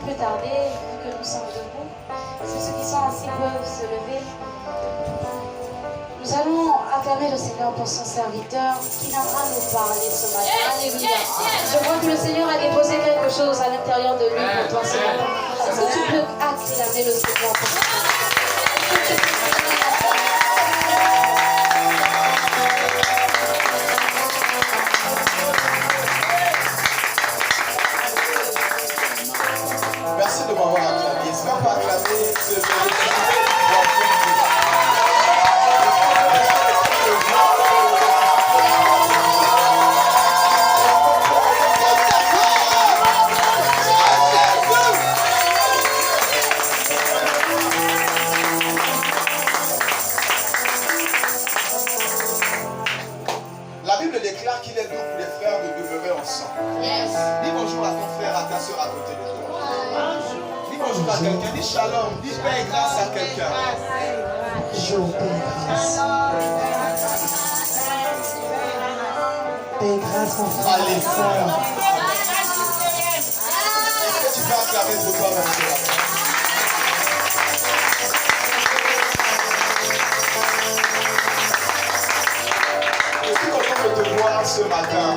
plus tarder, vu que nous sommes debout. Si ceux qui sont assis peuvent se lever. Nous allons acclamer le Seigneur pour son serviteur qui viendra nous parler ce matin. Alléluia. Je crois que le Seigneur a déposé quelque chose à l'intérieur de lui pour toi ce matin. Est-ce que tu peux acclamer le Seigneur pour son serviteur? Merci de m'avoir acclamé. Est-ce qu'on peut acclamer ce La Bible déclare qu'il est bon pour les frères de demeurer ensemble. Dis bonjour à ton frère, à ta soeur à côté de toi. Dis bonjour à quelqu'un, dis shalom, dis paix et grâce à quelqu'un. Bonjour, paix et grâce. Paix et grâce, mon frère, ma soeur. Est-ce que tu peux acclamer pour toi, mon frère? Je suis content de te voir ce matin.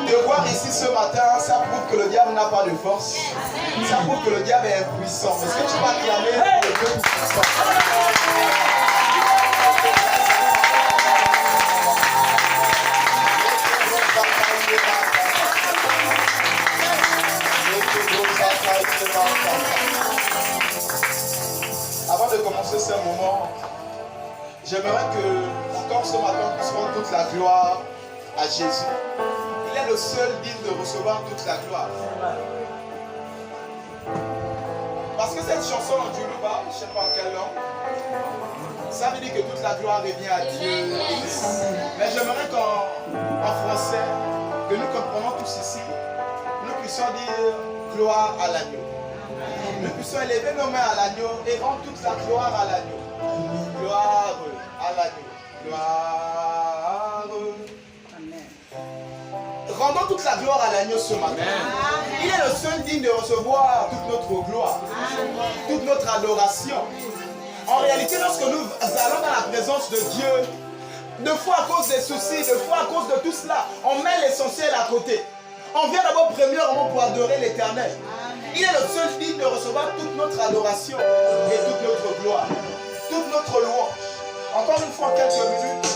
Te voir ici ce matin, ça prouve que le diable n'a pas de force. Ça prouve que le diable est impuissant. Est-ce que tu vas acclamer pour le Dieu puissant? Avant de commencer ce moment, j'aimerais que, encore ce matin, on puisse rendre toute la gloire à Jésus. Il est le seul digne de recevoir toute la gloire. Parce que cette chanson en Yoruba, je ne sais pas en quelle langue, ça veut dire que toute la gloire revient à Dieu. Mais j'aimerais qu'en français, que nous comprenons tous ici, nous puissions dire gloire à l'agneau. Nous puissions élever nos mains à l'agneau et rendre toute la gloire à l'agneau. Gloire à l'agneau. Gloire. Rendons toute la gloire à l'agneau ce matin. Il est le seul digne de recevoir toute notre gloire, toute notre adoration. En réalité, lorsque nous allons dans la présence de Dieu, deux fois à cause des soucis, deux fois à cause de tout cela, on met l'essentiel à côté. On vient d'abord premièrement pour adorer l'Éternel. Il est le seul digne de recevoir toute notre adoration et toute notre gloire, toute notre louange. Encore une fois, quelques minutes,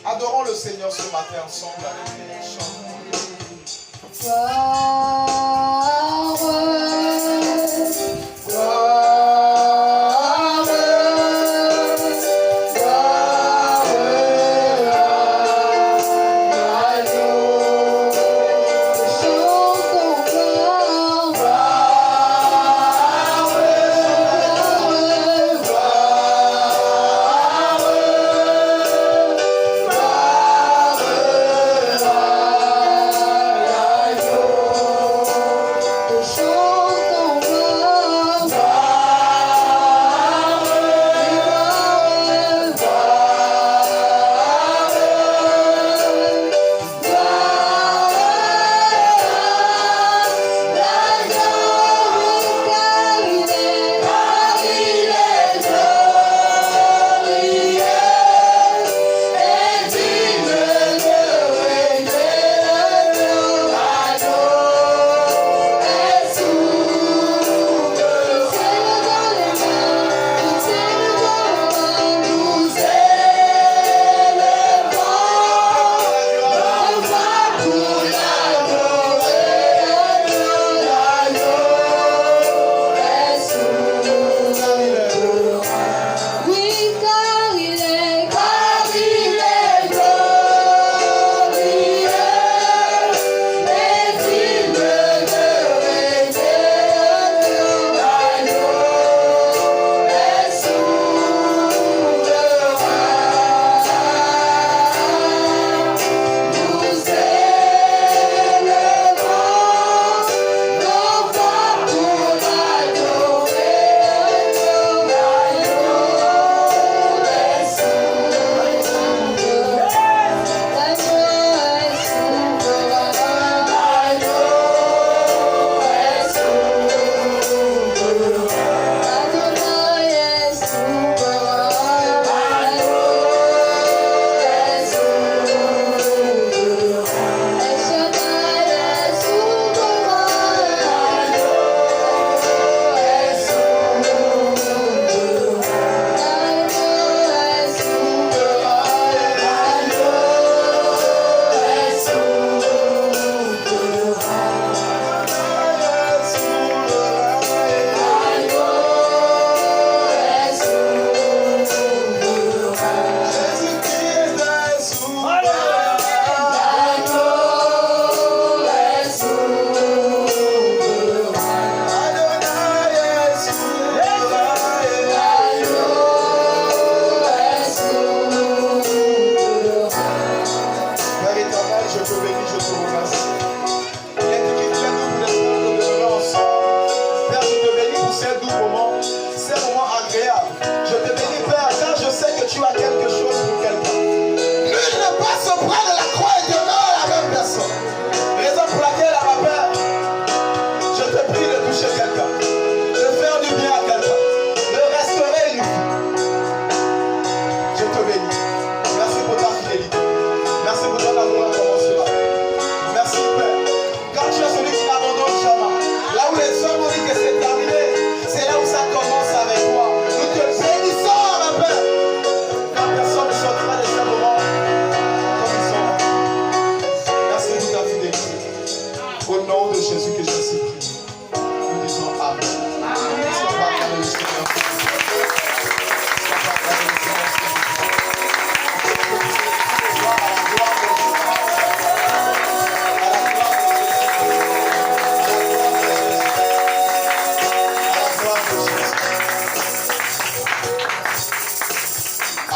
adorons le Seigneur ce matin ensemble avec les chants.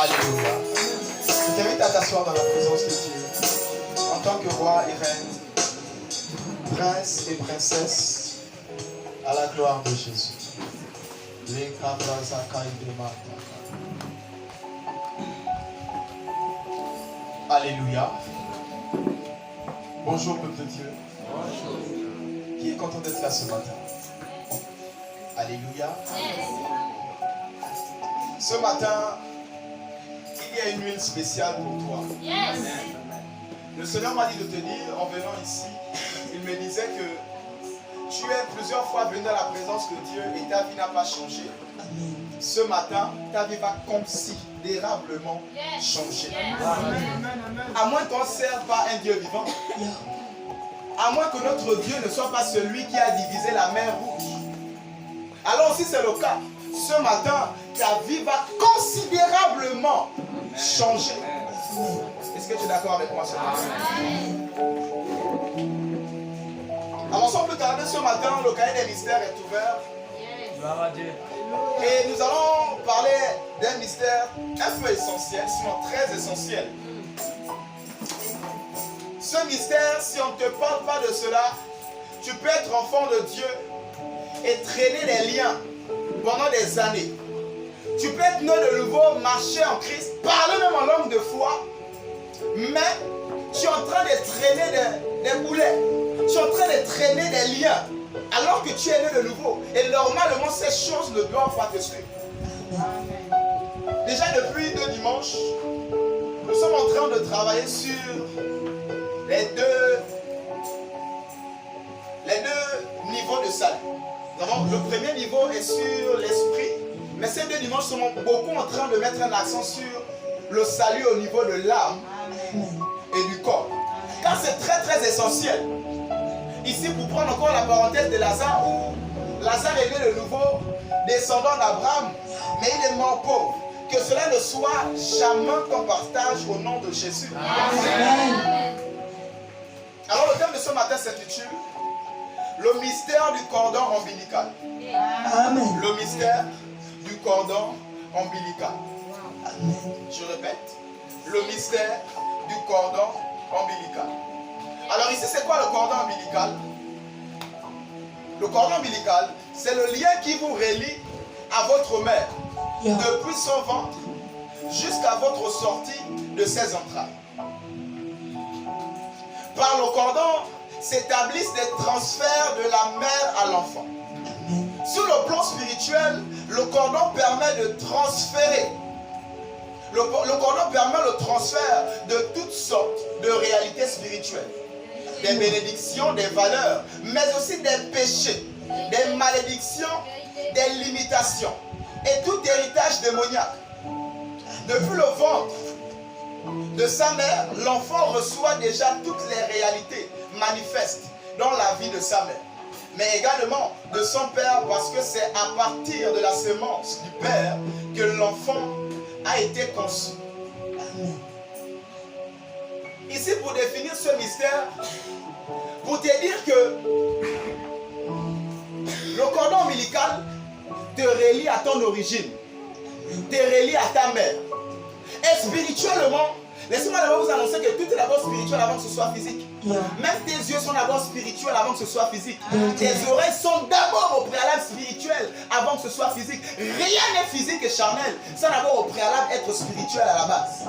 Alléluia. Je t'invite à t'asseoir dans la présence de Dieu. En tant que roi et reine, prince et princesse, à la gloire de Jésus. Les Alléluia. Bonjour peuple de Dieu. Bonjour. Qui est content d'être là ce matin? Alléluia. Ce matin, il y a une huile spéciale pour toi. Yes. Le Seigneur m'a dit de te dire, en venant ici, il me disait que tu es plusieurs fois venu dans la présence de Dieu et ta vie n'a pas changé. Ce matin, ta vie va considérablement changer. À moins qu'on ne serve pas un Dieu vivant. À moins que notre Dieu ne soit pas celui qui a divisé la mer rouge. Alors si c'est le cas, ce matin, ta vie va considérablement changer. Est-ce que tu es d'accord avec moi ce matin? Alors sans plus tarder, ce matin, le cahier des mystères est ouvert. Et nous allons parler d'un mystère un peu essentiel, sinon très essentiel. Ce mystère, si on ne te parle pas de cela, tu peux être enfant de Dieu et traîner des liens pendant des années. Tu peux être né de nouveau, marcher en Christ, parler même en langue de foi, mais tu es en train de traîner des boulets, tu es en train de traîner des liens, alors que tu es né de nouveau. Et normalement, ces choses ne doivent pas te suivre. Déjà depuis 2 dimanches, nous sommes en train de travailler sur les deux niveaux de salut. Le premier niveau est sur l'esprit, mais ces 2 dimanches sont beaucoup en train de mettre un accent sur le salut au niveau de l'âme et du corps. Car c'est très très essentiel. Ici, pour prendre encore la parenthèse de Lazare, où Lazare est né de nouveau, descendant d'Abraham, mais il est mort pauvre. Que cela ne soit jamais ton partage au nom de Jésus. Amen. Alors le thème de ce matin s'intitule le mystère du cordon ombilical. Amen. Le mystère du cordon ombilical. Amen. Je répète, le mystère du cordon ombilical. Alors ici, c'est quoi le cordon ombilical? Le cordon ombilical, c'est le lien qui vous relie à votre mère, depuis son ventre jusqu'à votre sortie de ses entrailles. Par le cordon s'établissent des transferts de la mère à l'enfant. Sur le plan spirituel, le cordon permet de transférer. Le cordon permet le transfert de toutes sortes de réalités spirituelles. Des bénédictions, des valeurs, mais aussi des péchés, des malédictions, des limitations et tout héritage démoniaque. Depuis le ventre de sa mère, l'enfant reçoit déjà toutes les réalités manifestes dans la vie de sa mère, mais également de son père, parce que c'est à partir de la semence du père que l'enfant a été conçu. Ici, pour définir ce mystère, pour te dire que le cordon ombilical te relie à ton origine, te relie à ta mère. Et spirituellement, laissez-moi d'abord vous annoncer que tout est d'abord spirituel avant que ce soit physique. Même tes yeux sont d'abord spirituels avant que ce soit physique. Tes oreilles sont d'abord au préalable spirituelles avant que ce soit physique. Rien n'est physique et charnel sans d'abord au préalable être spirituel à la base.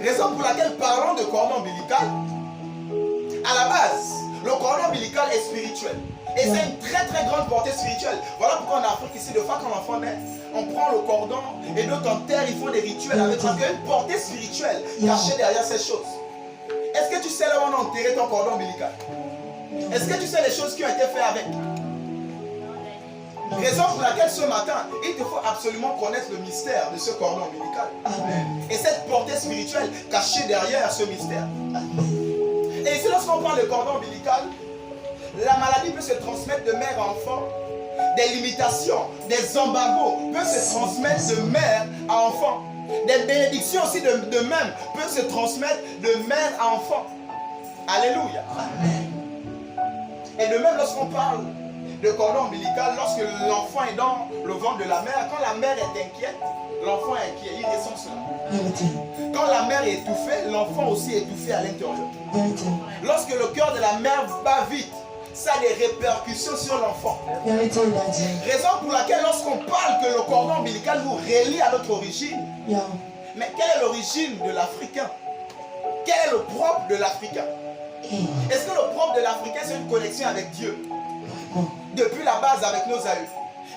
Raison pour laquelle, parlons de cordon ombilical, à la base, le cordon ombilical est spirituel. Et c'est une très très grande portée spirituelle. Voilà pourquoi en Afrique, ici, de fois quand l'enfant naît, on prend le cordon et d'autres en terre, ils font des rituels avec une portée spirituelle cachée derrière ces choses. Est-ce que tu sais là où on a enterré ton cordon ombilical? Est-ce que tu sais les choses qui ont été faites avec? Raison pour laquelle ce matin, il te faut absolument connaître le mystère de ce cordon ombilical. Et cette portée spirituelle cachée derrière ce mystère. Et ici, lorsqu'on parle de cordon ombilical, la maladie peut se transmettre de mère à enfant. Des limitations, des embargos peuvent se transmettre de mère à enfant. Des bénédictions aussi de même peuvent se transmettre de mère à enfant. Alléluia. Amen. Et de même lorsqu'on parle de cordon ombilical lorsque l'enfant est dans le ventre de la mère. Quand la mère est inquiète, l'enfant est inquiet. Il ressent cela. Quand la mère est étouffée, l'enfant aussi est étouffé à l'intérieur. Lorsque le cœur de la mère bat vite, ça a des répercussions sur l'enfant. Raison pour laquelle lorsqu'on parle que le cordon ombilical nous relie à notre origine, mais quelle est l'origine de l'Africain? Quel est le propre de l'Africain? Est-ce que le propre de l'Africain c'est une connexion avec Dieu? Depuis la base avec nos aïeux.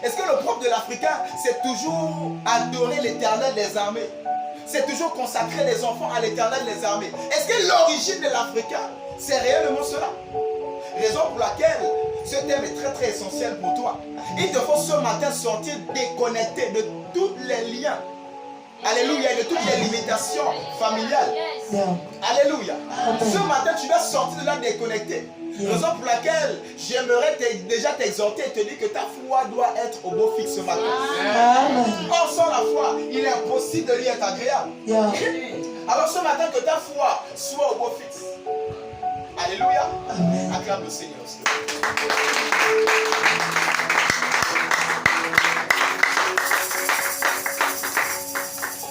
Est-ce que le propre de l'Africain c'est toujours adorer l'Éternel des armées? C'est toujours consacrer les enfants à l'Éternel des armées? Est-ce que l'origine de l'Africain c'est réellement cela? Raison pour laquelle ce thème est très très essentiel pour toi. Il te faut ce matin sortir déconnecté de tous les liens. Alléluia, de toutes les limitations familiales. Alléluia. Ce matin, tu dois sortir de là déconnecté. Raison pour laquelle j'aimerais déjà t'exhorter et te dire que ta foi doit être au beau fixe ce matin. Or, sans la foi, il est impossible de lui être agréable. Alors ce matin, que ta foi soit au beau fixe. Alléluia. Acclame le Seigneur.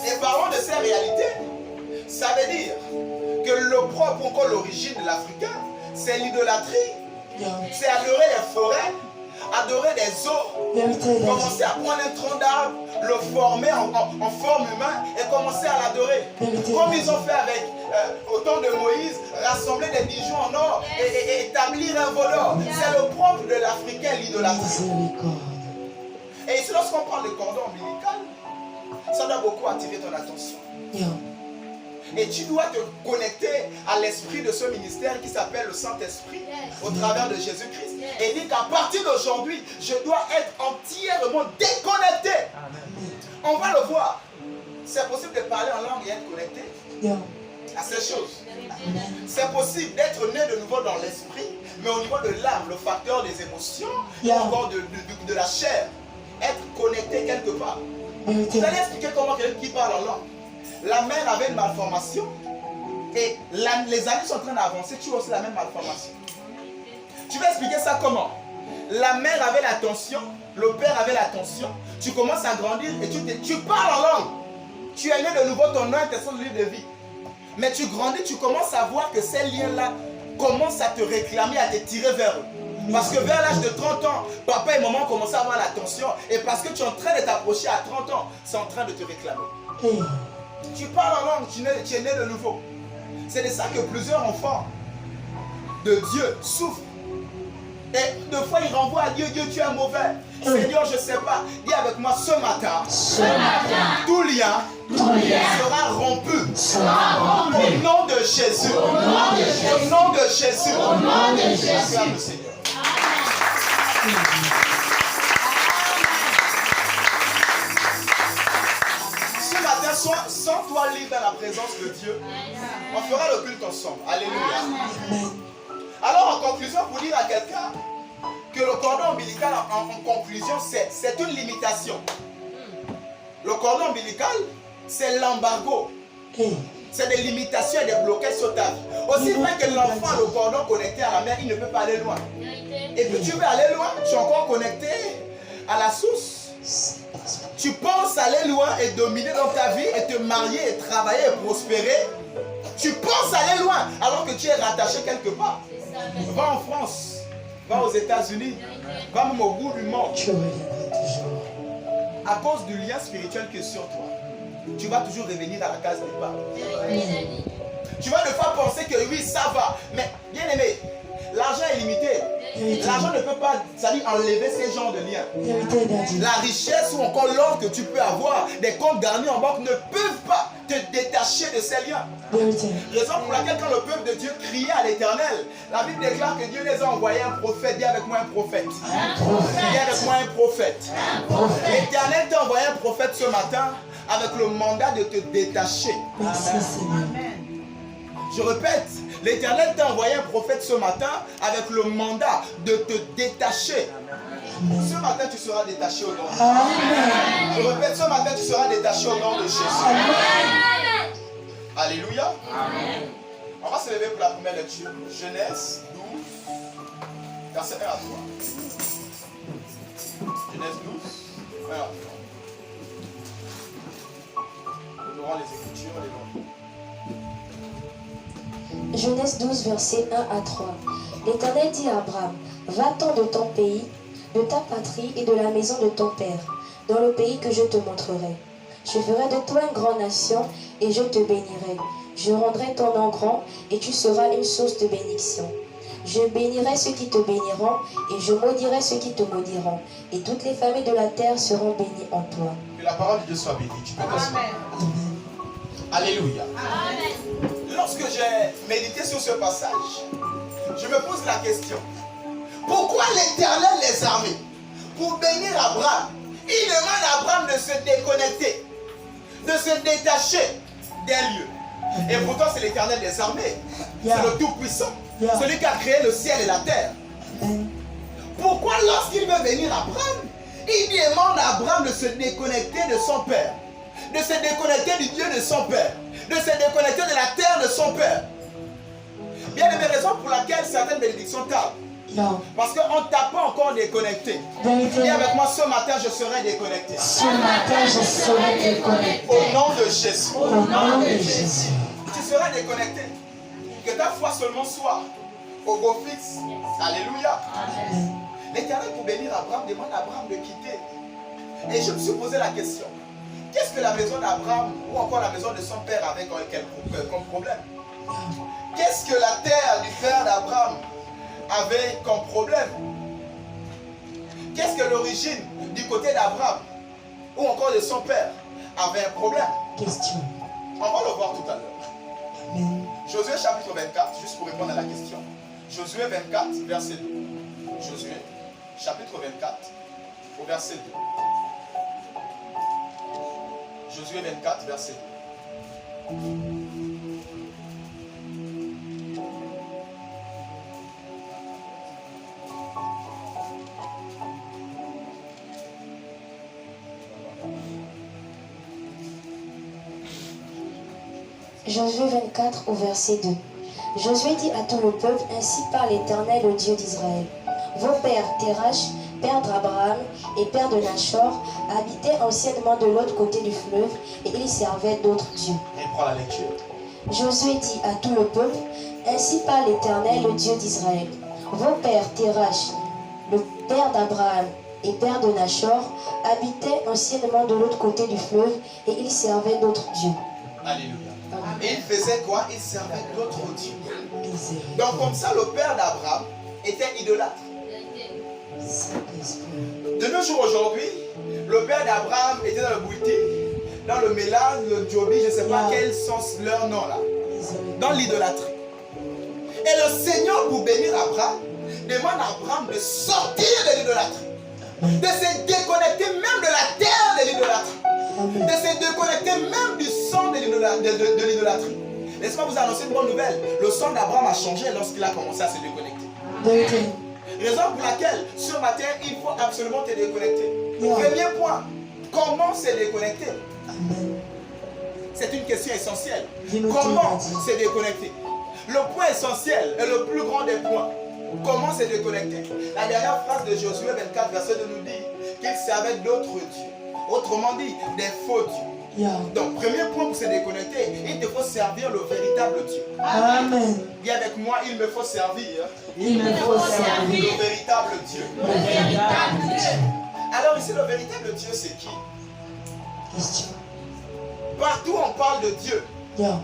Et parlons de ces réalités. Ça veut dire que le propre, encore l'origine de l'Africain, c'est l'idolâtrie. C'est adorer les forêts, adorer des eaux, commencer à prendre un tronc d'arbre, le former en forme humaine et commencer à l'adorer. Comme ils ont fait avec au temps de Moïse, rassembler des bijoux en or et établir un voleur. C'est le propre de l'Africain, l'idolâtrie. Et ici, lorsqu'on parle de cordon ombilical, ça doit beaucoup attirer ton attention. Et tu dois te connecter à l'esprit de ce ministère qui s'appelle le Saint-Esprit au travers de Jésus-Christ. Et dit qu'à partir d'aujourd'hui, je dois être entièrement déconnecté. On va le voir. C'est possible de parler en langue et être connecté à ces choses. C'est possible d'être né de nouveau dans l'esprit, mais au niveau de l'âme, le facteur des émotions, ou encore de la chair, être connecté quelque part. Vous allez expliquer comment quelqu'un qui parle en langue. La mère avait une malformation et les années sont en train d'avancer, tu as aussi la même malformation. Tu vas expliquer ça comment? La mère avait la tension, le père avait la tension, tu commences à grandir et tu parles en langue. Tu es né de nouveau, ton nom est son livre de vie. Mais tu grandis, tu commences à voir que ces liens-là commencent à te réclamer, à te tirer vers eux. Parce que vers l'âge de 30 ans, papa et maman commencent à avoir la tension. Et parce que tu es en train de t'approcher à 30 ans, c'est en train de te réclamer. Tu parles en langue, tu es né de nouveau. C'est de ça que plusieurs enfants de Dieu souffrent. Et deux fois ils renvoient à Dieu, Dieu tu es mauvais. Seigneur, je ne sais pas. Dis avec moi ce matin, tout lien sera rompu. Au nom de Jésus. Au nom de Jésus. Acclame le Seigneur. Ce matin, sens-toi libre dans la présence de Dieu. On fera le culte ensemble. Alléluia. Alors en conclusion, pour dire à quelqu'un que le cordon ombilical en conclusion, c'est une limitation. Le cordon ombilical, c'est l'embargo. C'est des limitations et des blocages sur ta vie. Aussi vrai que l'enfant a le cordon connecté à la mère, il ne peut pas aller loin. Et puis tu veux aller loin, tu es encore connecté à la source. Tu penses aller loin et dominer dans ta vie et te marier et travailler et prospérer. Tu penses aller loin alors que tu es rattaché quelque part. Va en France, va aux États-Unis, va même au bout du monde. À cause du lien spirituel qui est sur toi, tu vas toujours revenir à la case départ. Tu vas ne pas penser que oui, ça va. Mais bien aimé, l'argent est limité. L'argent ne peut pas enlever ces genres de liens. La richesse ou encore l'or que tu peux avoir, des comptes garnis en banque ne peuvent pas te détacher de ces liens. Raison pour laquelle quand le peuple de Dieu criait à l'Éternel, la Bible déclare que Dieu les a envoyés un prophète. Dis avec moi un prophète. Dis avec moi un prophète. L'Éternel t'a envoyé un prophète ce matin avec le mandat de te détacher. Je répète, l'Éternel t'a envoyé un prophète ce matin avec le mandat de te détacher. Ce matin, tu seras détaché au nom de Jésus. Je répète, ce matin, tu seras détaché au nom de Jésus. Alléluia. On va se lever pour la première lecture. Genèse 12, verset 1 à 3. Genèse 12. Voilà. Nous aurons les Écritures, les noms. Genèse 12, versets 1 à 3. L'Éternel dit à Abraham, va-t'en de ton pays, de ta patrie et de la maison de ton père, dans le pays que je te montrerai. Je ferai de toi une grande nation et je te bénirai. Je rendrai ton nom grand et tu seras une source de bénédiction. Je bénirai ceux qui te béniront et je maudirai ceux qui te maudiront. Et toutes les familles de la terre seront bénies en toi. Que la parole de Dieu soit bénie. Tu peux t'asseoir. Alléluia. Amen. Lorsque j'ai médité sur ce passage, je me pose la question. Pourquoi l'Éternel les armées, pour bénir Abraham, il demande à Abraham de se déconnecter, de se détacher d'un lieu. Et pourtant c'est l'Éternel des armées, c'est le Tout-Puissant, celui qui a créé le ciel et la terre. Pourquoi lorsqu'il veut bénir Abraham, il demande à Abraham de se déconnecter de son père, de se déconnecter du Dieu de son père, de se déconnecter de la terre de son père? Bien des raisons pour lesquelles certaines bénédictions tardent. Non. Parce qu'on ne t'a pas encore déconnecté. Et avec moi ce matin, je serai déconnecté. Ce matin, je serai déconnecté. Au nom de Jésus. Au nom de Jésus. Tu seras déconnecté. Que ta foi seulement soit au beau fixe. Alléluia. L'Éternel, pour bénir Abraham, demande à Abraham de quitter. Et je me suis posé la question. Qu'est-ce que la maison d'Abraham ou encore la maison de son père avait comme problème? Qu'est-ce que la terre du père d'Abraham avait comme problème? Qu'est-ce que l'origine du côté d'Abraham ou encore de son père avait un problème? Question. On va le voir tout à l'heure. Amen. Josué chapitre 24, juste pour répondre à la question. Josué 24, verset 2. Josué chapitre 24, au verset 2. Josué 24, verset 2. Josué 24 au verset 2. Josué dit à tout le peuple, ainsi parle l'Éternel, le Dieu d'Israël. Vos pères, Terach, père d'Abraham et père de Nachor, habitaient anciennement de l'autre côté du fleuve et ils servaient d'autres dieux. Et prend la lecture. Josué dit à tout le peuple, ainsi parle l'Éternel, le Dieu d'Israël. Vos pères, Terach, le père d'Abraham et père de Nachor, habitaient anciennement de l'autre côté du fleuve et ils servaient d'autres dieux. Alléluia. Et il faisait quoi? Il servait d'autres dieux. Donc comme ça, le père d'Abraham était idolâtre. De nos jours aujourd'hui, le père d'Abraham était dans le bouti, dans le mélange, le djobi, je ne sais pas quel sens leur nom là, dans l'idolâtrie. Et le Seigneur, pour bénir Abraham, demande à Abraham de sortir de l'idolâtrie, de se déconnecter même de la terre de l'idolâtrie, de se déconnecter même du sang de l'idolâtrie. Laissez-moi vous annoncer une bonne nouvelle. Le sang d'Abraham a changé lorsqu'il a commencé à se déconnecter. Raison pour laquelle ce matin, il faut absolument te déconnecter. Premier point, comment se déconnecter? C'est une question essentielle. Comment se déconnecter? Le point essentiel et le plus grand des points. Comment se déconnecter? La dernière phrase de Josué 24, verset 2 nous dit qu'il servait d'autres dieux. Autrement dit, des faux dieux. Donc, premier point pour se déconnecter, il te faut servir le véritable Dieu. Amen. Dis avec moi, il me faut servir. Il me faut servir le véritable Dieu. le véritable Dieu. Alors ici, le véritable Dieu, c'est qui? Question. Partout, on parle de Dieu. Yeah.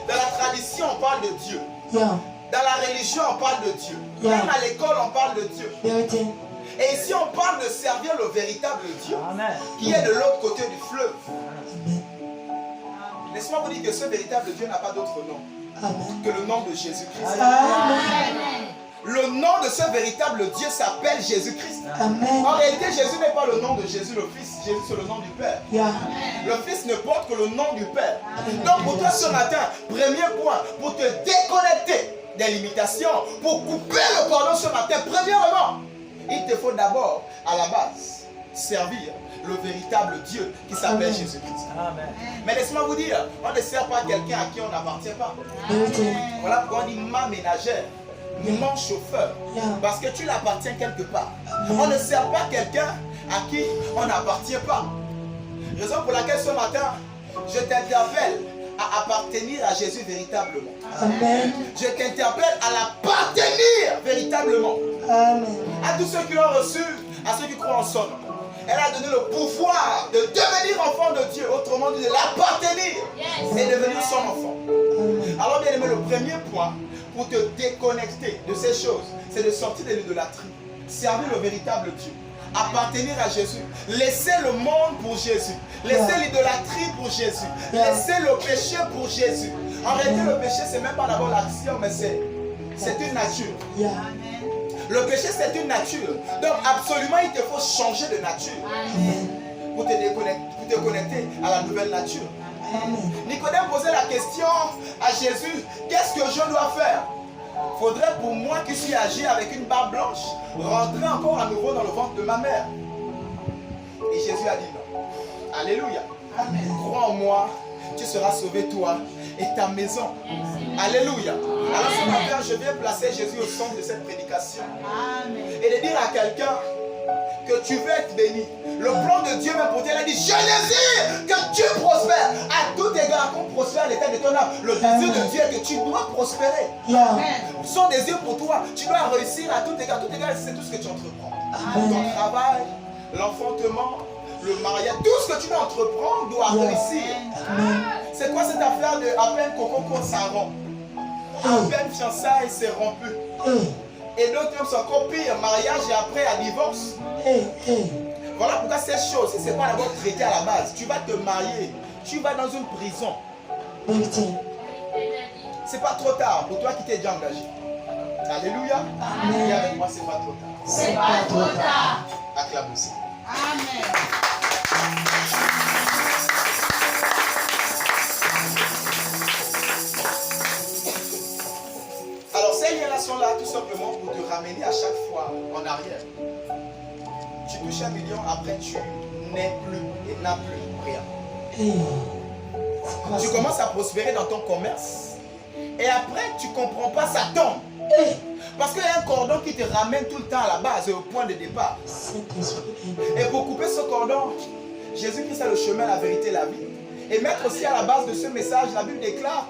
Dans la tradition, on parle de Dieu. Yeah. Dans la religion, on parle de Dieu. Yeah. Même à l'école, on parle de Dieu. Vérité. Et ici, on parle de servir le véritable Dieu, qui est de l'autre côté du fleuve. Laissez-moi vous dire que ce véritable Dieu n'a pas d'autre nom Amen. que le nom de Jésus-Christ. Amen. Le nom de ce véritable Dieu s'appelle Jésus-Christ. Amen. En réalité, Jésus n'est pas le nom de Jésus le Fils. Jésus, c'est le nom du Père. Yeah. Le Fils ne porte que le nom du Père. Donc pour toi ce matin, premier point, pour te déconnecter des limitations, pour couper le cordon ce matin, premièrement, il te faut d'abord, à la base, servir le véritable Dieu qui s'appelle Jésus-Christ. Mais laissez-moi vous dire, on ne sert pas quelqu'un à qui on n'appartient pas. Vérité. Voilà pourquoi on dit ma ménagère, mon chauffeur, Yeah. parce que tu l'appartiens quelque part. On ne sert pas quelqu'un à qui on n'appartient pas. Raison pour laquelle ce matin, je t'interpelle à appartenir à Jésus véritablement. Amen. Je t'interpelle à l'appartenir véritablement. Amen. À tous ceux qui l'ont reçu, à ceux qui croient en son nom. Elle a donné le pouvoir de devenir enfant de Dieu, autrement dit de l'appartenir et devenir son enfant. Alors bien aimé, le premier point pour te déconnecter de ces choses, c'est de sortir de l'idolâtrie, servir le véritable Dieu, appartenir à Jésus, laisser le monde pour Jésus, laisser l'idolâtrie pour Jésus, laisser le péché pour Jésus. En réalité, le péché, c'est même pas d'abord l'action, mais c'est une nature. Le péché, c'est une nature. Donc, absolument, il te faut changer de nature pour te connecter à la nouvelle nature. Nicodème posait la question à Jésus, qu'est-ce que je dois faire? Faudrait pour moi qui suis âgé avec une barbe blanche rentrer encore à nouveau dans le ventre de ma mère. Et Jésus a dit non. Alléluia. Crois en moi, tu seras sauvé toi et ta maison. Alléluia. Alors ce matin, je viens placer Jésus au centre de cette prédication. Et de dire à quelqu'un que tu veux être béni. Le plan de Dieu même pour toi, il a dit, je désire que tu prospères. À tout égard, qu'on prospère l'état de ton âme. Le désir de Dieu est que tu dois prospérer. Son désir pour toi, tu dois réussir à tout égard. Tout égard, c'est tout ce que tu entreprends. Ton travail, l'enfantement, le mariage, tout ce que tu dois entreprendre doit réussir. C'est quoi cette affaire de à peine coco contre sa rompe? À peine fiançailles, c'est rompu. Et d'autres même sont encore pire, mariage et après à divorce. Voilà pourquoi ces choses, si ce n'est pas d'abord traité à la base, tu vas te marier, tu vas dans une prison. C'est pas trop tard pour toi qui t'es déjà engagé. Alléluia. Et avec moi, c'est pas trop tard. C'est pas trop tard. Acclamez. Amen. Alors ces liens-là sont là tout simplement pour te ramener à chaque fois en arrière. Tu touches 1 million, après tu n'es plus et n'as plus rien. Tu commences à prospérer dans ton commerce et après tu ne comprends pas, ça tombe. Parce qu'il y a un cordon qui te ramène tout le temps à la base et au point de départ. Et pour couper ce cordon, Jésus-Christ a le chemin, la vérité, la vie. Et mettre aussi à la base de ce message, la Bible déclare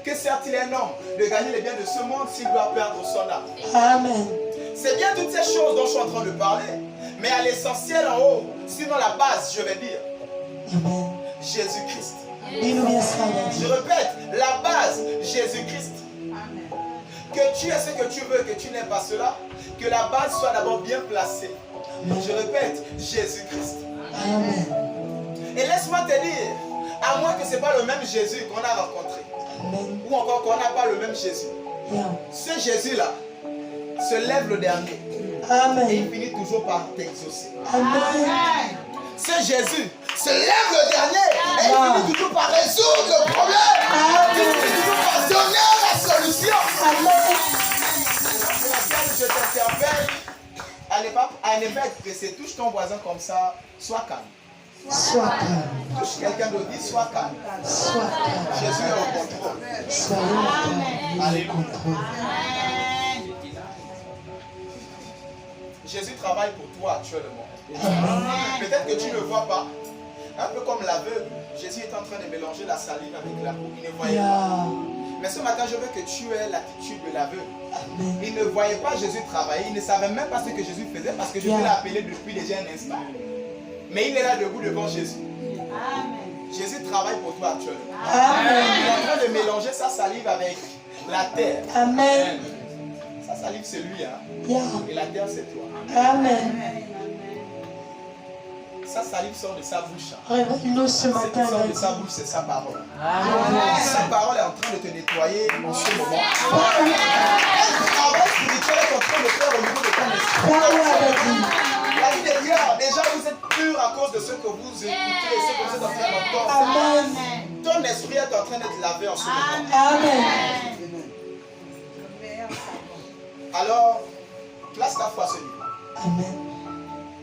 que certes il est un homme de gagner les biens de ce monde s'il doit perdre son âme. Amen. C'est bien toutes ces choses dont je suis en train de parler, mais à l'essentiel en haut, sinon la base, je vais dire, Jésus-Christ. Je répète, la base, Jésus-Christ. Que tu aies ce que tu veux, que tu n'aies pas cela, que la base soit d'abord bien placée. Je répète, Jésus-Christ. Et laisse-moi te dire, à moins que ce n'est pas le même Jésus qu'on a rencontré, ou encore qu'on n'a pas le même Jésus, ce Jésus-là se lève le dernier. Et il finit toujours par t'exaucer. Ce Jésus se lève le dernier et il finit toujours par résoudre le problème. Il finit toujours par donner la solution. Je t'interpelle à ne pas être pressé. Touche ton voisin comme ça, sois calme. Sois calme. Touche quelqu'un d'autre, dis sois calme. Sois calme. Jésus est au contrôle. Soyez au contrôle. Alléluia. Jésus travaille pour toi actuellement. Peut-être que tu ne vois pas. Un peu comme l'aveugle, Jésus est en train de mélanger la salive avec la peau. Il ne voyait pas. Mais ce matin, je veux que tu aies l'attitude de l'aveugle. Il ne voyait pas Jésus travailler. Il ne savait même pas ce que Jésus faisait parce que Jésus l'a appelé depuis déjà un instant. Mais il est là debout devant Jésus. Jésus travaille pour toi actuellement. Il est en train de mélanger sa salive avec la terre. Amen. Sa salive, c'est lui. Et la terre, c'est toi. Amen. Sa salive sort de sa bouche. Réveille-nous ce Ce qui matin. sort de sa bouche, c'est sa parole. Amen. Sa parole est en train de te nettoyer en ce moment. Un travail spirituel est en train de faire au niveau de ton esprit. La vie de Dieu, déjà vous êtes purs à cause de ce que vous écoutez, ce que vous êtes en train d'entendre. Amen. Ton esprit est en train d'être lavé en ce moment. Amen. Alors, place ta foi à ce niveau. Amen.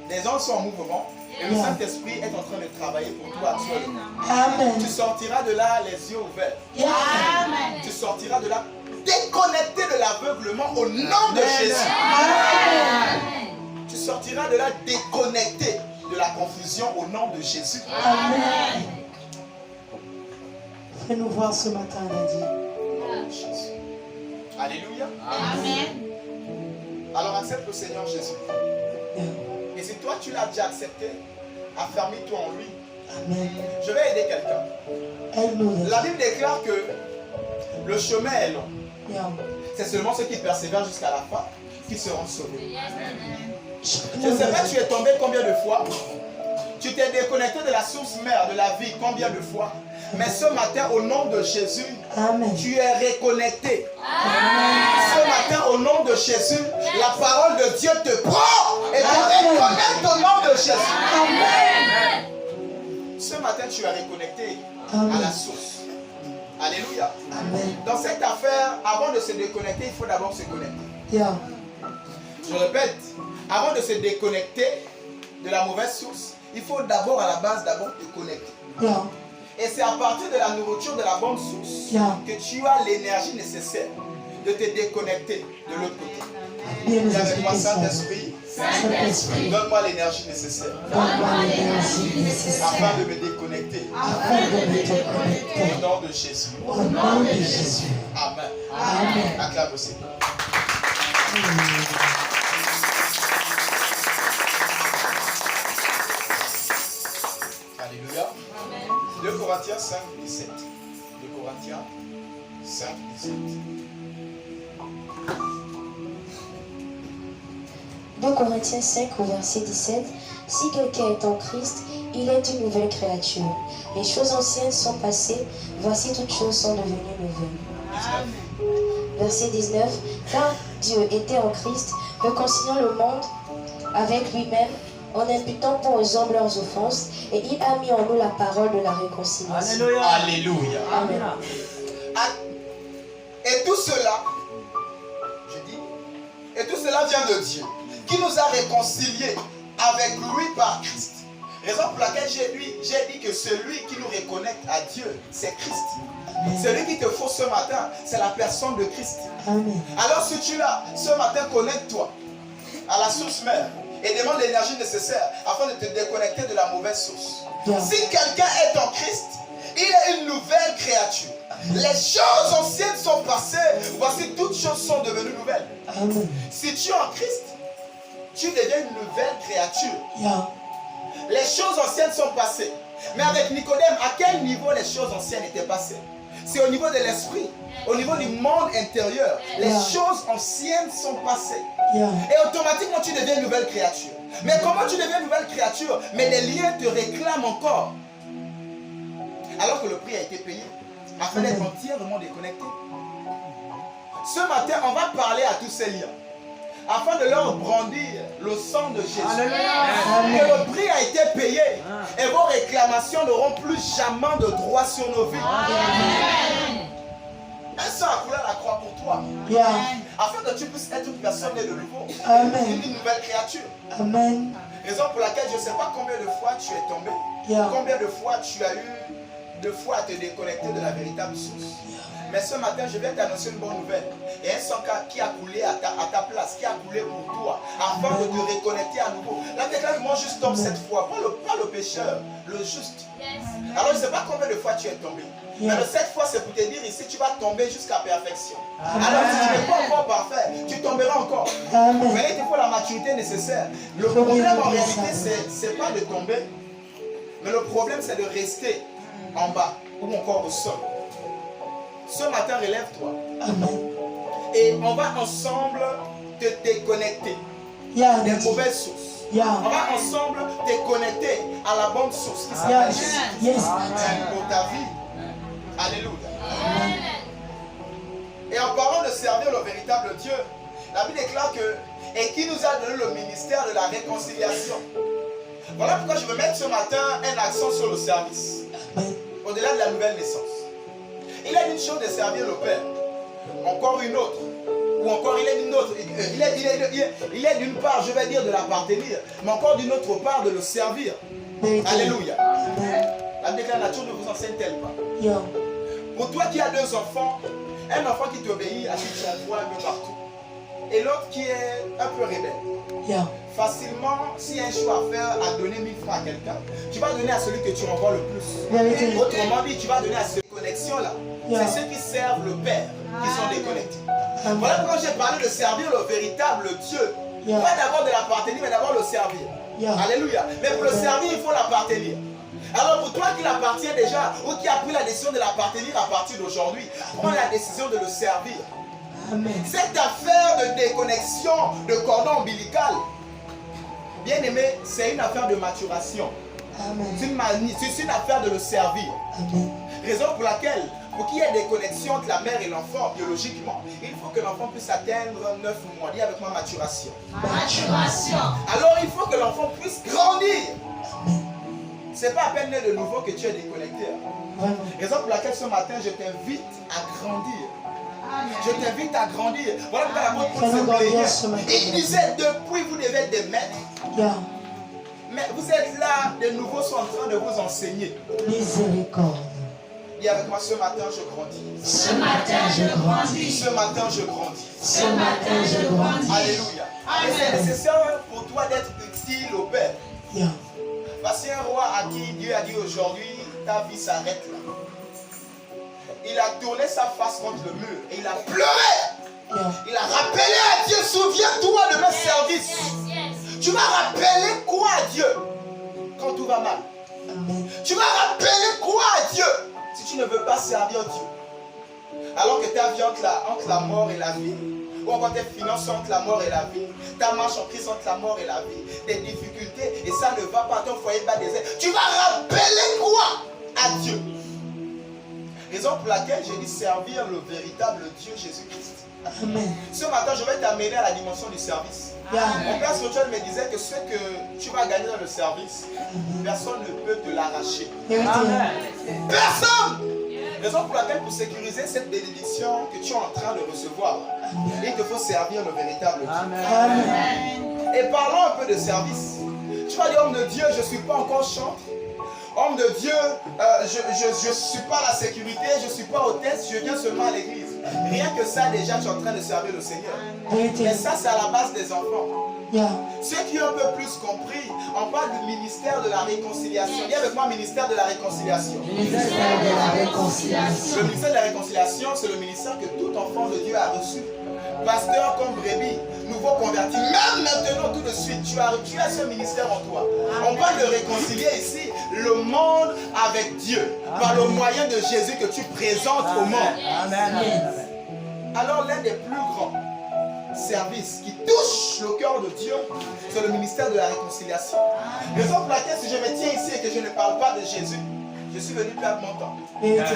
Les anges sont en mouvement et le Saint-Esprit est en train de travailler pour toi actuellement. Amen. Tu sortiras de là les yeux ouverts. Amen. Tu sortiras de là déconnecté de l'aveuglement au nom de Jésus. Amen. Tu sortiras de là déconnecté. de la confusion au nom de Jésus. Amen. Fais-nous voir ce matin, Daddy. Au nom de Jésus. Alléluia. Amen. Alors accepte le Seigneur Jésus. Et si toi tu l'as déjà accepté, affermis-toi en lui. Amen. Je vais aider quelqu'un. Aide-nous. La Bible déclare que le chemin est long. Yeah. C'est seulement ceux qui persévèrent jusqu'à la fin qui seront sauvés. Je ne Amen. sais pas, tu es tombé combien de fois? Tu t'es déconnecté de la source mère de la vie combien de fois? Mais ce matin, au nom de Jésus, Amen. tu es reconnecté. Ce matin, au nom de Jésus, la parole de Dieu te prend et te reconnecte au nom de Jésus. Amen. Ce matin, tu es reconnecté Amen. à la source. Alléluia. Amen. Dans cette affaire, avant de se déconnecter, il faut d'abord se connecter. Yeah. Je répète, avant de se déconnecter de la mauvaise source, il faut d'abord à la base te connecter. Yeah. Et c'est à partir de la nourriture de la bonne source Yeah. que tu as l'énergie nécessaire de te déconnecter de l'autre côté. Viens nous Dis avec moi, expliquer ça. Saint-Esprit, Saint-Esprit, donne-moi l'énergie nécessaire donne-moi l'énergie nécessaire afin de me déconnecter afin de me déconnecter. au nom de Jésus. Au nom de Jésus. Amen. Amen. Acclame le Seigneur. Alléluia. 2 Corinthiens 5, 17. 2 Corinthiens 5, 17. 2 Corinthiens 5 au verset 17. Si quelqu'un est en Christ, il est une nouvelle créature. Les choses anciennes sont passées, voici toutes choses sont devenues nouvelles. Verset 19. Car Dieu était en Christ, réconciliant le monde avec lui-même, en imputant pour aux hommes leurs offenses, et il a mis en nous la parole de la réconciliation. Alléluia. Amen. Et tout cela, je dis, et tout cela vient de Dieu, qui nous a réconciliés avec lui par Christ. Raison pour laquelle j'ai dit que celui qui nous reconnecte à Dieu, c'est Christ. Celui qui te faut ce matin, c'est la personne de Christ. Amen. Alors si tu l'as, ce matin, connecte-toi à la source mère et demande l'énergie nécessaire afin de te déconnecter de la mauvaise source. Yeah. Si quelqu'un est en Christ, il est une nouvelle créature. Les choses anciennes sont passées, voici toutes choses sont devenues nouvelles. Amen. Si tu es en Christ, tu deviens une nouvelle créature. Yeah. Les choses anciennes sont passées. Mais avec Nicodème, à quel niveau les choses anciennes étaient passées? C'est au niveau de l'esprit, au niveau du monde intérieur. Les Yeah. choses anciennes sont passées. Yeah. Et automatiquement, tu deviens une nouvelle créature. Mais comment tu deviens une nouvelle créature? Mais les liens te réclament encore. Alors que le prix a été payé, afin d'être entièrement déconnecté. Ce matin, on va parler à tous ces liens, afin de leur brandir le sang de Jésus. Que le prix a été payé et vos réclamations n'auront plus jamais de droit sur nos vies. Un sang a coulé à la croix pour toi, Yeah. afin que tu puisses être une personne née de nouveau, Amen. une nouvelle créature. Amen. Raison pour laquelle je ne sais pas combien de fois tu es tombé, Yeah. combien de fois tu as eu de fois à te déconnecter de la véritable source. Mais ce matin, je viens t'annoncer une bonne nouvelle. Et un sang qui a coulé à ta place, qui a coulé pour toi, afin de te reconnecter à nouveau. Là, quelqu'un moi juste tombe cette fois, pas le pécheur, le juste. Alors, je ne sais pas combien de fois tu es tombé. Mais cette fois, c'est pour te dire ici, tu vas tomber jusqu'à perfection. Alors, si tu n'es pas encore parfait, tu tomberas encore. Amen. Mais il te faut la maturité nécessaire. Le Faut problème bien en dire réalité, ça. c'est pas de tomber, mais le problème, c'est de rester en bas ou encore au sol. Ce matin, relève-toi. Amen. Et on va ensemble te déconnecter Yeah. des mauvaises sources. Yeah. On va ensemble te connecter à la bonne source qui s'appelle Yes. Jésus Yes. pour ta vie. Alléluia. Et en parlant de servir le véritable Dieu, la Bible déclare que et qui nous a donné le ministère de la réconciliation. Voilà pourquoi je veux mettre ce matin un accent sur le service. Amen. Au-delà de la nouvelle naissance. Il est une chose de servir le Père, encore une autre, ou encore il est d'une autre, il est d'une part, je vais dire, de l'appartenir, mais encore d'une autre part de le servir. Alléluia. Amen. La déclaration ne vous enseigne-t-elle pas? Yeah. Pour toi qui as deux enfants, un enfant qui t'obéit, à qui tu envoies un peu partout, et l'autre qui est un peu rebelle, Yeah. facilement, s'il y a un choix à faire, à donner 1000 francs à quelqu'un, tu vas donner à celui que tu envoies le plus. Vérité. Autrement dit, tu vas donner à cette connexion-là. Yeah. C'est ceux qui servent le Père qui sont déconnectés. Amen. Voilà pourquoi j'ai parlé de servir le véritable Dieu. Yeah. Pas d'abord de l'appartenir, mais d'abord le servir. Yeah. Alléluia. Mais pour le servir, il faut l'appartenir. Alors pour toi qui l'appartiens déjà, ou qui a pris la décision de l'appartenir à partir d'aujourd'hui, prends la décision de le servir. Amen. Cette affaire de déconnexion de cordon ombilical, bien aimé, c'est une affaire de maturation. Amen. C'est une affaire de le servir. Amen. Raison pour laquelle, pour qu'il y ait des connexions entre la mère et l'enfant, biologiquement, il faut que l'enfant puisse atteindre 9 mois. Dis avec moi maturation. Maturation. Alors il faut que l'enfant puisse grandir. C'est pas à peine né de nouveau que tu es déconnecté. Vraiment. Raison pour laquelle ce matin, je t'invite à grandir. Je t'invite à grandir. Voilà pourquoi l'apôtre Paul se plaignait. Il disait, depuis vous devez être des maîtres. Yeah. Mais vous êtes là, de nouveaux sont en train de vous enseigner. Miséricorde. Dis avec moi, ce matin, je grandis. Ce matin, je grandis. Ce matin, je grandis. Ce matin, je grandis. Alléluia. Et c'est nécessaire pour toi d'être utile au Père. Yeah. Parce qu'un roi à qui Dieu a dit aujourd'hui, ta vie s'arrête là. Il a tourné sa face contre le mur et il a pleuré. Yeah. Il a rappelé à Dieu, souviens-toi de mes services. Tu vas rappeler quoi à Dieu quand tout va mal? Amen. Tu vas rappeler quoi à Dieu si tu ne veux pas servir Dieu? Alors que ta vie entre la mort et la vie, ou encore tes finances entre la mort et la vie, ta marche en Christ entre la mort et la vie, tes difficultés, et ça ne va pas, ton foyer bat des ailes. Tu vas rappeler quoi à Dieu? Raison pour laquelle j'ai dit servir le véritable Dieu Jésus-Christ. Amen. Ce matin, je vais t'amener à la dimension du service. Yeah. Mon père spirituel me disait que ce que tu vas gagner dans le service, personne ne peut te l'arracher. Vérité. Personne! Raison pour laquelle, pour sécuriser cette bénédiction que tu es en train de recevoir, il te faut servir le véritable Dieu. Amen. Et parlons un peu de service. Tu vas dire, homme de Dieu, je ne suis pas encore chantre. Homme de Dieu, je ne suis pas la sécurité, je ne suis pas hôtesse, je viens seulement à l'église. Rien que ça, déjà, tu es en train de servir le Seigneur. Vérité. Mais ça, c'est à la base des enfants. Yeah. Ceux qui ont un peu plus compris, on parle du ministère de la réconciliation. Viens avec moi, ministère de la réconciliation. Ministère de la réconciliation. Le ministère de la réconciliation, c'est le ministère que tout enfant de Dieu a reçu. Pasteur comme brebis, nouveau converti, même maintenant tout de suite, tu as ce ministère en toi. On parle de réconcilier ici le monde avec Dieu, par le moyen de Jésus que tu présentes au monde. Amen. Alors l'un des plus grands services qui touche le cœur de Dieu, c'est le ministère de la réconciliation. Raison pour laquelle si je me tiens ici et que je ne parle pas de Jésus, je suis venu perdre mon temps. Vérité.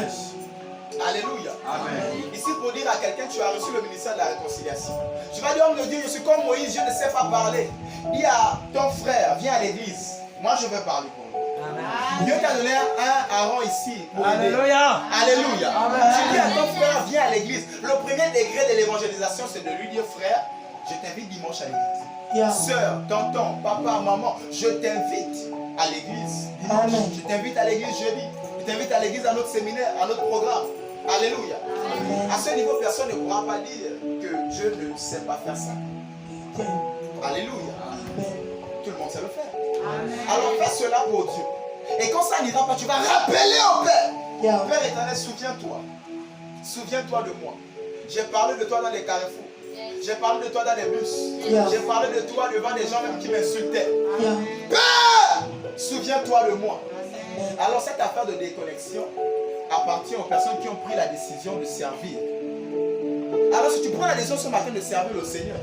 Alléluia. Amen. Ici pour dire à quelqu'un, tu as reçu le ministère de la réconciliation. Tu vas dire, homme de Dieu, je suis comme Moïse, je ne sais pas parler. Dis à ton frère, viens à l'église. Moi je vais parler pour lui. Dieu t'a donné un Aaron ici pour aider. Alléluia. Alléluia. Tu dis à ton frère, viens à l'église. Le premier degré de l'évangélisation, c'est de lui dire, frère, je t'invite dimanche à l'église. Yeah. Sœur, tonton, papa, maman, je t'invite à l'église dimanche. Amen. Je t'invite à l'église jeudi. Je t'invite à l'église à notre séminaire, à notre programme. Alléluia. Amen. À ce niveau, personne ne pourra pas dire que je ne sais pas faire ça. Vérité. Alléluia. Amen. Tout le monde sait le faire. Alors fais cela pour Dieu. Et quand ça n'ira pas, tu vas rappeler au Père. Yeah. Père éternel, souviens-toi. Souviens-toi de moi. J'ai parlé de toi dans les carrefours. J'ai parlé de toi dans les bus. Yeah. J'ai parlé de toi devant des gens même qui m'insultaient. Yeah. Père, souviens-toi de moi. Alors cette affaire de déconnexion appartient aux personnes qui ont pris la décision de servir. Alors si tu prends la décision ce matin de servir le Seigneur,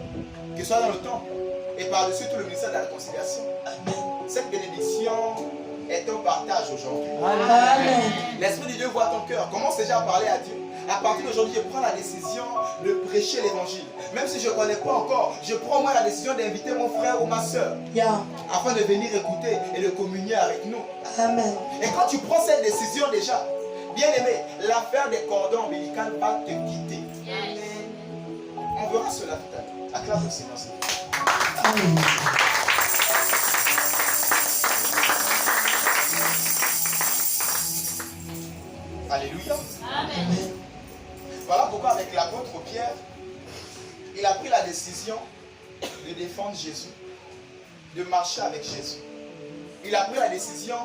qu'il soit dans le temple et par-dessus tout le ministère de la réconciliation, cette bénédiction est un partage aujourd'hui. Amen. L'Esprit de Dieu voit ton cœur. Commence déjà à parler à Dieu. À partir d'aujourd'hui, je prends la décision de prêcher l'évangile. Même si je ne connais pas encore, je prends moi la décision d'inviter mon frère ou ma soeur Yeah. afin de venir écouter et de communier avec nous. Amen. Et quand tu prends cette décision déjà, bien aimé, l'affaire des cordons ombilicaux va te quitter. On verra cela tout à l'heure. Acclame le Seigneur. Amen. Alléluia. Amen. Voilà pourquoi avec l'apôtre Pierre, il a pris la décision de défendre Jésus de marcher avec Jésus. Il a pris la décision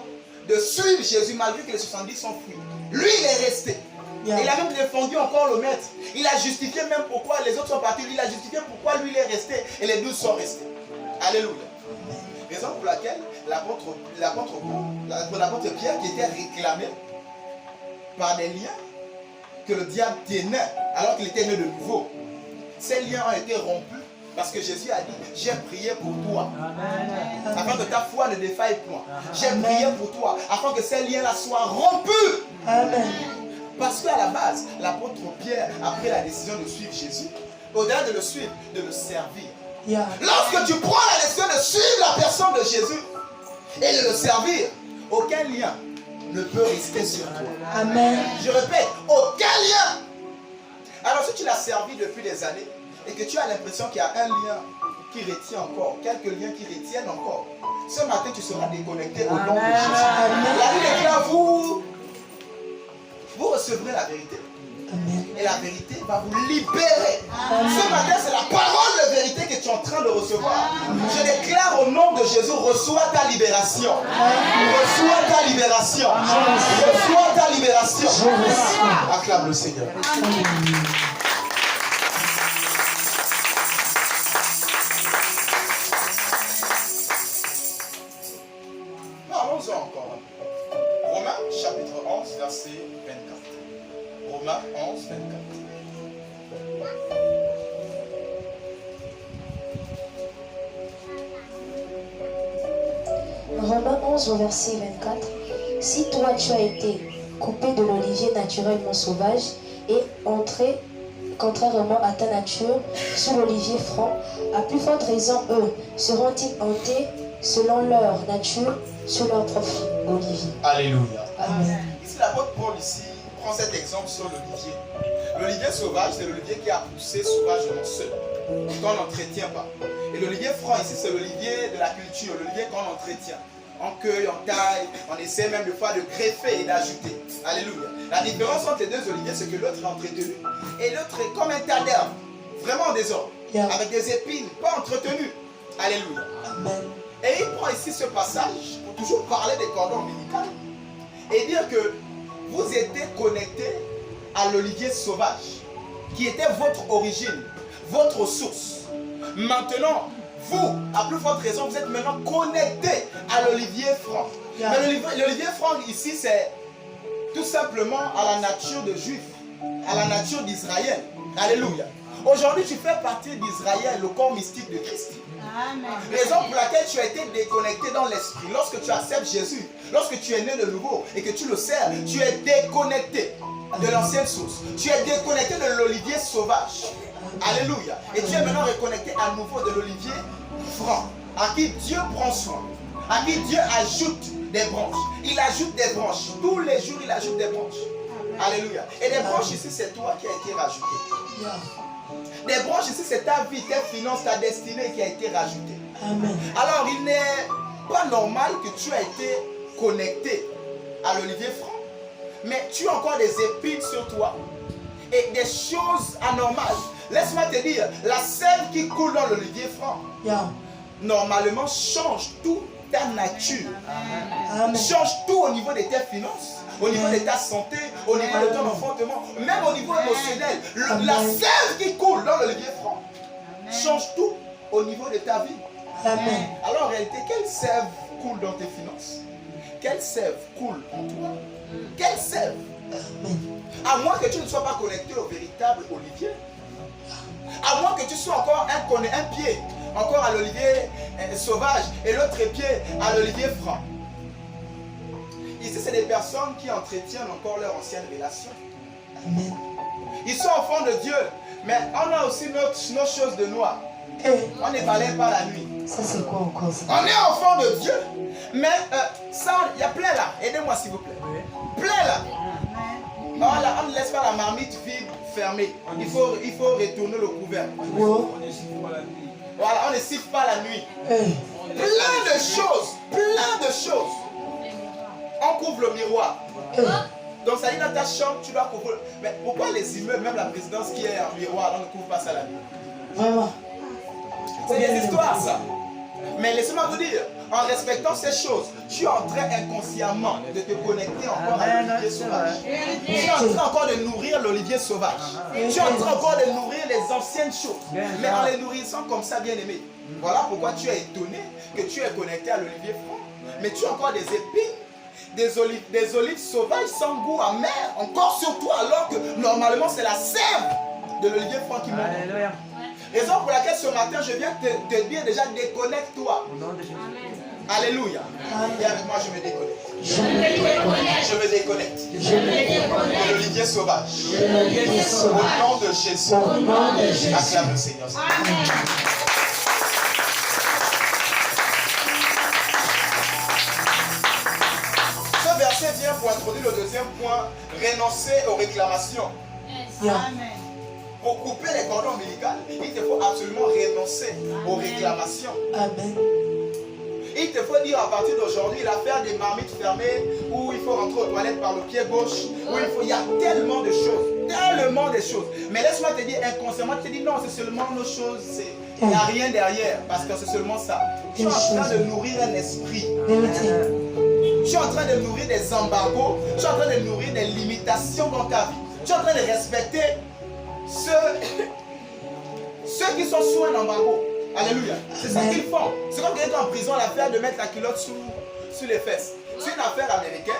de suivre Jésus malgré que les 70 sont fuis. Lui, il est resté. Yeah. Il a même défendu encore le maître. Il a justifié même pourquoi les autres sont partis. Il a justifié pourquoi lui il est resté et les 12 sont restés. Alléluia. Raison pour laquelle l'apôtre Pierre qui était réclamé par des liens que le diable tenait alors qu'il était né de nouveau. Ces liens ont été rompus parce que Jésus a dit, j'ai prié pour toi. Afin que ta foi ne défaille point. J'ai prié pour toi afin que ces liens-là soient rompus. Amen. Parce qu'à la base, l'apôtre Pierre a pris la décision de suivre Jésus. Au-delà de le suivre, de le servir. Yeah. Lorsque tu prends la décision de suivre la personne de Jésus et de le servir, aucun lien ne peut rester sur toi. Amen. Je répète, aucun lien. Alors si tu l'as servi depuis des années et que tu as l'impression qu'il y a un lien qui retient encore, quelques liens qui retiennent encore, ce matin tu seras déconnecté au nom de Jésus. Amen. La Bible déclare, vous recevrez la vérité. Amen. Et la vérité va vous libérer. Amen. Ce matin, c'est la parole de vérité que tu es en train de recevoir. Je déclare au nom de Jésus, reçois ta libération. Reçois ta libération. Reçois ta libération. Acclame le Seigneur. Allons-en encore. Romains chapitre 11, verset 24. Romains 11, 24. Romains 11 au verset 24. Si toi tu as été coupé de l'olivier naturellement sauvage et entré contrairement à ta nature sous l'olivier franc, à plus forte raison eux seront-ils hantés selon leur nature sur leur propre olivier. Alléluia. Amen. Ici, l'apôtre Paul ici prend cet exemple sur l'olivier. L'olivier sauvage, c'est l'olivier qui a poussé sauvagement seul, qu'on n'entretient pas. Et l'olivier franc ici, c'est l'olivier de la culture, l'olivier qu'on entretient. On cueille, on taille, on essaie même de fois de greffer et d'ajouter. Alléluia. La différence entre les deux oliviers, c'est que l'autre est entretenu et l'autre est comme un tas d'herbe, vraiment en désordre, avec des épines, pas entretenu. Alléluia. Amen. Et il prend ici ce passage pour toujours parler des cordons ombilicaux et dire que vous étiez connectés à l'olivier sauvage qui était votre origine, votre source. Maintenant, vous, à plus forte raison, vous êtes maintenant connectés à l'olivier franc. Yeah. Mais l'olivier franc ici, c'est tout simplement à la nature de Juif, à la nature d'Israël. Alléluia. Aujourd'hui, tu fais partie d'Israël, le corps mystique de Christ. Amen. Raison pour laquelle tu as été déconnecté dans l'esprit. Lorsque tu acceptes Jésus, lorsque tu es né de nouveau et que tu le sers, tu es déconnecté de l'ancienne source. Tu es déconnecté de l'olivier sauvage. Alléluia. Et tu es maintenant reconnecté à nouveau de l'olivier franc, à qui Dieu prend soin, à qui Dieu ajoute des branches. Il ajoute des branches. Tous les jours, il ajoute des branches. Alléluia. Et des branches ici, c'est toi qui as été rajouté. Des branches ici, c'est ta vie, tes finances, ta destinée qui a été rajoutée. Amen. Alors, il n'est pas normal que tu aies été connecté à l'olivier franc, mais tu as encore des épines sur toi et des choses anormales. Laisse-moi te dire, la sève qui coule dans l'olivier franc, normalement, change toute ta nature. Amen. Change tout au niveau de tes finances, au niveau de ta santé, au niveau de ton enfantement, même au niveau émotionnel. La sève qui coule dans l'olivier franc change tout au niveau de ta vie. Amen. Alors en réalité, quelle sève coule dans tes finances? Quelle sève coule en toi? Quelle sève? À moins que tu ne sois pas connecté au véritable olivier. À moins que tu sois encore un pied encore à l'olivier sauvage et l'autre pied à l'olivier franc. Ici, c'est des personnes qui entretiennent encore leur ancienne relation. Amen. Ils sont enfants de Dieu, mais on a aussi nos choses de noir. On ne balaye pas la nuit. Ça c'est quoi encore ça? On est enfant de Dieu, mais ça, il y a plein là. Aidez-moi s'il vous plaît. Plein là. Voilà, on ne laisse pas la marmite vide fermée. Il faut retourner le couvercle. Wow. Voilà, on ne siffle pas la nuit. Plein de choses, plein de choses. On couvre le miroir. Donc ça dit dans ta chambre, tu dois couvrir. Mais pourquoi les immeubles, même la présidence qui est en miroir, on ne couvre pas ça la nuit? Vraiment. C'est des histoires ça. Mais laissez-moi vous dire, en respectant ces choses, tu es en train inconsciemment de te connecter encore à l'olivier sauvage. Tu es en train encore de nourrir l'olivier sauvage. Tu es en train encore de nourrir les anciennes choses. Mais en les nourrissant comme ça, bien aimé. Voilà pourquoi tu es étonné que tu es connecté à l'olivier franc. Mais tu as encore des épines, des olives sauvages sans goût amer, encore sur toi, alors que normalement c'est la sève de l'olivier franc qui monte. Raison pour laquelle ce matin je viens te dire déjà déconnecte-toi. Alléluia. Et avec moi je me déconnecte. Je me déconnecte. De l'olivier sauvage. Au nom de Jésus. Acclame le Seigneur. Ce verset vient pour introduire le deuxième point, renoncer aux réclamations. Amen. Pour couper les cordons ombilicaux, il te faut absolument renoncer aux réclamations. Amen. Il te faut dire à partir d'aujourd'hui, l'affaire des marmites fermées, où il faut rentrer aux toilettes par le pied gauche, il y a tellement de choses. Mais laisse-moi te dire inconsciemment, tu te dis non, c'est seulement nos choses, il n'y a rien derrière, parce que c'est seulement ça. Tu es en train de nourrir un esprit. Tu es en train de nourrir des embargos, tu es en train de nourrir des limitations dans ta vie. Tu es en train de respecter ceux qui sont sous un embargo. Alléluia. C'est ça qu'ils font. C'est comme quelqu'un en prison, l'affaire de mettre la culotte sous les fesses. C'est une affaire américaine.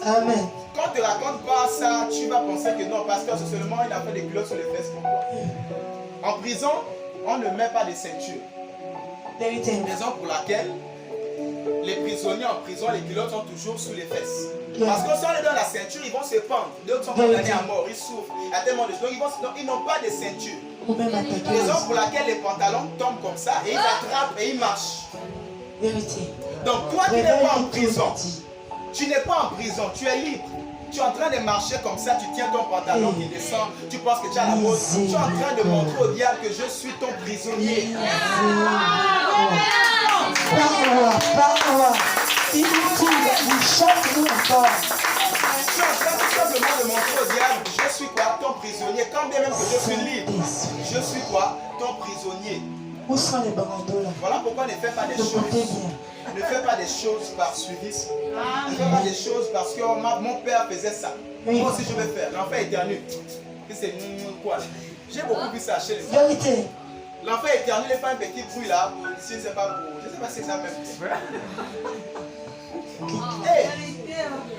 Amen. Quand on ne te raconte pas ça, tu vas penser que non, parce que c'est seulement une affaire de culottes sous les fesses. Pourquoi? En prison, on ne met pas de ceinture. Raison pour laquelle les prisonniers en prison, les culottes sont toujours sous les fesses. Parce que si on les donne la ceinture, ils vont se pendre. D'autres sont condamnés à mort, ils souffrent. Il y a tellement de choses. Donc ils n'ont pas de ceinture. Raison pour laquelle les pantalons tombent comme ça et ils attrapent et ils marchent. Donc toi qui n'es pas en prison, tu n'es pas en prison, tu es libre. Tu es en train de marcher comme ça, tu tiens ton pantalon qui descend, tu penses que tu as la mode. Tu es en train de montrer au diable que je suis ton prisonnier. Parle-moi. Il vous chante-nous encore. Je suis en train tout simplement de montrer au diable, je suis quoi? Ton prisonnier. Quand bien même que je suis libre, je suis quoi? Ton prisonnier. Où sont les bandeaux là? Voilà pourquoi ne fais pas des choses. Ne fais pas des choses par suivisme. Ne fais pas des choses parce que mon père faisait ça. Moi aussi je vais faire. L'enfant éternue. C'est quoi? J'ai beaucoup vu ça chez les enfants. Vérité. L'enfant éternue, il fait un petit bruit là. Je ne sais pas pour. Je ne sais pas si c'est ça même. Hey,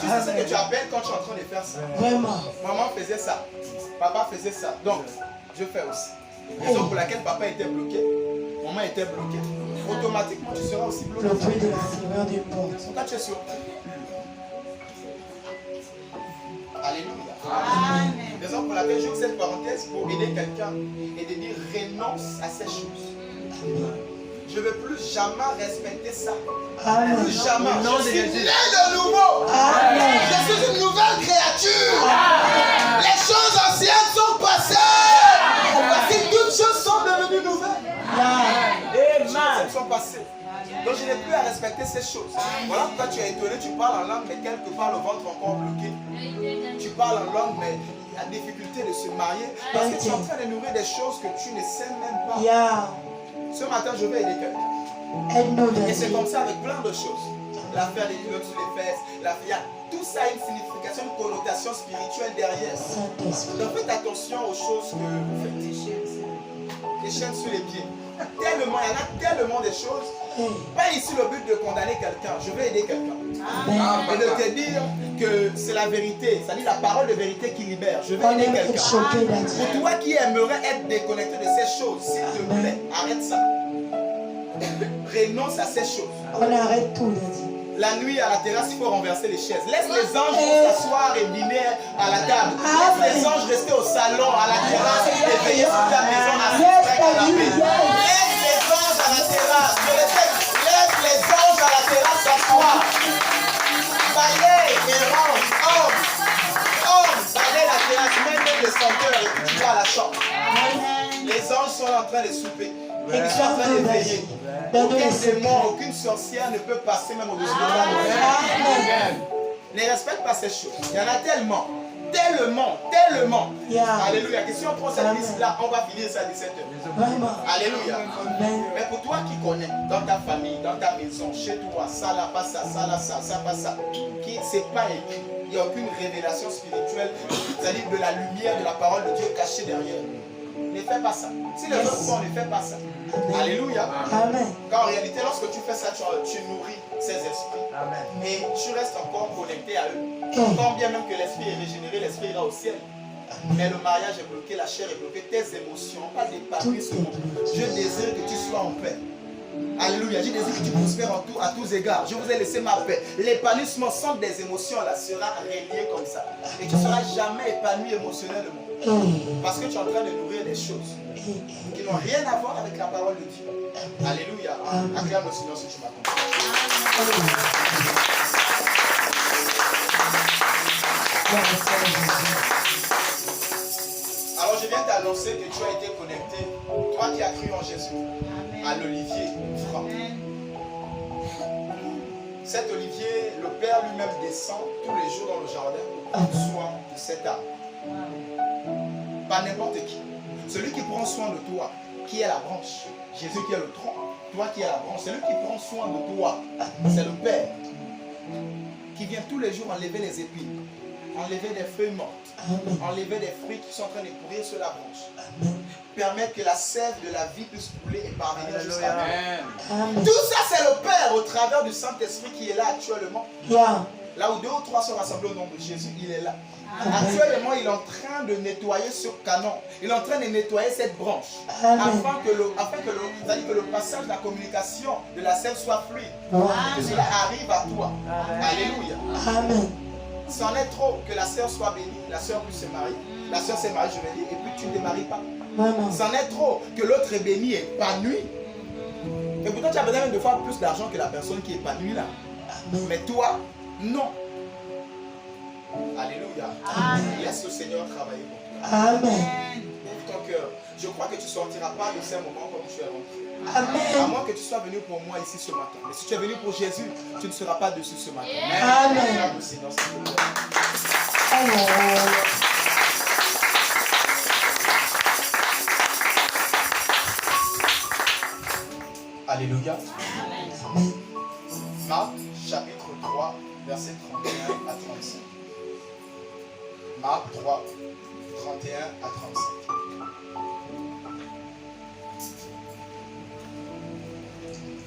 tu sais ce que tu appelles quand tu es en train de faire ça? Vraiment. Maman faisait ça. Papa faisait ça. Donc, je fais aussi. Raison pour laquelle papa était bloqué. Maman était bloquée. Automatiquement, tu seras aussi bloqué. Le bruit de la fermeture d'une porte. Quand tu es sur. Alléluia. Amen. Raison pour laquelle j'ouvre cette parenthèse pour aider quelqu'un et de dire renonce à ces choses. Je ne veux plus jamais respecter ça. Amen. Plus jamais. Je suis né de nouveau. Amen. Je suis une nouvelle créature. Amen. Les choses anciennes sont passées. Voici toutes choses sont devenues nouvelles. Les choses anciennes sont passées. Donc je n'ai plus à respecter ces choses. Voilà pourquoi tu es étonné, tu parles en langue, mais quelque part le ventre encore bloqué. Tu parles en langue, mais il y a difficulté de se marier. Parce que tu es en train de nourrir des choses que tu ne sais même pas. Ce matin, je vais aider quelqu'un. Et c'est comme ça avec plein de choses. L'affaire des culottes sous les fesses, tout ça a une signification, une connotation spirituelle derrière. Donc faites attention aux choses que vous faites. Les chaînes sur les pieds. Tellement, il y en a tellement de choses. Pas ici le but de condamner quelqu'un. Je vais aider quelqu'un. Et de te dire que c'est la vérité. C'est-à-dire la parole de vérité qui libère. Je vais aider quelqu'un. Pour toi qui aimerais être déconnecté de ces choses, s'il te plaît, arrête ça. Renonce à ces choses. On arrête tout, la nuit à la terrasse, il faut renverser les chaises. Laisse les anges s'asseoir et dîner à la table. Laisse les anges rester au salon, à la terrasse et veiller sur ta maison à la canapé. Laisse les anges à la terrasse. Je répète, laisse les anges à la terrasse s'asseoir. Balaye et range, homme, balaye la terrasse, même le senteur et puis tu vas à la chambre. Les anges sont en train de souper. Ils sont en train de veiller. Aucun démon, aucune sorcière ne peut passer même au-dessus de toi. Ne respecte pas ces choses. Il y en a tellement. tellement. Yeah. Alléluia. Et si on prend cette Amen. liste-là, on va finir ça à 17h. Vraiment. Alléluia. Amen. Mais pour toi qui connais, dans ta famille, dans ta maison, chez toi, ça là, pas ça, ça là, ça, pas ça, qui ne s'est pas écrit, il n'y a aucune révélation spirituelle, c'est-à-dire de la lumière de la parole de Dieu cachée derrière. Ne fais pas ça. Si les autres font, ne fais pas ça. Amen. Alléluia. Amen. Car en réalité, lorsque tu fais ça, tu nourris ces esprits. Amen. Et tu restes encore connecté à eux. Mm. Quand bien même que l'esprit est régénéré, l'esprit ira au ciel. Mais le mariage est bloqué, la chair est bloquée, tes émotions, pas l'épanouissement. Je désire que tu sois en paix. Alléluia. Je désire que tu prospères à tous égards. Je vous ai laissé ma paix. L'épanouissement sans des émotions là sera relié comme ça. Et tu ne seras jamais épanoui émotionnellement. Parce que tu es en train de nourrir des choses qui n'ont rien à voir avec la parole de Dieu. Alléluia. Acclame le Seigneur si tu m'accompagnes. Alors je viens t'annoncer que tu as été connecté, toi qui as cru en Jésus, à l'olivier franc. Cet olivier, le Père lui-même descend tous les jours dans le jardin pour prendre soin de cet arbre. Pas n'importe qui. Celui qui prend soin de toi, qui est la branche. Jésus qui est le tronc, toi qui es la branche. Celui qui prend soin de toi, c'est le Père. Qui vient tous les jours enlever les épines, enlever des feuilles mortes, enlever des fruits qui sont en train de pourrir sur la branche. Permettre que la sève de la vie puisse couler et parvenir jusqu'à nous. Tout ça, c'est le Père au travers du Saint-Esprit qui est là actuellement. Yeah. Là où 2 ou 3 sont rassemblés au nom de Jésus, il est là. Actuellement, il est en train de nettoyer ce canon. Il est en train de nettoyer cette branche. Afin que le passage de la communication de la sève soit fluide. Que cela arrive à toi. Alléluia. Amen. C'en est trop que la sœur soit bénie, la sœur puisse se marier. La sœur s'est mariée, je vais dire, et puis tu ne te maries pas. C'en est trop que l'autre est béni, épanoui. Et pourtant, tu as besoin même de faire plus d'argent que la personne qui est épanouie là. Mais toi, non. Alléluia. Laisse le Seigneur travailler pour toi. Amen. Ouvre ton cœur. Je crois que tu ne sortiras pas de ces moments comme tu es rentré. Amen. À moins que tu sois venu pour moi ici ce matin. Mais si tu es venu pour Jésus, tu ne seras pas dessus ce matin. Amen. Acclame le Seigneur, s'il te plaît. Alléluia. Marc chapitre 3, verset 31 à 35. Marc 3, 31 à 35.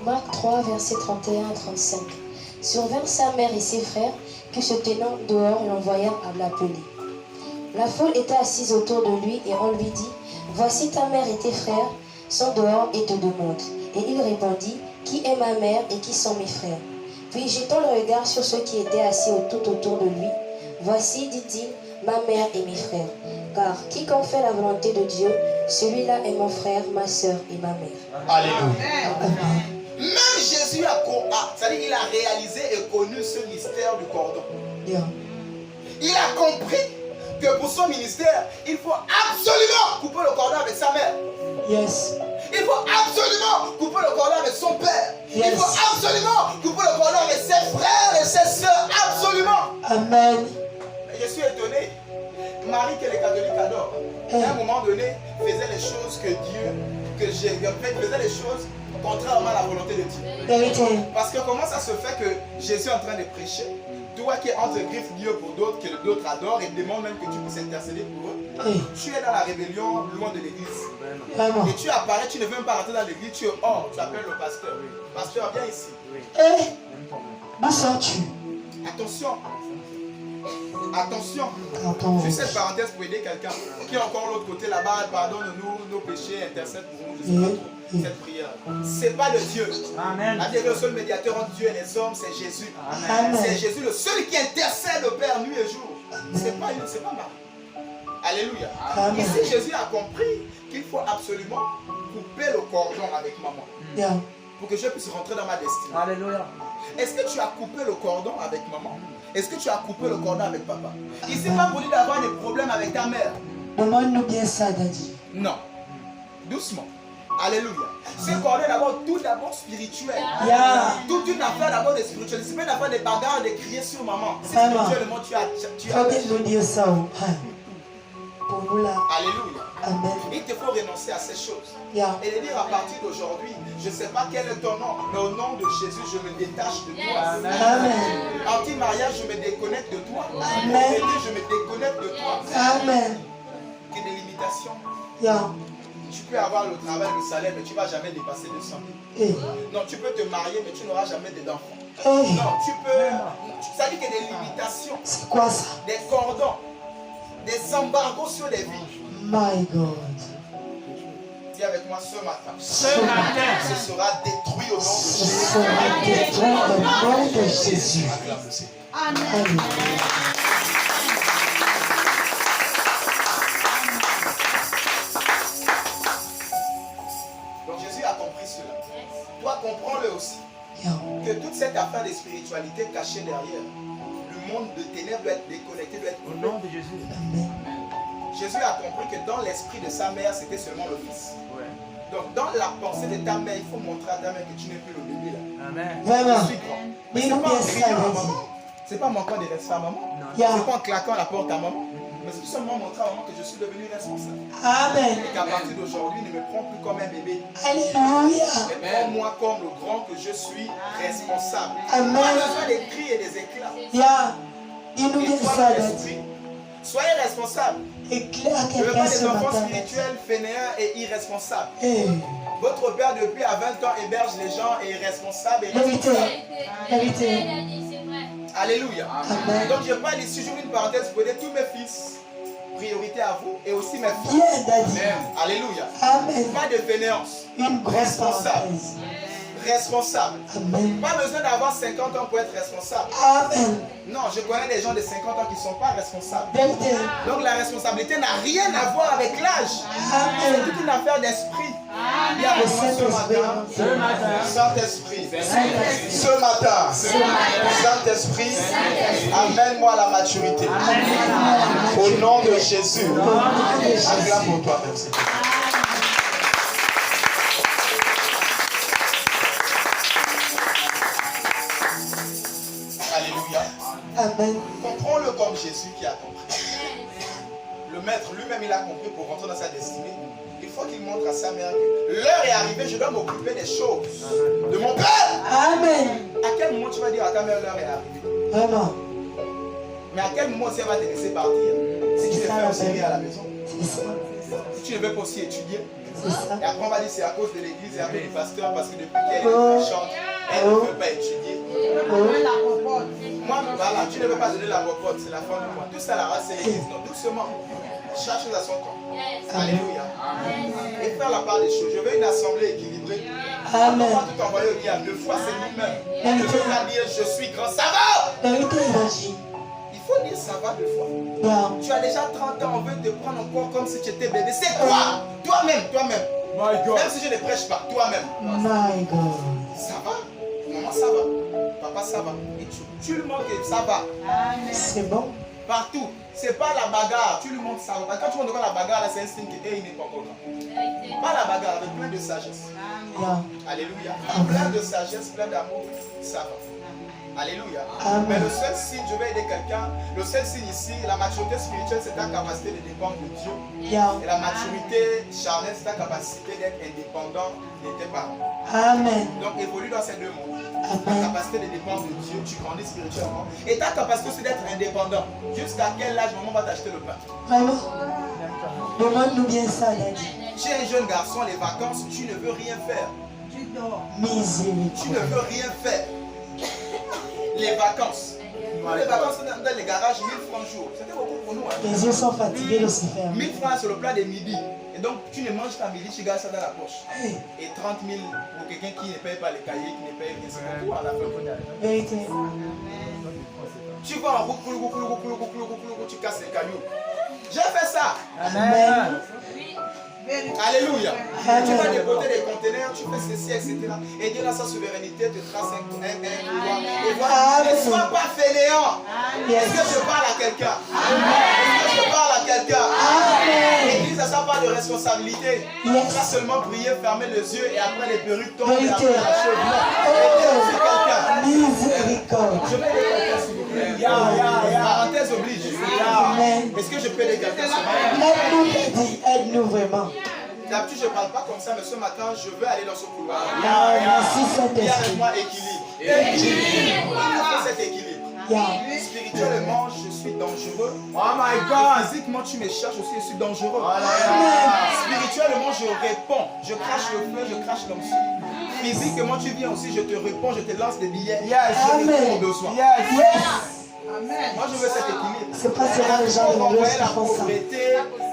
Marc 3, versets 31 à 35. Survinrent sa mère et ses frères, qui se tenant dehors l'envoyèrent à l'appeler. La foule était assise autour de lui, et on lui dit, « Voici ta mère et tes frères sont dehors et te demandent. » Et il répondit, « Qui est ma mère et qui sont mes frères ?» Puis jetant le regard sur ceux qui étaient assis tout autour de lui, « Voici, dit-il, ma mère et mes frères. Car quiconque fait la volonté de Dieu, celui-là est mon frère, ma soeur et ma mère. » Alléluia. Même Jésus c'est-à-dire qu'il a réalisé et connu ce mystère du cordon. Yeah. Il a compris que pour son ministère, il faut absolument couper le cordon avec sa mère. Yes. Il faut absolument couper le cordon avec son père. Yes. Il faut absolument couper le cordon avec ses frères et ses soeurs. Absolument. Amen. Je suis étonné. Marie, que les catholiques adorent, à un moment donné, faisait les choses que faisait les choses contrairement à la volonté de Dieu. Vérité. Parce que comment ça se fait que Jésus est en train de prêcher, toi qui es entre griffes Dieu pour d'autres, que d'autres adorent et demandent même que tu puisses intercéder pour eux, tu es dans la rébellion loin de l'église. Vraiment. Et tu apparais, tu ne veux même pas rentrer dans l'église, tu es hors, tu appelles le pasteur. Pasteur, viens ici. D'où sors-tu? Attention. Attention. Attends. Je fais cette parenthèse pour aider quelqu'un qui est encore l'autre côté là-bas, pardonne-nous nos péchés, intercède pour nous, je sais pas trop, cette prière. C'est pas de Dieu. Amen. La Bible, le seul médiateur entre Dieu et les hommes, c'est Jésus. Amen. C'est Jésus, le seul qui intercède au Père nuit et jour. C'est pas Marie. Alléluia. Amen. Ici, Jésus a compris qu'il faut absolument couper le cordon avec maman. Yeah. Pour que je puisse rentrer dans ma destinée. Alléluia. Est-ce que tu as coupé le cordon avec maman? Est-ce que tu as coupé le cordon avec papa? Il ne s'est pas voulu d'avoir des problèmes avec ta mère. Demande-nous bien ça, Daddy. Non. Doucement. Alléluia. C'est qu'on est d'abord tout d'abord spirituel. Toute une affaire d'abord de spirituel. C'est pas une affaire de bagarre de crier sur maman. C'est spirituellement tu as. Faut nous dire ça. Pour nous là. Alléluia. Amen. Il te faut renoncer à ces choses. Yeah. Et de dire à partir d'aujourd'hui, je ne sais pas quel est ton nom, mais au nom de Jésus, je me détache de toi. Amen. Anti-mariage, je me déconnecte de toi. Amen. Je me déconnecte de toi. Amen. Que des limitations. Yeah. Tu peux avoir le travail, le salaire, mais tu ne vas jamais dépasser 200 000. Hey. Non, tu peux te marier, mais tu n'auras jamais d'enfants. Hey. Non, tu peux. Ça dit qu'il y a des limitations. C'est quoi ça? Des cordons. Des embargos sur les vies. My God. Dis avec moi ce matin. Ce matin. Ce sera détruit au nom de Ce Jésus. sera détruit au nom de Jésus. Amen. Donc Jésus a compris cela. Toi, comprends-le aussi. Yeah. Que toute cette affaire de spiritualité cachée derrière, le monde de ténèbres doit être déconnecté, doit être Au nom de Jésus. Amen. Jésus a compris que dans l'esprit de sa mère, c'était seulement le fils. Ouais. Donc dans la pensée de ta mère, il faut montrer à ta mère que tu n'es plus le bébé là. Amen. Vraiment. Je suis grand. Mais Mais c'est nous pas en bien criant ça, à vas-y. maman. C'est pas en manquant de respect à maman. Yeah. C'est pas en claquant la porte à maman. Mais c'est tout simplement montrer à maman que je suis devenu responsable. Amen. Et qu'à partir d'aujourd'hui, ne me prends plus comme un bébé. Alléluia. Mais prends-moi comme le grand que je suis responsable. Amen. Pas besoin des cris et des éclats. Yeah. Il nous Et dit toi, ça, dans vas-y. l'esprit, soyez responsable. Éclaire Je ne veux quelqu'un pas des ce enfants matin. spirituels, fainéants et irresponsables. Hey. Votre père, depuis à 20 ans, héberge les gens et est irresponsable et Vérité. responsable. Vérité. Alléluia. Amen. Donc je parle ici, j'ouvre une parenthèse pour aider tous mes fils. Priorité à vous et aussi mes filles. Bien, Daddy. Alléluia. Amen. Pas de fainéance. Une grosse Responsable. parenthèse. Responsable. Amen. Pas besoin d'avoir 50 ans pour être responsable. Amen. Non, je connais des gens de 50 ans qui ne sont pas responsables. Vérité. Donc la responsabilité n'a rien à voir avec l'âge. C'est Amen. toute une affaire d'esprit. Viens avec moi ce matin. Saint-Esprit. Ce matin. Saint-Esprit. Amène-moi la maturité. Au nom de Jésus. Acclame pour toi, merci. Alléluia. Amen. Comprends-le comme Jésus qui a compris. Le maître lui-même, il a compris pour rentrer dans sa destinée. Il faut qu'il montre à sa mère que l'heure est arrivée, je dois m'occuper des choses de mon père. Amen. À quel moment tu vas dire à ta mère l'heure est arrivée? Vraiment. Mais à quel moment aussi elle va te laisser partir? Si tu ne fais aussi à la maison, C'est ça. si tu ne veux pas aussi étudier, C'est ça. et après on va dire c'est à cause de l'église et à cause du pasteur parce que depuis qu'elle est méchante, elle ne veut pas étudier. Moi, voilà, tu ne veux pas donner la reporte, c'est la fin de moi. Tout ça là, c'est l'église. Non, doucement. Chaque chose à son temps. Alléluia. Et faire la part des choses. Je veux une assemblée équilibrée. On ne Amen. va pas tout envoyer au diable. 2 fois, c'est nous-mêmes. Je veux pas dire je suis grand. Ça va? Vérité, Évangie. Il faut dire ça va 2 fois. Yeah. Tu as déjà 30 ans, on veut te prendre encore comme si tu étais bébé. C'est toi. Toi-même, toi-même. Même si je ne prêche pas, toi-même. My God. Ça va? Maman, ça va. Papa, ça va. Et tu lui montres que ça va. C'est bon. Partout. C'est pas la bagarre. Tu lui montres ça va. Quand tu montres la bagarre, là, c'est un signe qu'il n'est pas encore grand. Pas la bagarre, avec plein de sagesse. Yeah. Alléluia. Amen. Plein de sagesse, plein d'amour, ça va. Alléluia. Amen. Mais le seul signe, je vais aider quelqu'un, le seul signe ici, la maturité spirituelle, c'est ta capacité de dépendre de Dieu. Yeah. Et la maturité charnelle, c'est ta capacité d'être indépendant de tes parents. Amen. Donc évolue dans ces deux mondes. Ta Amen. capacité de dépendre de Dieu, tu grandis spirituellement. Et ta capacité aussi d'être indépendant. Jusqu'à quel âge maman va t'acheter le pain? Vraiment. Demande-nous bien ça, Daddy. Tu es un jeune garçon, les vacances, tu ne veux rien faire. Tu ne Miséricorde. veux rien faire. Les vacances. Les vacances dans les garages, 1000 francs jour. C'était beaucoup pour nous. Hein. Les yeux sont fatigués de se faire. 1000 francs sur le plat de midi. Et donc, tu ne manges pas midi, tu gardes ça dans la poche. Hey. Et 30 000 pour quelqu'un qui ne paye pas les cahiers, qui ne paye rien. C'est beaucoup à la fin. Vérité. Tu vas en route, tu casses les cailloux. J'ai fait ça. Amen. Alléluia. Amen. Tu vas dépoter des conteneurs, tu fais ceci, etc. Et Dieu, dans sa souveraineté, te trace un couloir. Et voilà. Ne sois pas fainéant. Yes. Est-ce que je parle à quelqu'un? Est-ce que je parle à quelqu'un? Amen. L'église, ça ne pas de responsabilité. Yes. Pas seulement prier, fermer les yeux et après les perruques tombent et Vérité. après la cheveux. Non. Aidez quelqu'un. Miséricorde. Je peux aider quelqu'un s'il vous plaît. Parenthèse oblige. Amen. Est-ce que je peux aider quelqu'un ce matin? Aide-nous, Daddy. Aide-nous vraiment. D'habitude, je ne parle pas comme ça, mais ce matin, je veux aller dans ce couloir. Merci, Dis avec Saint-Esprit. moi équilibre. Équilibre. Il faut cet équilibre. Spirituellement, je suis dangereux. Oh my God! Physiquement, tu me cherches aussi, je suis dangereux. Spirituellement, je réponds. Je crache le feu, je crache l'onction. Physiquement, tu viens aussi, je te réponds, je te lance des billets. Je réponds aux besoins. Moi, je veux cet équilibre. C'est pas seulement les gens On de va l'Ouest envoyer qui la font ça. pauvreté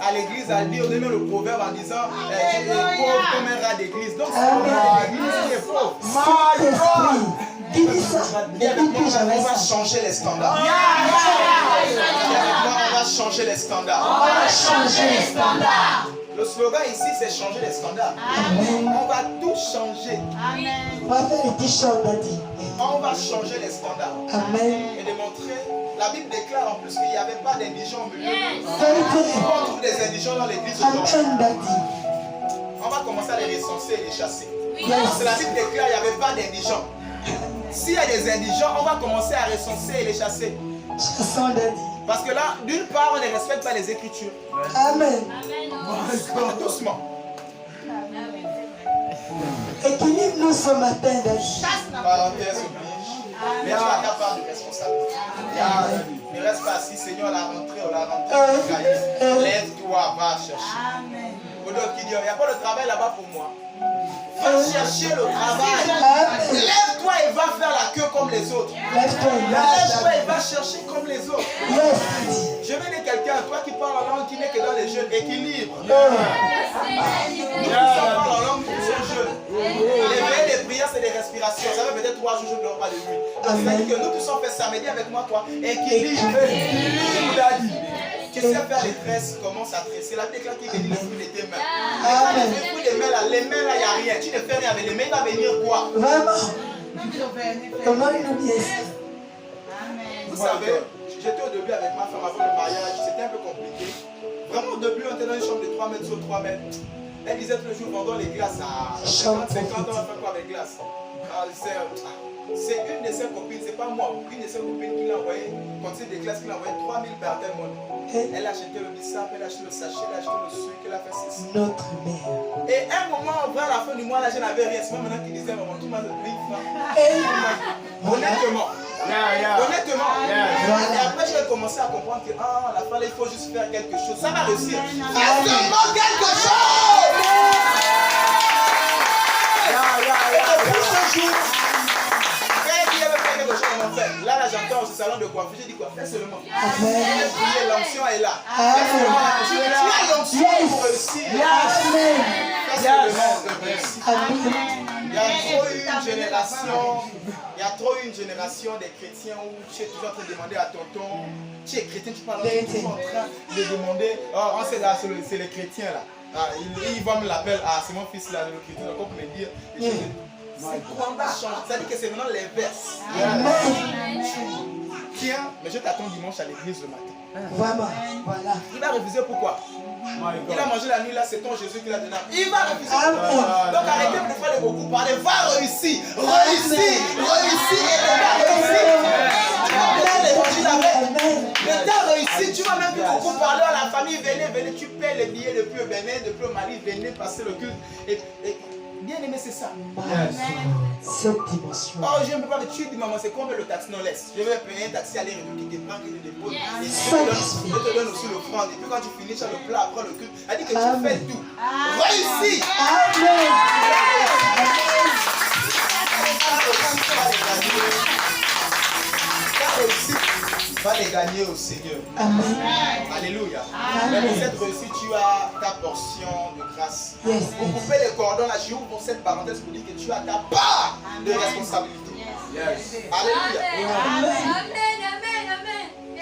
à l'église à dire, donner le proverbe en disant j'ai des pauvres comme un rat d'église. Donc, c'est l'église qui est pauvre. Saint-Esprit, dis ça. Et avec Depuis moi, que j'avais on va ça. changer les standards. Et avec moi, on va changer les standards. On va changer les standards. Le slogan ici, c'est changer les standards. On va tout changer. On va faire les t-shirts, Daddy. On va changer les standards. Amen. Et démontrer, la Bible déclare en plus qu'il n'y avait pas d'indigents au milieu. Vérité. On trouve des indigents dans l'église aujourd'hui. Amen, Daddy. On va commencer à les recenser et les chasser. Yes. Parce que la Bible déclare qu'il n'y avait pas d'indigents. S'il y a des indigents, on va commencer à recenser et les chasser. Chassons, Daddy. Parce que là, d'une part, on ne respecte pas les Écritures. Amen. Doucement. Équilibre-nous ce matin, Daddy. Parenthèse oblige. Mais tu as ta part de responsabilité. Ne reste pas assis, Seigneur, on l'a rentré. Lève-toi, va chercher. Pour d'autres qui disent, il n'y a pas de travail là-bas pour moi. Va chercher le travail. Lève-toi et va faire la queue comme les autres. Lève-toi et Lève-toi marche. et va chercher comme les autres. Yes. Je vais dire quelqu'un, toi qui parles en langue, qui n'est que dans les jeunes, équilibre. Nous qui parlons en langue, nous sommes jeunes. Les veilles des prières, c'est des respirations. Ça fait peut-être 3 jours, je ne dors pas de nuit. C'est-à-dire que nous tous on fait ça, mais dis avec moi quoi. Équilibre. Équilibre, Daddy. Tu sais faire les tresses, commence à tresser. La déclare qui bénit le fruit de tes mains. Amen. Le fruit des mains là, les mains là, il n'y a rien. Tu ne fais rien avec les mains, il va venir quoi? Vraiment. Comment il nous dit ça? Vous savez, j'étais au début avec ma femme avant le mariage, c'était un peu compliqué. Vraiment au début, on était dans une chambre de 3 mètres sur 3 mètres. Elle disait tout le jour, vendons les glaces à 50, 50 ans, on va faire quoi avec glace? C'est une de ses copines, c'est pas moi, une de ses copines qui l'a envoyé, quantité de glace, qui l'a envoyé 3000 par tel monde. Elle a acheté le bissap, elle a acheté le sachet, elle a acheté le sucre, elle a fait ceci. Notre mère. Et un moment, vers la fin du mois, là, je n'avais rien. C'est moi maintenant qui disais, maman, tout le monde a 8 francs. Honnêtement. Honnêtement. Et après, j'ai commencé à comprendre que la femme, il faut juste faire quelque chose. Ça va réussir. Fais seulement quelque chose. Et depuis ce jour, quand il veut faire quelque chose, on fait. Là, j'entends ce salon de coiffure. J'ai dit quoi? Fais seulement. Amen. L'onction est là. Amen. Tu as l'onction pour réussir. Amen. Fais seulement de réussir. Amen. Il y a trop eu une génération, des chrétiens où tu es toujours en train de demander à tonton, tu es chrétien, tu parles, tu es toujours en train de demander, on sait là, c'est les chrétiens là. Il va me l'appeler, c'est mon fils là, le chrétien, donc on peut me dire. C'est quoi on va changer? Ça dit que c'est maintenant l'inverse. Tiens, mais je t'attends dimanche à l'église le matin. Vraiment. Voilà. Il va refuser pourquoi? Il a mangé la nuit là, c'est ton Jésus qui l'a donné. Il va refuser. Donc arrêtez de faire de beaucoup parler. Va réussir. Réussir. Réussir. Et tu vas réussir. Tu vas faire l'évangile avec. Mais tu as réussi. Tu vas même plus beaucoup parler à la famille. Venez, tu paies les billets depuis le Bénin, depuis le Mali. Venez passer le culte. Et bien aimé, c'est ça. Cette dimension. Oh, je ne peux pas me tuer, dis maman, c'est comme le taxi non laisse. Je vais payer un taxi aller-retour qui te prend, qui te dépose. Et je te donne aussi l'offrande. Et puis quand tu finis, tu as le plat après le culte. Elle dit que tu fais tout. Réussis. Amen. Ta réussite va les gagner au Seigneur. Amen. Alléluia. Amen. Mais pour cette réussite, tu as ta portion de grâce. Yes. Pour couper les cordons, là, je ouvre pour cette parenthèse pour dire que tu as ta part de responsabilité. Yes. Alléluia. Amen.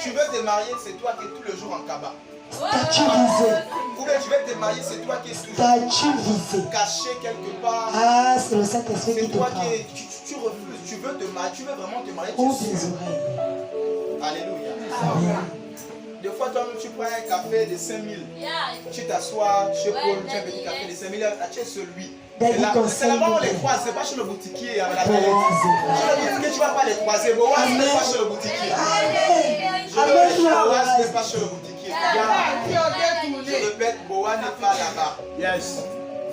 Tu veux te marier, c'est toi qui es tout le jour en cabas. Statue visée. Ou bien tu veux te marier, c'est toi qui es toujours Statue visée. caché quelque part. Ah, c'est le Saint-Esprit C'est qui te toi parle. qui tu refuses. Tu veux te marier, tu veux vraiment te marier. Ouvre Tu es les sûr. oreilles. Alléluia. Amen. Des fois, toi-même, tu prends un café de 5000. Tu t'assois chez Paul, tu as un petit café de 5000. Tu es celui. C'est là-bas on les croise, c'est pas chez le boutiquier. Chez le boutiquier, tu ne vas pas les croiser. Boaz n'est pas chez le boutiquier. Boaz n'est pas chez le boutiquier. Je répète, Boaz n'est pas là-bas. Yes.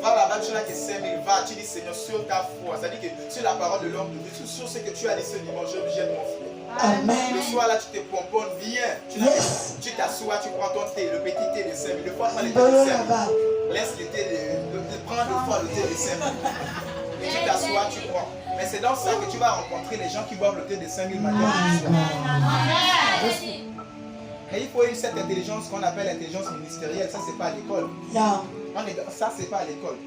Va là-bas, tu n'as que 5000. Va, tu dis Seigneur, sur ta foi. C'est-à-dire que sur la parole de l'homme de Dieu, sur ce que tu as dit ce dimanche, je me jette mon frère. Amen. Le soir là, tu te pomponnes bien. Tu t'assois, tu prends ton thé, le petit thé de 5000. Le fois, prends le thé de 5000. Laisse le thé prends le fois le thé de 5000. Et tu t'assois, tu prends. Mais c'est dans ça que tu vas rencontrer les gens qui boivent le thé de 5000 matin et soir. Mais il faut cette intelligence qu'on appelle l'intelligence ministérielle. Ça, c'est pas à l'école. Ça, c'est pas à l'école.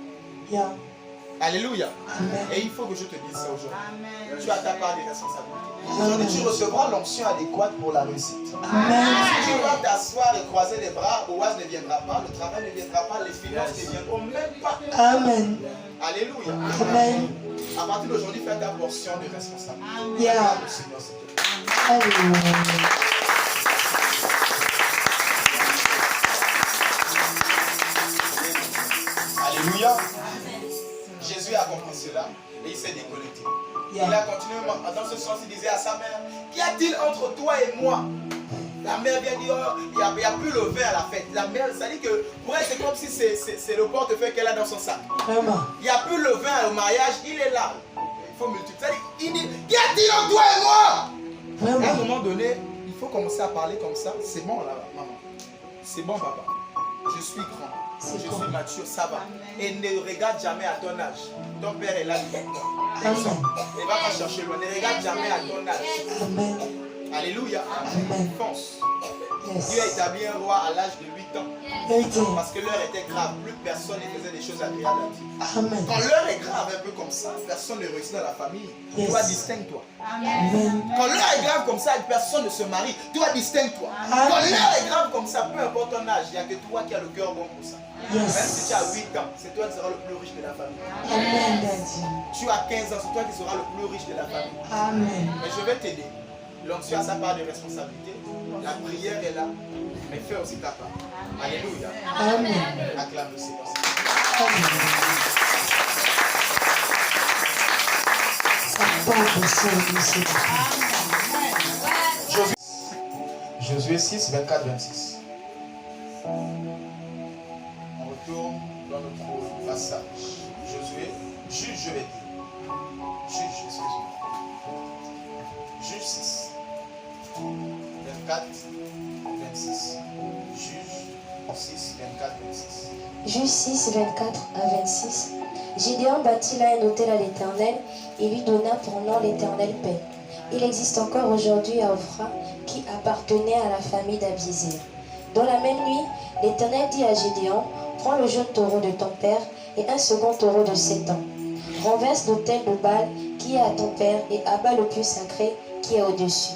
Alléluia. Amen. Et il faut que je te dise ça aujourd'hui. Tu as ta part de responsabilité. Aujourd'hui, tu recevras l'onction adéquate pour la réussite. Amen. Si tu vas t'asseoir et croiser les bras, Boaz ne viendra pas, le travail ne viendra pas, les finances ne viendront même pas. Amen. Alléluia. Amen. À partir d'aujourd'hui, fais ta portion de responsabilité. Alléluia. Alléluia. Jésus a compris cela et il s'est déconnecté. Il a continué dans ce sens, il disait à sa mère, qu'y a-t-il entre toi et moi? La mère vient dire, oh, il n'y a plus le vin à la fête. La mère, ça dit que pour elle, c'est comme si c'est le portefeuille qu'elle a dans son sac. Vraiment. Il n'y a plus le vin au mariage, il est là. Il faut multiplier. Il dit, qu'y a-t-il entre toi et moi? Vraiment. À un moment donné, il faut commencer à parler comme ça. C'est bon là, maman. C'est bon, papa. Je suis grand. Je suis mature, ça va. Et ne regarde jamais à ton âge. Ton père est là. Et va pas chercher loin. Ne regarde jamais à ton âge. Amen. Alléluia. Amen. Pense. Dieu a établi un roi à l'âge de 8 ans. Parce que l'heure était grave. Plus personne ne faisait des choses agréables à Dieu. Amen. Quand l'heure est grave, un peu comme ça, personne ne réussit dans la famille. Toi, distingue-toi. Quand l'heure est grave comme ça, personne ne se marie. Toi, distingue-toi. Quand l'heure est grave comme ça, peu importe ton âge, il n'y a que toi qui as le cœur bon pour ça. Même si tu as 8 ans, c'est toi qui seras le plus riche de la famille. Amen. Tu as 15 ans, c'est toi qui seras le plus riche de la famille. Amen. Mais je vais t'aider. L'onction a sa part de responsabilité. La prière est là. Mais fais aussi ta part. Alléluia. Amen. Acclame le Seigneur. Josué 6, 24, 26. On retourne dans notre passage. Josué, juge, je vais dire. Juge, excuse-moi. Juge 6, 24, 26. Juge 6, 24, 26. Juge 6, 24 à 26. Gideon bâtit là un autel à l'Éternel et lui donna pour nom l'Éternel paix. Il existe encore aujourd'hui à Ophrah qui appartenait à la famille d'Abiézer. Dans la même nuit, l'Éternel dit à Gideon, prends le jeune taureau de ton père et un second taureau de 7 ans. Renverse l'autel de Baal qui est à ton père et abat le plus sacré qui est au-dessus.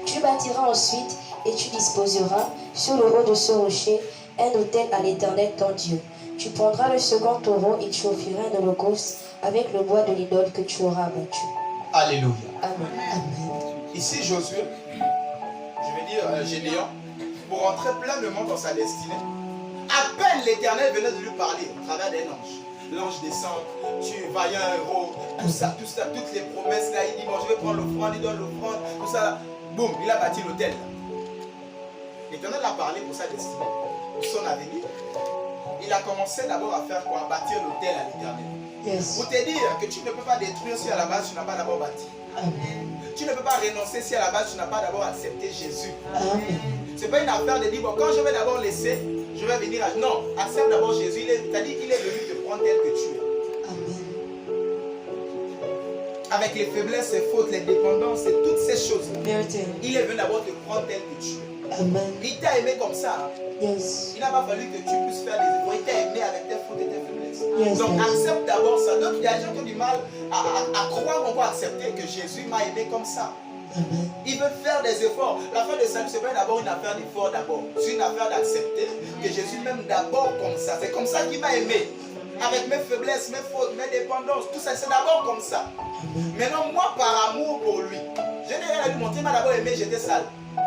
Tu bâtiras ensuite et tu disposeras sur le haut de ce rocher un autel à l'Éternel ton Dieu. Tu prendras le second taureau et tu offriras un holocauste avec le bois de l'idole que tu auras abattu. Alléluia. Amen. Amen. Ici Josué, je vais dire Gédéon, pour entrer pleinement dans sa destinée, à peine l'Éternel venait de lui parler au travers d'un ange. L'ange descend, tu es vaillant héros, tout ça, toutes les promesses là, il dit bon je vais prendre l'offrande, il donne l'offrande, tout ça là. Boum, il a bâti l'autel. L'Éternel a parlé pour sa destinée, pour son avenir. Il a commencé d'abord à faire quoi? Bâtir l'autel à l'Éternel. Yes. Pour te dire que tu ne peux pas détruire si à la base tu n'as pas d'abord bâti. Amen. Tu ne peux pas renoncer si à la base tu n'as pas d'abord accepté Jésus. Ce n'est pas une affaire de dire bon, quand je vais d'abord laisser, je vais venir à... Non, accepte d'abord Jésus. C'est-à-dire qu'il est venu te prendre tel que tu es. Amen. Avec les faiblesses, les fautes, les dépendances et toutes ces choses. Il est venu d'abord te prendre tel que tu es. Amen. Il t'a aimé comme ça. Yes. Il n'a pas fallu que tu puisses faire des efforts. Il t'a aimé avec tes fautes et tes faiblesses. Yes, donc accepte d'abord ça. Donc il y a des gens qui ont du mal à croire qu'on va accepter que Jésus m'a aimé comme ça. Amen. Il veut faire des efforts. L'affaire de salut, ce n'est pas d'abord une affaire d'effort d'abord. C'est une affaire d'accepter que Jésus m'aime d'abord comme ça. C'est comme ça qu'il m'a aimé. Avec mes faiblesses, mes fautes, mes dépendances, tout ça, c'est d'abord comme ça. Amen. Maintenant, moi, par amour pour lui, je n'ai rien à lui montrer, il m'a d'abord aimé, j'étais sale.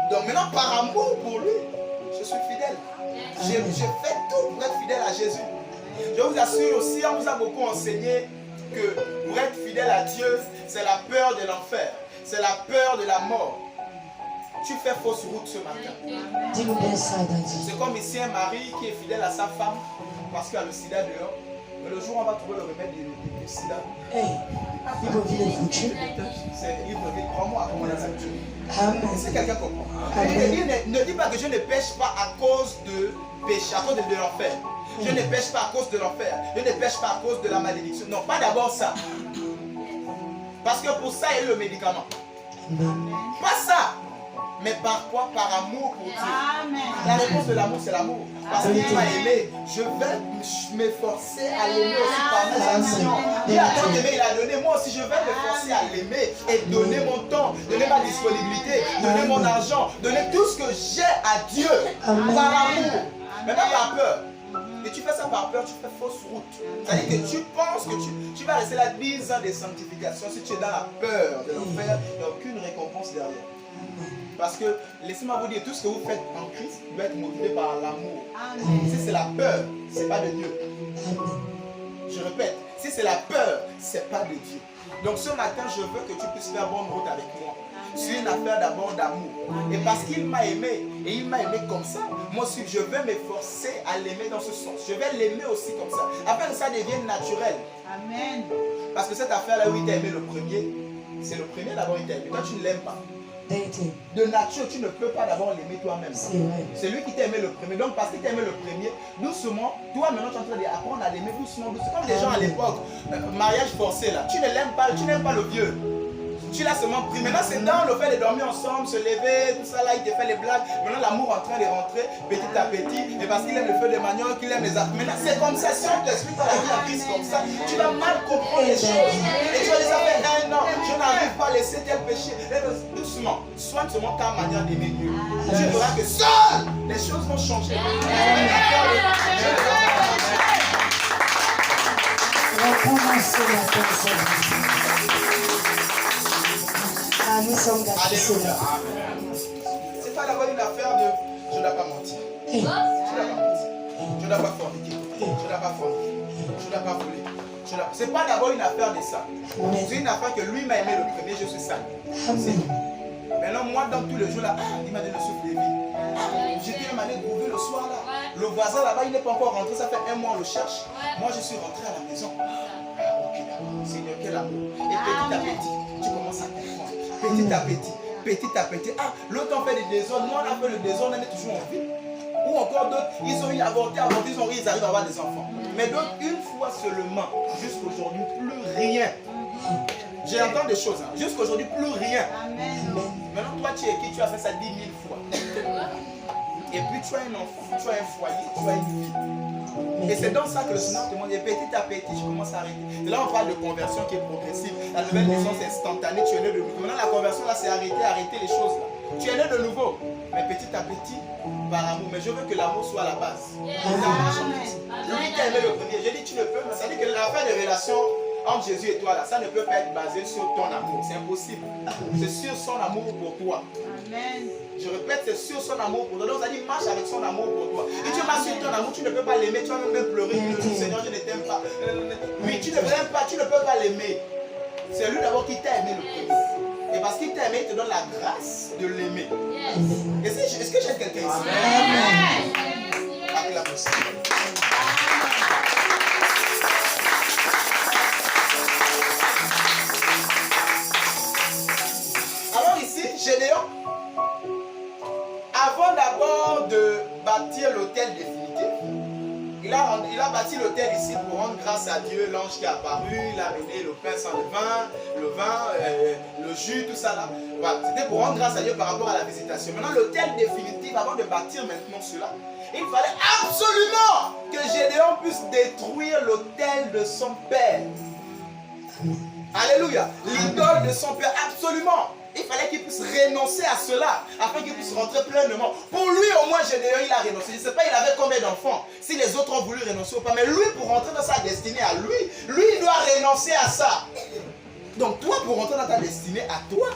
Donc maintenant, par amour pour lui, suis fidèle. Je fais tout pour être fidèle à Jésus. Je vous assure aussi, on vous a beaucoup enseigné que pour être fidèle à Dieu, c'est la peur de l'enfer, c'est la peur de la mort. Tu fais fausse route ce matin. Dis-nous bien ça, Daddy. C'est comme ici un mari qui est fidèle à sa femme parce qu'il a le sida dehors. Mais le jour où on va trouver le remède du sida, Hey, il va vivre foutu. c'est il peut vite. Crois-moi, comment on a ça. Amen. Est-ce que quelqu'un comprend? Amen. Ne dis pas que je ne pêche pas à cause de péché, à cause de l'enfer. Je ne pêche pas à cause de l'enfer. Je ne pêche pas à cause de la malédiction. Non, pas d'abord ça. Parce que pour ça, il y a le médicament. Amen. Pas ça. Mais par quoi? Par amour pour Dieu. Amen. La réponse de l'amour, c'est l'amour. Parce qu'il m'a aimé. Je vais m'efforcer à l'aimer aussi par mes actions. Il a tant aimé, il a donné. Moi aussi, je vais m'efforcer à l'aimer et donner mon temps, donner ma disponibilité, donner mon argent, donner tout ce que j'ai à Dieu par amour. Mais pas par peur. Et tu fais ça par peur, tu fais fausse route. C'est-à-dire que tu penses que tu vas rester là 10 ans de sanctification. Si tu es dans la peur de l'enfer, il n'y a aucune récompense derrière. Parce que, laissez-moi vous dire, tout ce que vous faites en Christ doit être motivé par l'amour. Si c'est la peur, ce n'est pas de Dieu. Je répète, si c'est la peur, ce n'est pas de Dieu. Donc ce matin, je veux que tu puisses faire bonne route avec moi. C'est une affaire d'abord d'amour. Et parce qu'il m'a aimé, et il m'a aimé comme ça, moi aussi, je vais m'efforcer à l'aimer dans ce sens. Je vais l'aimer aussi comme ça, afin que ça devienne naturel. Amen. Parce que cette affaire-là où il t'a aimé le premier, c'est le premier d'abord il t'a aimé. Toi, tu ne l'aimes pas. De nature, tu ne peux pas d'abord l'aimer toi-même. C'est lui qui t'a aimé le premier. Donc, parce qu'il t'a aimé le premier, doucement, toi maintenant tu es en train d'apprendre à l'aimer doucement, doucement. Comme les gens à l'époque, mariage forcé là. Tu ne l'aimes pas, tu n'aimes pas le vieux. Tu l'as seulement pris. Maintenant, c'est dans le fait de dormir ensemble, se lever, tout ça là, il te fait les blagues. Maintenant, l'amour est en train de rentrer petit à petit. Et parce qu'il aime le feu de manioc, qu'il aime les affaires. Maintenant, c'est comme ça. Si on t'explique dans la vie en Christ comme ça, tu vas mal comprendre les choses. Et tu vas dire, ça fait un an, je n'arrive pas à laisser tel péché. Et doucement, soigne seulement ta manière d'aimer Dieu. Tu verras que seul, les choses vont changer. Recommencez la personne. Ah, nous sommes gâtés. C'est pas d'abord une affaire de je ne dois pas mentir. Je ne dois pas mentir. Je ne dois pas forniquer. Je ne dois pas forniquer. Je ne dois pas voler. C'est pas d'abord une affaire de ça. C'est une affaire que lui m'a aimé le premier, je suis sale. Maintenant, moi, dans tous les jours là, il m'a donné le souffle de vie. J'étais même allé trouver le soir là. Le voisin là-bas, il n'est pas encore rentré, ça fait un mois on le cherche. Moi, je suis rentré à la maison. Ok, d'accord. Seigneur, quel amour. Et petit à petit, tu commences à comprendre. Petit à petit. Ah, l'autre on fait des désordres, nous on a fait le désordre, on est toujours en vie. Ou encore d'autres, ils ont eu avorté, ils arrivent à avoir des enfants. Mais d'autres, une fois seulement, jusqu'aujourd'hui, plus rien. J'ai entendu des choses, hein. Jusqu'aujourd'hui, plus rien. Maintenant, toi, tu es qui? Tu as fait ça 10 000 fois. Et puis, tu as un enfant, tu as un foyer, tu as une vie. Et c'est dans ça que le Seigneur te demande. Et petit à petit, je commence à arrêter. Et là, on parle de conversion qui est progressive. La nouvelle naissance est instantanée. Tu es né de nouveau. Maintenant, la conversion, là, c'est arrêter les choses. Là. Tu es né de nouveau. Mais petit à petit, par amour. Mais je veux que l'amour soit la base. Lui qui a aimé le premier. J'ai dit, tu ne peux. Mais ça dit que l'affaire de relation entre Jésus et toi, là, ça ne peut pas être basé sur ton amour. C'est impossible. C'est sur son amour pour toi. Amen. Je répète, c'est sur son amour pour toi. Donc, ça dit, marche avec son amour pour toi. Et tu marches sur ton amour, tu ne peux pas l'aimer. Tu vas même pleurer. Seigneur, je ne t'aime pas. Oui, tu ne l'aimes pas, tu ne peux pas l'aimer. C'est lui d'abord qui t'a aimé le premier. Et parce qu'il t'a aimé, il te donne la grâce de l'aimer. Est-ce que j'ai quelqu'un ici? Amen. Acclamation. Alors ici, Gédéon, avant d'abord de bâtir l'autel définitif, il a bâti l'autel ici pour rendre grâce à Dieu, l'ange qui est apparu, il a amené le pain sans le vin, le jus, tout ça là. Voilà. C'était pour rendre grâce à Dieu par rapport à la visitation. Maintenant, l'autel définitif, avant de bâtir maintenant cela, il fallait absolument que Gédéon puisse détruire l'autel de son père. Alléluia. L'idole de son père, absolument. Il fallait qu'il puisse renoncer à cela, afin qu'il puisse rentrer pleinement. Pour lui, au moins, Gédéon, il a renoncé. Je ne sais pas, il avait combien d'enfants, si les autres ont voulu renoncer ou pas. Mais lui, pour rentrer dans sa destinée à lui, il doit renoncer à ça. Donc toi, pour rentrer dans ta destinée à toi,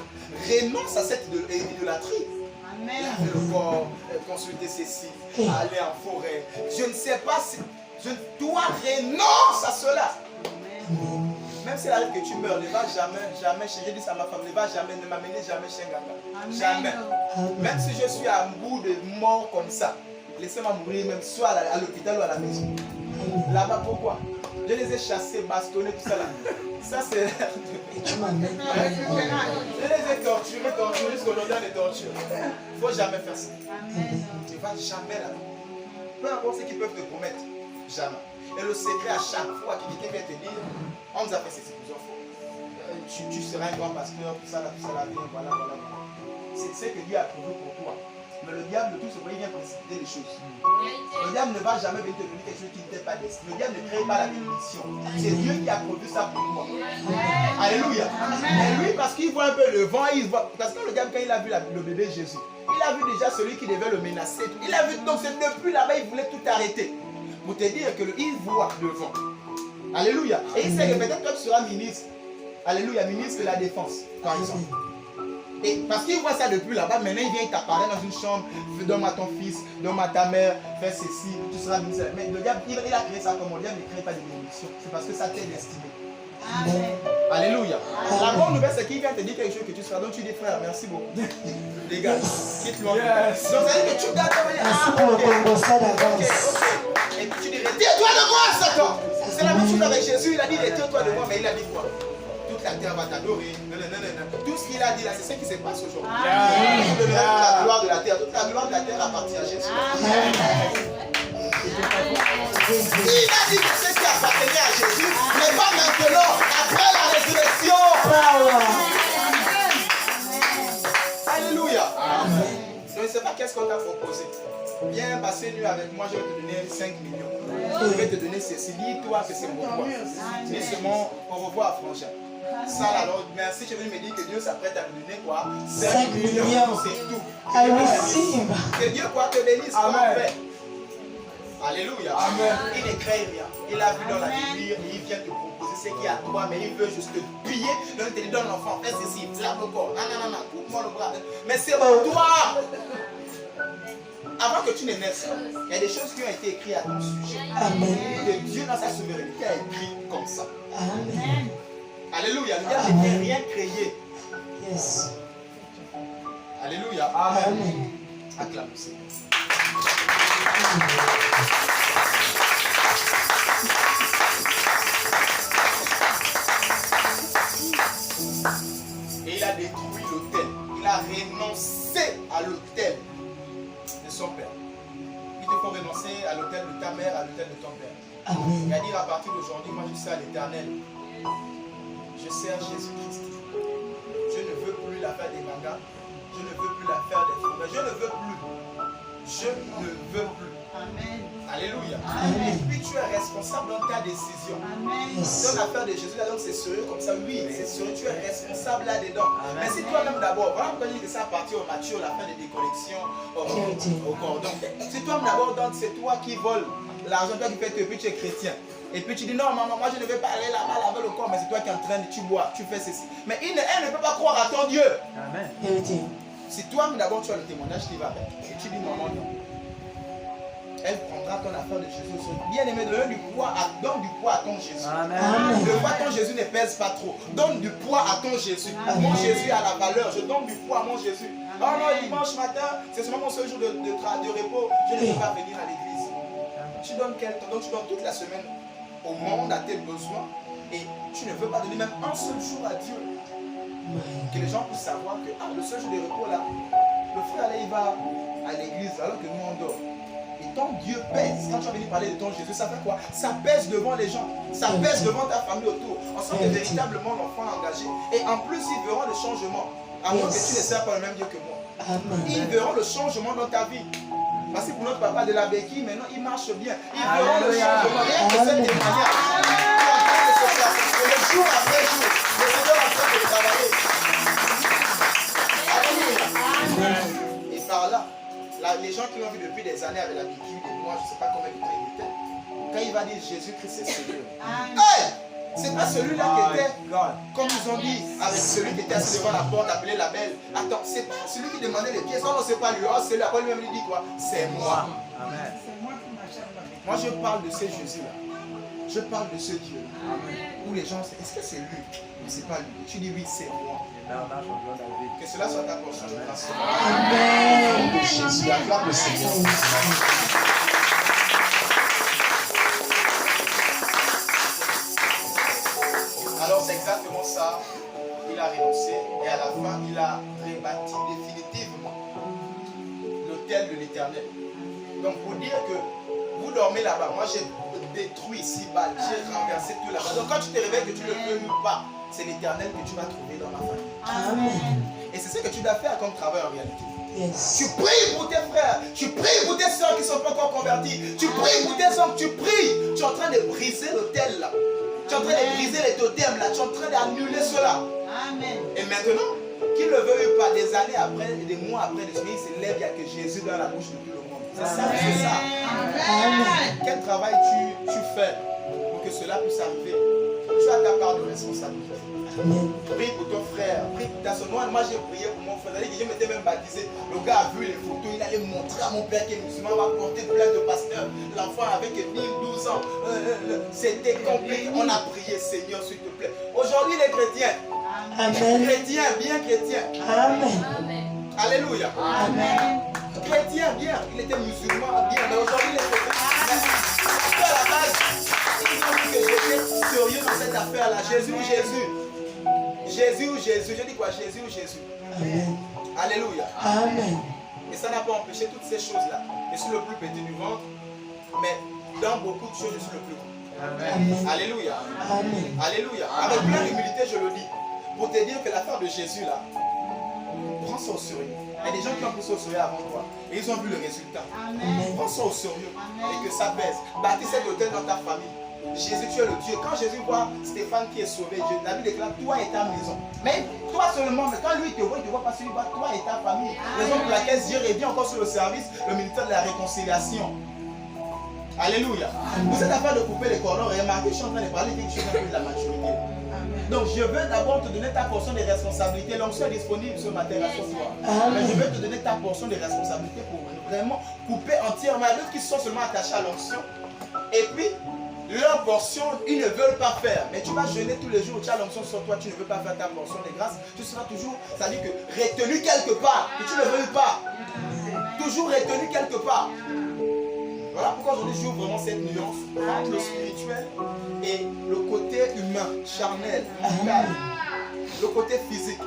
renonce à cette idolâtrie. laver le corps, consulter ceci, aller en forêt. Je ne sais pas si... Toi, renonce à cela. Même s'il arrive que tu meurs, ne va jamais chez... J'ai dit ça à ma femme, ne m'amener jamais chez Nganga. Jamais. Même si je suis à un bout de mort comme ça, laissez-moi mourir même soit à l'hôpital ou à la maison. Là-bas, pourquoi? Je les ai chassés, bastonnés, tout ça là. Ça c'est... Je les ai torturés jusqu'aujourd'hui on les torture. Il ne faut jamais faire ça. Tu ne vas jamais là-bas. Peu importe ce qu'ils peuvent te promettre. Jamais. Et le secret à chaque fois que quelqu'un vient te dire, on nous a fait ceci plusieurs fois. Tu seras un grand pasteur, tout ça là, bien, voilà. C'est ce que Dieu a prévu pour toi. Mais le diable, tout ce qu'il vient précipiter les choses. Le diable ne va jamais venir te donner quelque chose qui ne t'est pas destiné. Le diable ne crée pas la bénédiction. C'est Dieu qui a produit ça pour toi. Alléluia. Et lui, parce qu'il voit un peu le vent, il voit. Parce que le diable, quand il a vu le bébé Jésus, il a vu déjà celui qui devait le menacer. Il a vu, donc c'est depuis là-bas, il voulait tout arrêter. Pour te dire qu'il voit le vent. Alléluia. Et il sait que peut-être toi tu seras ministre. Alléluia, ministre de la défense, par exemple. Et parce qu'il voit ça depuis là-bas, maintenant il vient t'apparaître dans une chambre, donne-moi ton fils, donne-moi ta mère, fais ceci, tu seras ministre. Mais le diable, il a créé ça comme le diable ne crée pas de bénédiction. C'est parce que ça t'est destiné. Amen. Alléluia. La bonne nouvelle, c'est qu'il vient te dire quelque chose que tu seras. Donc tu dis, frère, merci beaucoup. Les gars, quitte-moi. Yes. Donc ça veut dire que tu dois travailler. Merci pour le ça d'avance. Et puis tu dis, retire-toi de moi, Satan. C'est la même chose avec Jésus. Il a dit, retire-toi de moi, mais il a dit quoi? Toute la terre va t'adorer. Tout ce qu'il a dit là, c'est ce qui se passe aujourd'hui. Il donnera toute la gloire de la terre. Toute la gloire de la terre appartient à Jésus. Il a dit que ce qui appartenait à Jésus n'est pas maintenant, après la résurrection. Alléluia. Donc je ne sais pas qu'est-ce qu'on t'a proposé. Viens passer une nuit avec moi, je vais te donner 5 millions. Je vais te donner ceci. Dis-toi que c'est pour toi. Dis seulement au revoir, frangin. Ça alors, merci, je vais me dire que Dieu s'apprête à me donner quoi? 5 millions, c'est tout. Que Dieu quoi te bénisse. Amen. Alléluia. Amen. Il ne crée rien. Il a vu dans la Bible et il vient te proposer ce qui est à toi, mais il veut juste te piller. Donc il te dit, donne l'enfant, fais ceci, lave le corps. Non, coupe-moi le bras. Mais c'est pour toi. Avant que tu ne naisses, il y a des choses qui ont été écrites à ton sujet. Amen. Que Dieu dans sa souveraineté a écrit comme ça. Amen. Alléluia. Le diable ne peut rien créer. Yes. Alléluia. Amen. Acclame le Seigneur. Et il a détruit l'autel. Il a renoncé à l'autel de son père. Il te faut renoncer à l'autel de ta mère, à l'autel de ton père. Amen. Il a dit à partir d'aujourd'hui, moi je dis ça à l'Éternel. Je sers Jésus-Christ. Je ne veux plus la faire des mangas. Je ne veux plus la faire des forêts. Je ne veux plus. Je ne veux plus. Amen. Alléluia. Amen. Et puis tu es responsable dans ta décision. Amen. Dans l'affaire de Jésus, là, donc c'est sérieux comme ça. Oui, c'est sérieux. Tu es responsable là-dedans. Mais si toi-même d'abord, voilà pourquoi je dis que ça appartient au mature, la fin des déconnexions au cordon. Si toi-même d'abord, c'est toi qui voles l'argent, toi qui fais, et puis tu es chrétien. Et puis tu dis non maman, moi je ne vais pas aller là-bas laver le corps, mais c'est toi qui es en train de, tu bois, tu fais ceci. Mais elle ne peut pas croire à ton Dieu. Amen. Si toi d'abord tu as le témoignage qui va avec, et tu dis maman non, elle prendra ton affaire de Jésus. Bien aimé, donne du poids à ton Jésus. Amen. Le poids à ton Jésus ne pèse pas trop. Donne du poids à ton Jésus. Amen. Mon Jésus a la valeur. Je donne du poids à mon Jésus. Oh non, dimanche matin, c'est seulement mon seul jour de repos. Je ne peux pas venir à l'église. Tu donnes quel temps? Donc tu donnes toute la semaine au monde, à tes besoins, et tu ne veux pas donner même un seul jour à Dieu. Que les gens puissent savoir que le seul jour de repos là, le frère là il va à l'église alors que nous on dort. Et ton Dieu pèse. Quand tu vas venir parler de ton Jésus, ça fait quoi? Ça pèse devant les gens, ça pèse devant ta famille autour. On sent que véritablement l'enfant est engagé. Et en plus ils verront le changement. À moins que tu ne sers pas le même Dieu que moi. Ils verront le changement dans ta vie. Parce que pour notre papa de la béquille, maintenant il marche bien. Ils verront le changement. Rien que cette témoignage. Le jour après jour, le Seigneur est en train de travailler. Alléluia. Et par là, les gens qui l'ont vu depuis des années avec la béquille, des mois, je ne sais pas combien de temps il était, quand il va dire Jésus-Christ est Seigneur. Hey! C'est pas celui-là qui était, comme ils ont dit, avec celui qui était assis devant la porte, appelé la belle. Attends, c'est pas celui qui demandait les pièces. Non, c'est pas lui. Oh, c'est lui. Après lui-même, il dit quoi? C'est moi. Amen. Moi, je parle de ce Jésus-là. Je parle de ce Dieu. Où les gens, est-ce que c'est lui? Mais c'est pas lui. Tu dis oui, c'est moi. Que cela soit ta portion de grâce. Amen. De Jésus, acclame le Seigneur. Alors c'est exactement ça. Il a renoncé et à la fin, il a rebâti définitivement l'autel de l'Éternel. Donc pour dire que vous dormez là-bas, moi j'ai détruit ici-bas, j'ai renversé tout là-bas. Donc quand tu te réveilles que tu ne le veux pas, c'est l'Éternel que tu vas trouver dans la famille. Amen. Et c'est ce que tu dois faire comme travail en réalité. Yes. Tu pries pour tes frères, tu pries pour tes soeurs qui ne sont pas encore convertis, tu pries pour tes hommes, tu pries. Tu es en train de briser l'autel là. Tu es en train de briser les totems là, tu es en train d'annuler cela. Amen. Et maintenant, qu'il le veuille pas, des années après, des mois après, l'esprit se lève, il n'y a que Jésus dans la bouche de tout le monde. C'est ça, c'est ça. Amen. Quel travail tu fais pour que cela puisse arriver? Tu as ta part de responsabilité. Amen. Prie pour ton frère, prie pour ta soeur. Moi j'ai prié pour mon frère. Je m'étais même baptisé. Le gars a vu les photos, il allait montrer à mon père qui est musulman, m'a porté plein de pasteurs. L'enfant avec 12 ans. C'était compliqué. On a prié, Seigneur, s'il te plaît. Aujourd'hui, les chrétiens. Amen. Chrétiens, bien chrétiens. Amen. Alléluia. Amen. Chrétien, bien. Il était musulman, bien. Mais aujourd'hui, les chrétiens. À la base, ils ont dit que j'étais sérieux dans cette affaire-là. Jésus ou Jésus? Jésus ou Jésus? Je dis quoi? Jésus ou Jésus? Amen. Alléluia. Amen. Et ça n'a pas empêché toutes ces choses-là. Je suis le plus petit du ventre, mais dans beaucoup de choses, je suis le plus grand. Amen. Alléluia. Amen. Alléluia. Avec plein d'humilité, je le dis. Pour te dire que l'affaire de Jésus, là, prends ça au sérieux. Il y a des gens qui ont pris ça au sérieux avant toi. Et ils ont vu le résultat. Amen. Prends ça au sérieux. Et que ça pèse. Bâtis cet hôtel dans ta famille. Jésus, tu es le Dieu. Quand Jésus voit Stéphane qui est sauvé, la Bible déclare toi et ta maison. Mais toi seulement, mais quand lui il te voit pas celui voit toi et ta famille. Raison pour laquelle Dieu revient encore sur le service, le ministère de la réconciliation. Alléluia. Vous êtes en train de couper les cordons. Remarquez, je suis en train de parler quelque chose de la maturité. Donc je veux d'abord te donner ta portion de responsabilité. L'onction est disponible ce matin à ce soir. Mais je veux te donner ta portion de responsabilité pour vraiment couper entièrement. Il y a d'autres qui sont seulement attachés à l'onction. Et puis, leur portion, ils ne veulent pas faire. Mais tu vas jeûner tous les jours où tu as l'onction sur toi, tu ne veux pas faire ta portion de grâce. Tu seras toujours, ça dit que retenu quelque part, que tu ne veuilles pas. Toujours retenu quelque part. Voilà pourquoi aujourd'hui je joue vraiment cette nuance entre le spirituel et le côté humain, charnel, mental, le côté physique.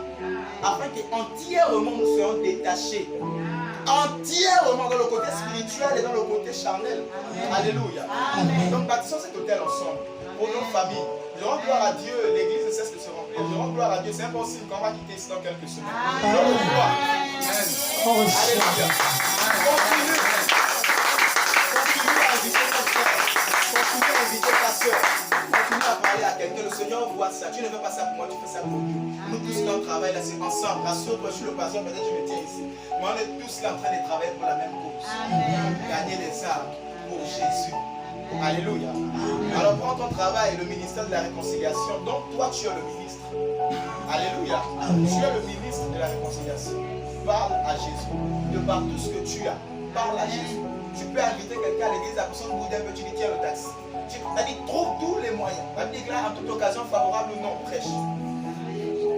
Afin qu'entièrement nous soyons détachés. Entièrement dans le côté spirituel et dans le côté charnel. Alléluia. Donc bâtissons cet hôtel ensemble pour nos familles. Je rends gloire à Dieu, l'église ne cesse de se remplir. Je rends gloire à Dieu, c'est impossible qu'on va quitter ici dans quelques semaines. Je rends gloire. Alléluia. Continue. Continue à inviter ton frère. Continue à inviter ta soeur. Continue à parler à quelqu'un. Le Seigneur voit ça. Tu ne fais pas ça pour moi, tu fais ça pour Dieu. Nous tous notre travail là, c'est ensemble. Rassure-toi, je suis le pasteur, peut-être je me tiens ici. Mais on est tous là en train de travailler pour la même cause. Gagner les âmes pour Jésus. Alléluia. Alors prends ton travail, le ministère de la réconciliation. Donc toi tu es le ministre. Alléluia. Tu es le ministre de la réconciliation. Parle à Jésus. De par tout ce que tu as, parle à Jésus. Tu peux inviter quelqu'un à l'église, à personne bout d'un peu, tu lui tiens le taxi. C'est-à-dire, trouve tous les moyens. La Bible déclare en toute occasion favorable ou non, prêche.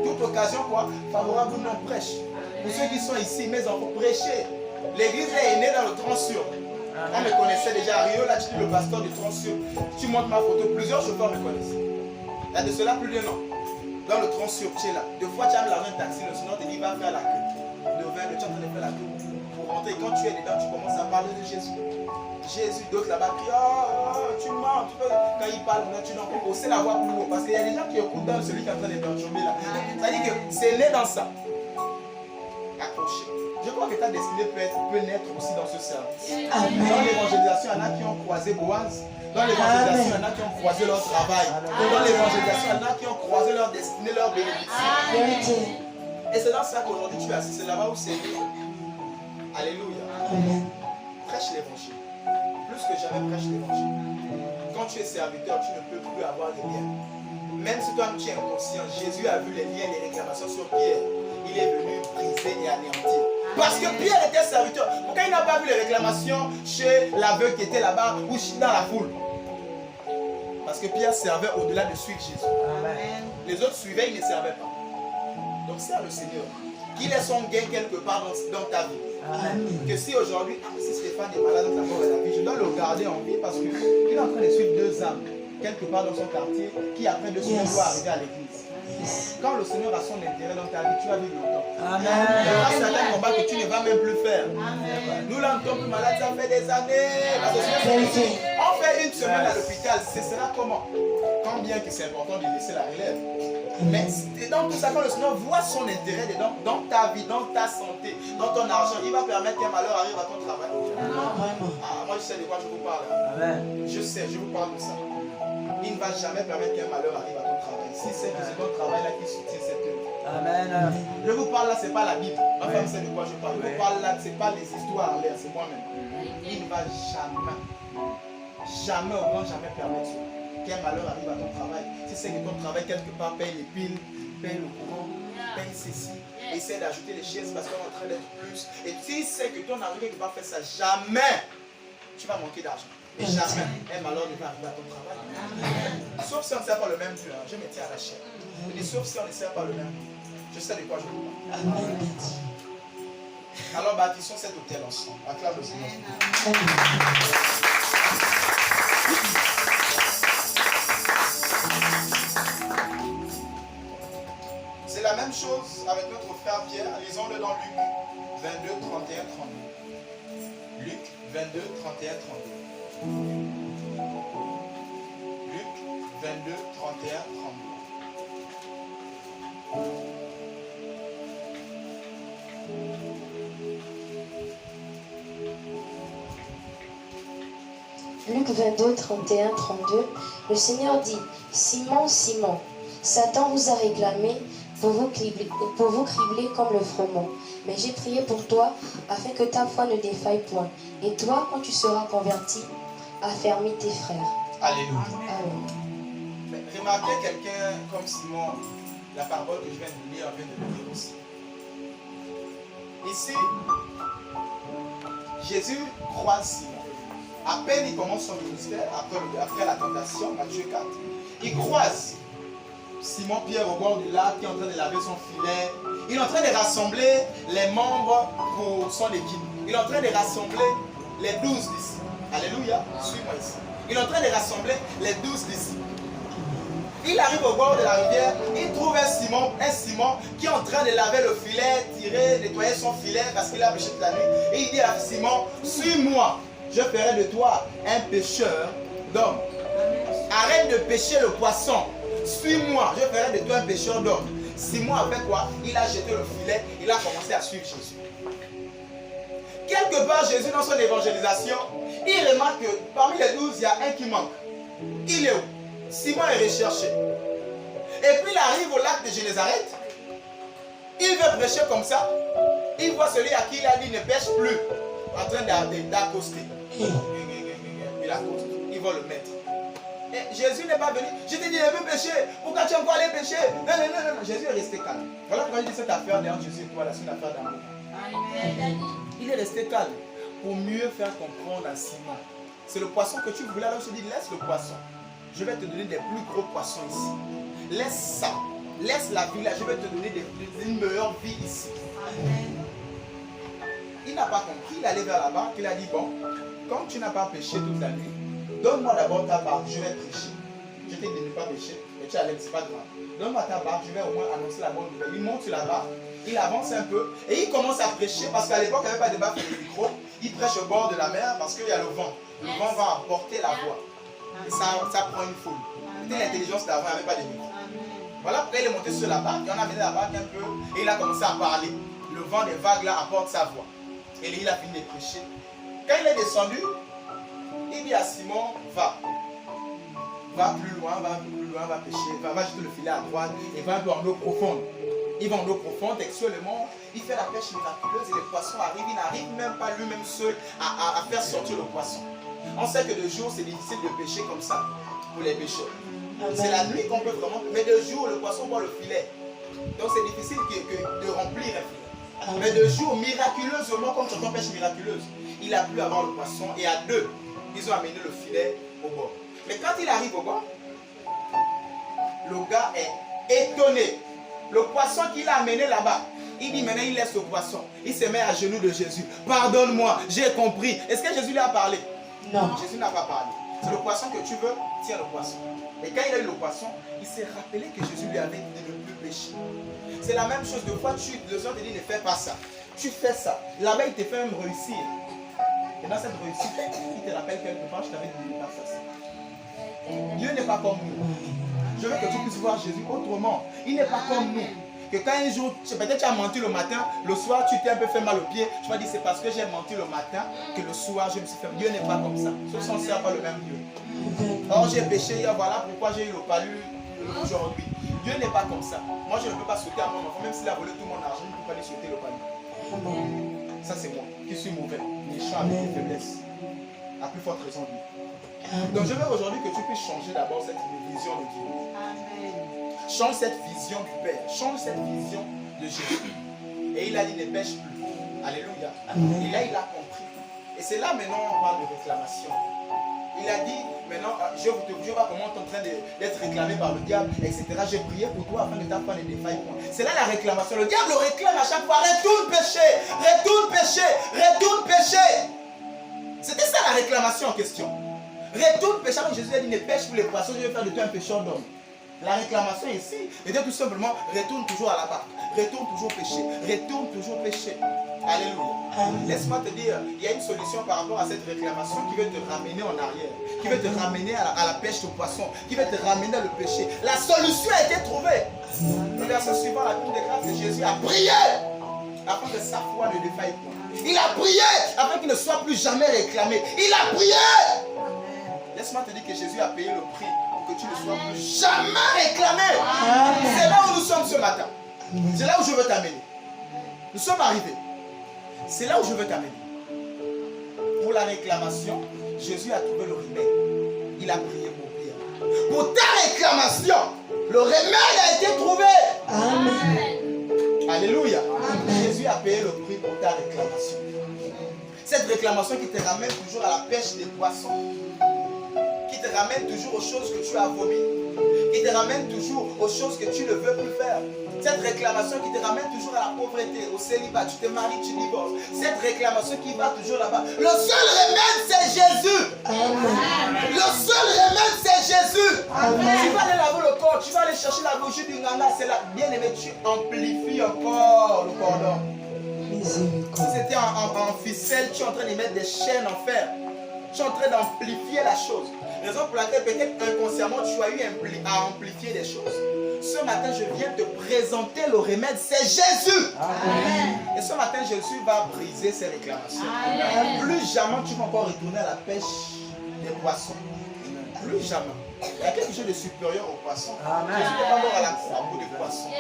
Toute occasion quoi? Favorable ou non, prêche. Pour ceux qui sont ici, mes enfants, prêchez. L'église est née dans le Transsur. On me connaissait déjà à Rio, là tu dis le pasteur du Transsur. Tu montres ma photo, plusieurs chauffeurs me connaissent. Il y a de cela plus d'un an. Dans le Transsur, tu es là. Deux fois tu as l'argent de taxi, le Seigneur te dit va faire la queue. Tu es en train de faire la queue pour rentrer. Quand tu es dedans, tu commences à parler de Jésus. Jésus, d'autres là-bas crient, oh, tu mens, tu peux. Quand il parle, tu n'en peux pas hausser la voix plus haut. Parce qu'il y a des gens qui écoutent dans celui qui est en train de perturber là. C'est-à-dire que c'est né dans ça. Accroché. Je crois que ta destinée peut naître aussi dans ce service. Amen. Dans l'évangélisation, il y en a qui ont croisé Boaz. Dans l'évangélisation, il y en a qui ont croisé leur travail. Dans l'évangélisation, il y en a qui ont croisé leur destinée, leur bénédiction. Et c'est dans ça qu'aujourd'hui tu es assis. C'est là-bas où c'est né. Alléluia. Amen. Prêche l'évangile. Plus que jamais prêche l'évangile. Quand tu es serviteur, tu ne peux plus avoir de biens. Même si toi tu es inconscient, Jésus a vu les liens, les réclamations sur Pierre. Il est venu briser et anéantir. Parce que Pierre était serviteur. Pourquoi il n'a pas vu les réclamations chez l'aveugle qui était là-bas ou dans la foule? Parce que Pierre servait au-delà de suivre Jésus. Amen. Les autres suivaient, il ne servait pas. Donc sers le Seigneur. Qu'il ait son gain quelque part dans ta vie. Amen. Que si aujourd'hui, si Stéphane est malade dans sa mort et la vie, je dois le garder en vie parce qu'il est en train de suivre 2 âmes quelque part dans son quartier qui après 2 semaines doit arriver à l'église. Quand le Seigneur a son intérêt dans ta vie, tu vas vivre longtemps. Amen. Il y aura certains combats que tu ne vas même plus faire. Amen. Nous là, nous sommes plus malades, ça fait des années. Parce que on fait une semaine à l'hôpital, ce sera comment? Quand bien que c'est important de laisser la relève. Mais dans tout ça, quand le Seigneur voit son intérêt dedans, dans ta vie, dans ta santé, dans ton argent, il va permettre qu'un malheur arrive à ton travail. Moi je sais de quoi je vous parle. Amen. Je sais, je vous parle de ça. Il ne va jamais permettre qu'un malheur arrive à ton travail. Si c'est ton travail là qui soutient cette œuvre. Amen. Je vous parle là, ce n'est pas la Bible. Ma femme sait de quoi je parle. Je vous parle là, ce n'est pas les histoires en l'air, c'est moi-même. Il ne va jamais, jamais au grand jamais permettre qu'un malheur arrive à ton travail. Si c'est que ton travail quelque part paye les piles, paye le courant, paye ceci, essaie d'ajouter les chaises parce qu'on est en train d'être plus. Et si c'est que ton arrivé qui va faire ça, jamais tu vas manquer d'argent. Et jamais un malheur ne va arriver à ton travail. Sauf si on ne sert pas le même Dieu. Je me tiens à la chair. Je dis sauf si on ne sert pas le même Dieu. Je sais de quoi je parle. Alors bâtissons cet hôtel ensemble. Acclame le Seigneur. C'est la même chose avec notre frère Pierre. Lisons-le dans Luc 22, 31, 32. Luc 22, 31, 32. Luc 22, 31, 32. Luc 22, 31, 32. Le Seigneur dit, Simon, Simon, Satan vous a réclamé pour vous cribler comme le froment. Mais j'ai prié pour toi afin que ta foi ne défaille point. Et toi, quand tu seras converti, affermis tes frères. Alléluia. Amen. Remarquez quelqu'un comme Simon, la parole que je viens de lire, vient de le dire aussi. Ici, Jésus croise Simon. À peine il commence son ministère, après la tentation, Matthieu 4, il croise Simon Pierre au bord du lac qui est en train de laver son filet. Il est en train de rassembler les membres pour son équipe. Il est en train de rassembler les 12 disciples. Alléluia, suis-moi ici. Il est en train de rassembler les 12 disciples. Il arrive au bord de la rivière, il trouve un Simon qui est en train de laver le filet, tirer, nettoyer son filet parce qu'il a pêché toute la nuit. Et il dit à Simon, suis-moi, je ferai de toi un pêcheur d'hommes. Arrête de pêcher le poisson. Suis-moi, je ferai de toi un pêcheur d'hommes. Simon a fait quoi? Il a jeté le filet, il a commencé à suivre Jésus. Quelque part, Jésus, dans son évangélisation, il remarque que parmi les 12, il y a un qui manque. Il est où? Simon est recherché. Et puis il arrive au lac de Génézareth. Il veut prêcher comme ça. Il voit celui à qui il a dit ne pêche plus, en train d'accoster. Il accoste. Il va le mettre. Et Jésus n'est pas venu. Je t'ai dit, il veut pécher. Pourquoi tu es encore allé pécher? Non, non, non, non. Jésus est resté calme. Voilà pourquoi je dis cette affaire derrière Jésus et toi, là, c'est une affaire d'amour. Il est resté calme pour mieux faire comprendre à Simon. C'est le poisson que tu voulais. Alors je te dis, laisse le poisson. Je vais te donner des plus gros poissons ici. Laisse ça. Laisse la vie là. Je vais te donner une meilleure vie ici. Amen. Il n'a pas compris. Il allait vers la barque. Il a dit, bon, comme tu n'as pas péché toute la nuit, donne-moi d'abord ta barque. Je vais prêcher. Je t'ai dit de ne pas pécher. Mais tu allais, c'est pas grave. Donne-moi ta barque. Je vais au moins annoncer la bonne nouvelle. Il monte sur la barque. Il avance un peu. Et il commence à prêcher. Parce qu'à l'époque, il n'y avait pas de barque avec le micro. Il prêche au bord de la mer parce qu'il y a le vent. Le vent va apporter la voix. Et ça prend une foule. C'était l'intelligence d'avant, il n'y avait pas de micro. Voilà pourquoi il est monté sur la barque, il en a amené la barque un peu et il a commencé à parler. Le vent des vagues là apporte sa voix. Et il a fini de prêcher. Quand il est descendu, il dit à Simon, va. Va plus loin, va pêcher, va jeter le filet à droite et va un peu en eau profonde. Il va en eau profonde, textuellement, il fait la pêche miraculeuse et les poissons arrivent. Il n'arrive même pas lui-même seul à faire sortir le poisson. On sait que de jour, c'est difficile de pêcher comme ça pour les pêcheurs. C'est la nuit qu'on peut vraiment. Mais de jour, le poisson voit le filet. Donc c'est difficile de remplir un filet. Mais de jour, miraculeusement, comme tu entends pêche miraculeuse, il a plu avant le poisson et à deux, ils ont amené le filet au bord. Mais quand il arrive au bord, le gars est étonné. Le poisson qu'il a amené là-bas, il dit maintenant il laisse le poisson. Il se met à genoux de Jésus. Pardonne-moi, j'ai compris. Est-ce que Jésus lui a parlé? Non. Jésus n'a pas parlé. C'est le poisson que tu veux, tiens le poisson. Et quand il a eu le poisson, il s'est rappelé que Jésus lui avait dit de ne plus pécher. C'est la même chose. De fois, le Seigneur te dit ne fais pas ça. Tu fais ça. Là-bas, il te fait même réussir. Et dans cette réussite, il te rappelle quelque part, je t'avais dit de ne pas faire ça. Dieu n'est pas comme nous. Je veux que tu puisses voir Jésus autrement. Il n'est pas comme nous. Que quand un jour, peut-être tu as menti le matin, le soir tu t'es un peu fait mal au pied, tu vas dire c'est parce que j'ai menti le matin que le soir je me suis fait. Dieu n'est pas comme ça. Ce sont ne sert pas le même Dieu. Or j'ai péché hier, voilà pourquoi j'ai eu le palu aujourd'hui. Dieu n'est pas comme ça. Moi je ne peux pas sauter à mon enfant, même s'il a volé tout mon argent, je ne peux pas lui sauter le palu. Ça c'est moi qui suis mauvais, méchant avec des faiblesses. À plus forte raison lui. Donc je veux aujourd'hui que tu puisses changer d'abord cette vision de Dieu. Change cette vision du Père. Change cette vision de Jésus. Et il a dit ne pêche plus. Alléluia. Et là il a compris. Et c'est là maintenant on parle de réclamation. Il a dit maintenant je vois comment tu es en train d'être réclamé par le diable, etc. J'ai prié pour toi afin que ta foi ne défaille point. C'est là la réclamation. Le diable réclame à chaque fois. Retourne pécher. Retourne pécher. Retourne pécher. C'était ça la réclamation en question. Retourne pécher. Alors Jésus a dit ne pêche plus les poissons. Je vais faire de toi un pécheur d'homme. La réclamation ici était tout simplement retourne toujours à la barque, retourne toujours pécher, retourne toujours pécher. Alléluia. Laisse-moi te dire, il y a une solution par rapport à cette réclamation qui veut te ramener en arrière, qui veut te ramener à la pêche de poisson, qui veut te ramener à le péché. La solution a été trouvée. Le verset suivant, la cour de grâce de Jésus a prié afin que sa foi ne défaille point. Il a prié afin qu'il ne soit plus jamais réclamé. Il a prié. Laisse-moi te dire que Jésus a payé le prix que tu ne sois plus jamais réclamé. C'est là où nous sommes ce matin. C'est là où je veux t'amener. Nous sommes arrivés. C'est là où je veux t'amener. Pour la réclamation, Jésus a trouvé le remède. Il a prié pour prier. Pour ta réclamation, le remède a été trouvé. Amen. Alléluia. Amen. Jésus a payé le prix pour ta réclamation. Cette réclamation qui te ramène toujours à la pêche des poissons, qui te ramène toujours aux choses que tu as vomi, qui te ramène toujours aux choses que tu ne veux plus faire. Cette réclamation qui te ramène toujours à la pauvreté, au célibat, tu te maries, tu divorces. Cette réclamation qui va toujours là-bas. Le seul remède, c'est Jésus. Amen. Le seul remède, c'est Jésus. Amen. Tu vas aller laver le corps, tu vas aller chercher la bougie du nganga, c'est là. Bien aimé, tu amplifies encore le cordon. Si c'était en ficelle, tu es en train de mettre des chaînes en fer. Tu es en train d'amplifier la chose. Raison pour laquelle peut-être inconsciemment tu as eu à amplifier des choses. Ce matin, je viens te présenter le remède, c'est Jésus. Amen. Et ce matin, Jésus va briser ces réclamations. Amen. Plus jamais tu vas encore retourner à la pêche des poissons. Plus jamais. Il y a quelque chose de supérieur aux poissons. Jésus n'est pas mort à la croix pour les poissons.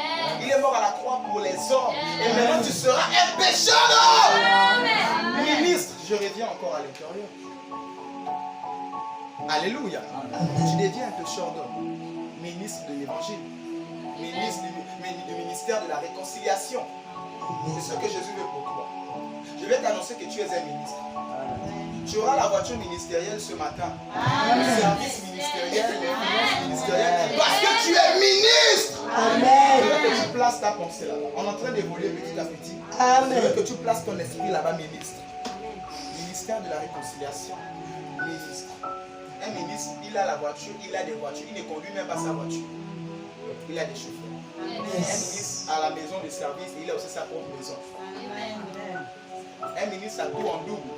Il est mort à la croix pour les hommes. Et maintenant, tu seras un pécheur d'homme. Ministre, je reviens encore à l'intérieur. Alléluia. Tu deviens un pécheur d'homme. Ministre de l'évangile. Ministre du ministère de la réconciliation. C'est ce que Jésus veut pour toi. Je vais t'annoncer que tu es un ministre. Tu auras la voiture ministérielle ce matin. Le service ministériel, les finances ministérielles. Parce que tu es ministre. Amen. Je veux que tu places ta pensée là-bas. On est en train d'évoluer petit à petit. Amen. Je veux que tu places ton esprit là-bas, ministre. Ministère de la réconciliation. Ministre. Un ministre, il a la voiture, il a des voitures. Il ne conduit même pas sa voiture. Il a des chauffeurs. Un ministre a la maison de service et il a aussi sa propre maison. Un ministre a tout en double.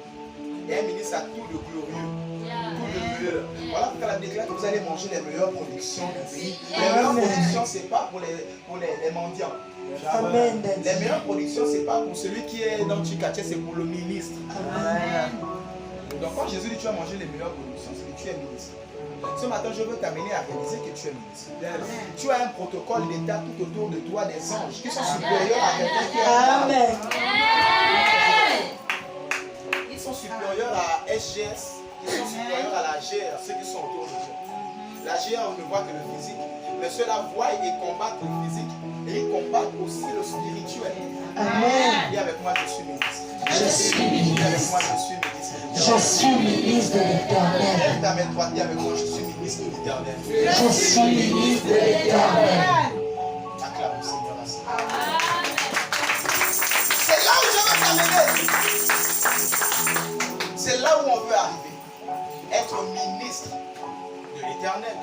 Et un ministre a tout de glorieux. Tout de meilleur. Voilà pourquoi elle déclare que vous allez manger les meilleures productions du pays. Les meilleures productions, ce n'est pas pour les mendiants. Amen. Les meilleures productions, ce n'est pas pour celui qui est dans Tchikaché, c'est pour le ministre. Amen. Donc quand Jésus dit tu vas manger les meilleures productions, c'est que tu es ministre. Ce matin, je veux t'amener à réaliser que tu es ministre. Tu as un protocole d'État tout autour de toi, des anges qui sont supérieurs à quelqu'un qui est Amen. Ils sont supérieurs à SGS, ils sont supérieurs à la GR, ceux qui sont autour de toi. La chair ne voit que le physique, mais ceux-là voient et combattent le physique et ils combattent aussi le spirituel. Amen. Dis avec moi, je suis ministre. Je suis Dis avec ministre. moi, je suis ministre. Je suis ministre de l'Éternel. Lève ta main droite, dis avec moi, je suis ministre de l'Éternel. Je suis ministre de l'Éternel. Acclame le Seigneur ainsi. C'est là où je veux t'amener. C'est là où on veut arriver. Être ministre de l'Éternel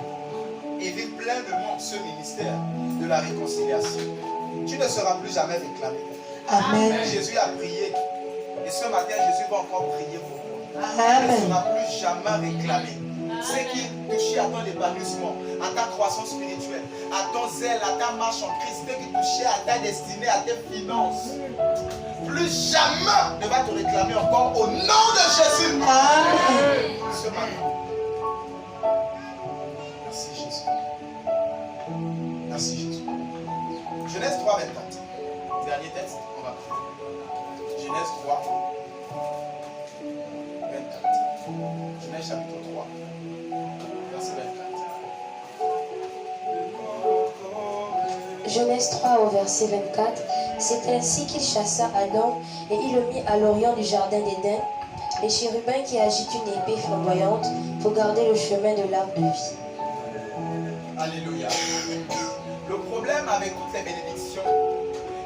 et vivre pleinement ce ministère de la réconciliation. Tu ne seras plus jamais réclamé. Amen. Jésus a prié. Et ce matin, Jésus va encore prier pour toi. Tu ne Amen. seras plus jamais réclamé. Ce qui touchait à ton épanouissement, à ta croissance spirituelle, à ton zèle, à ta marche en Christ, ce qui touchait à ta destinée, à tes finances, plus jamais ne va te réclamer encore au nom de Jésus. Amen. Ce matin. Merci Jésus. Merci Jésus. Genèse 3, 24. Dernier texte, on va prier. Genèse 3, 24. Genèse chapitre 3, verset 24. Genèse 3 au verset 24. C'est ainsi qu'il chassa Adam et il le mit à l'orient du jardin d'Éden, les chérubins qui agitent une épée flamboyante pour garder le chemin de l'arbre de vie. Alléluia. Le problème avec toutes les bénédictions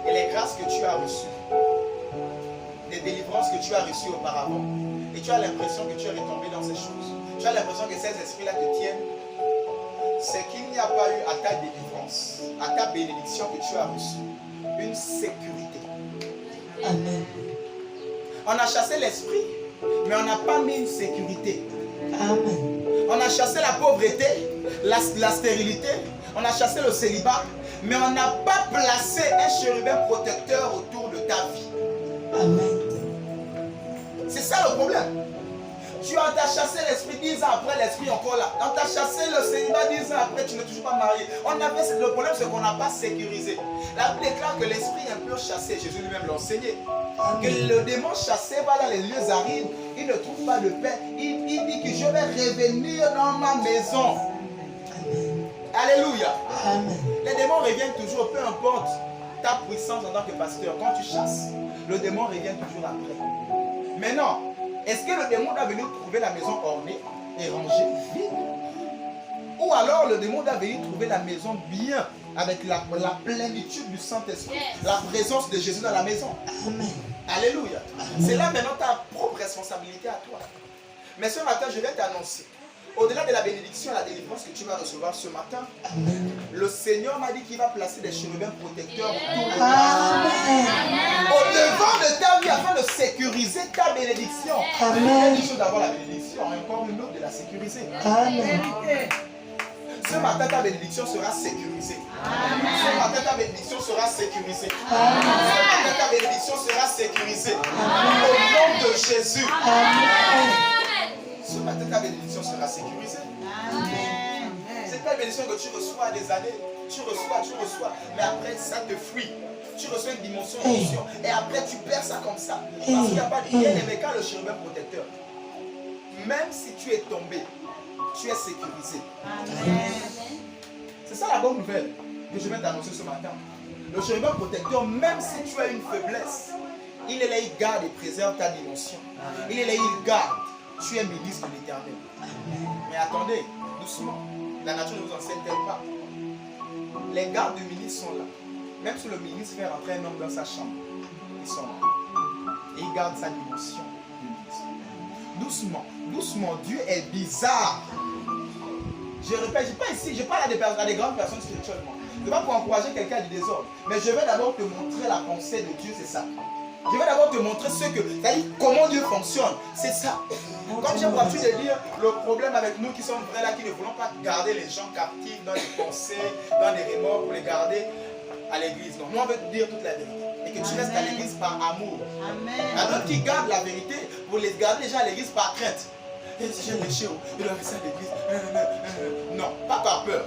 et les grâces que tu as reçues, les délivrances que tu as reçues auparavant, et tu as l'impression que tu es retombé dans ces choses, tu as l'impression que ces esprits-là te tiennent, c'est qu'il n'y a pas eu à ta délivrance, à ta bénédiction que tu as reçue, une sécurité. Amen. On a chassé l'esprit, mais on n'a pas mis une sécurité. Amen. On a chassé la pauvreté, la stérilité, on a chassé le célibat, mais on n'a pas placé un chérubin protecteur autour de ta vie. Amen. C'est ça le problème. Tu as chassé l'esprit 10 ans après, l'esprit encore là. On t'a chassé le célibat 10 ans après, tu n'es toujours pas marié. Le problème, c'est qu'on n'a pas sécurisé. La Bible déclare que l'esprit impur chassé, Jésus lui-même l'a enseigné, que le démon chassé va dans les lieux arides, il ne trouve pas de paix. Il dit que je vais revenir dans ma maison. Alléluia. Amen. Les démons reviennent toujours, peu importe ta puissance en tant que pasteur. Quand tu chasses, le démon revient toujours après. Maintenant, est-ce que le démon doit venir trouver la maison ornée et rangée, vide? Ou alors le démon doit venir trouver la maison bien, avec la plénitude du Saint-Esprit, la présence de Jésus dans la maison? Amen. Alléluia. C'est là maintenant ta propre responsabilité à toi. Mais ce matin, je vais t'annoncer, au-delà de la bénédiction et la délivrance que tu vas recevoir ce matin, Amen. le Seigneur m'a dit qu'il va placer des chérubins protecteurs autour de toi. Amen. Au devant de ta vie, afin de sécuriser ta bénédiction. Amen. C'est une chose d'avoir la bénédiction, encore une autre de la sécuriser. Amen. Ce matin, ta bénédiction sera sécurisée. Ce matin, ta bénédiction sera sécurisée. Ce matin, ta bénédiction sera sécurisée. Au nom de Jésus. Ce matin, ta bénédiction sera sécurisée. C'est pas une bénédiction que tu reçois des années. Tu reçois. Mais après, ça te fuit. Tu reçois une dimension d'émotion. Et après, tu perds ça comme ça. Parce qu'il n'y a pas de bien aimé quand le chérubin protecteur. Même si tu es tombé, tu es sécurisé. C'est ça la bonne nouvelle que je viens d'annoncer ce matin. Le chérubin protecteur, même si tu as une faiblesse, il est là, il garde et préserve ta dimension. Il est là, il garde. Tu es ministre de l'Éternel. Mais attendez, doucement. La nature ne vous enseigne-t-elle pas? Les gardes du ministre sont là. Même si le ministre fait rentrer un homme dans sa chambre, ils sont là. Et ils gardent sa dimension de ministre. Doucement, Dieu est bizarre. Je répète, je parle à des grandes personnes spirituellement. Je ne vais pas pour encourager quelqu'un du désordre. Mais je vais d'abord te montrer la pensée de Dieu, c'est ça. Je vais d'abord te montrer c'est-à-dire comment Dieu fonctionne. C'est ça. Comme j'ai l'habitude de dire, le problème avec nous qui sommes vrais là, qui ne voulons pas garder les gens captifs dans des pensées, dans des remords pour les garder à l'église. Non, nous on veut te dire toute la vérité. Et que tu restes à l'église par amour. Il y a d'autres qui gardent la vérité pour les garder les gens à l'église par crainte. Et si j'ai péché, il doit rester à l'église. Non, pas par peur.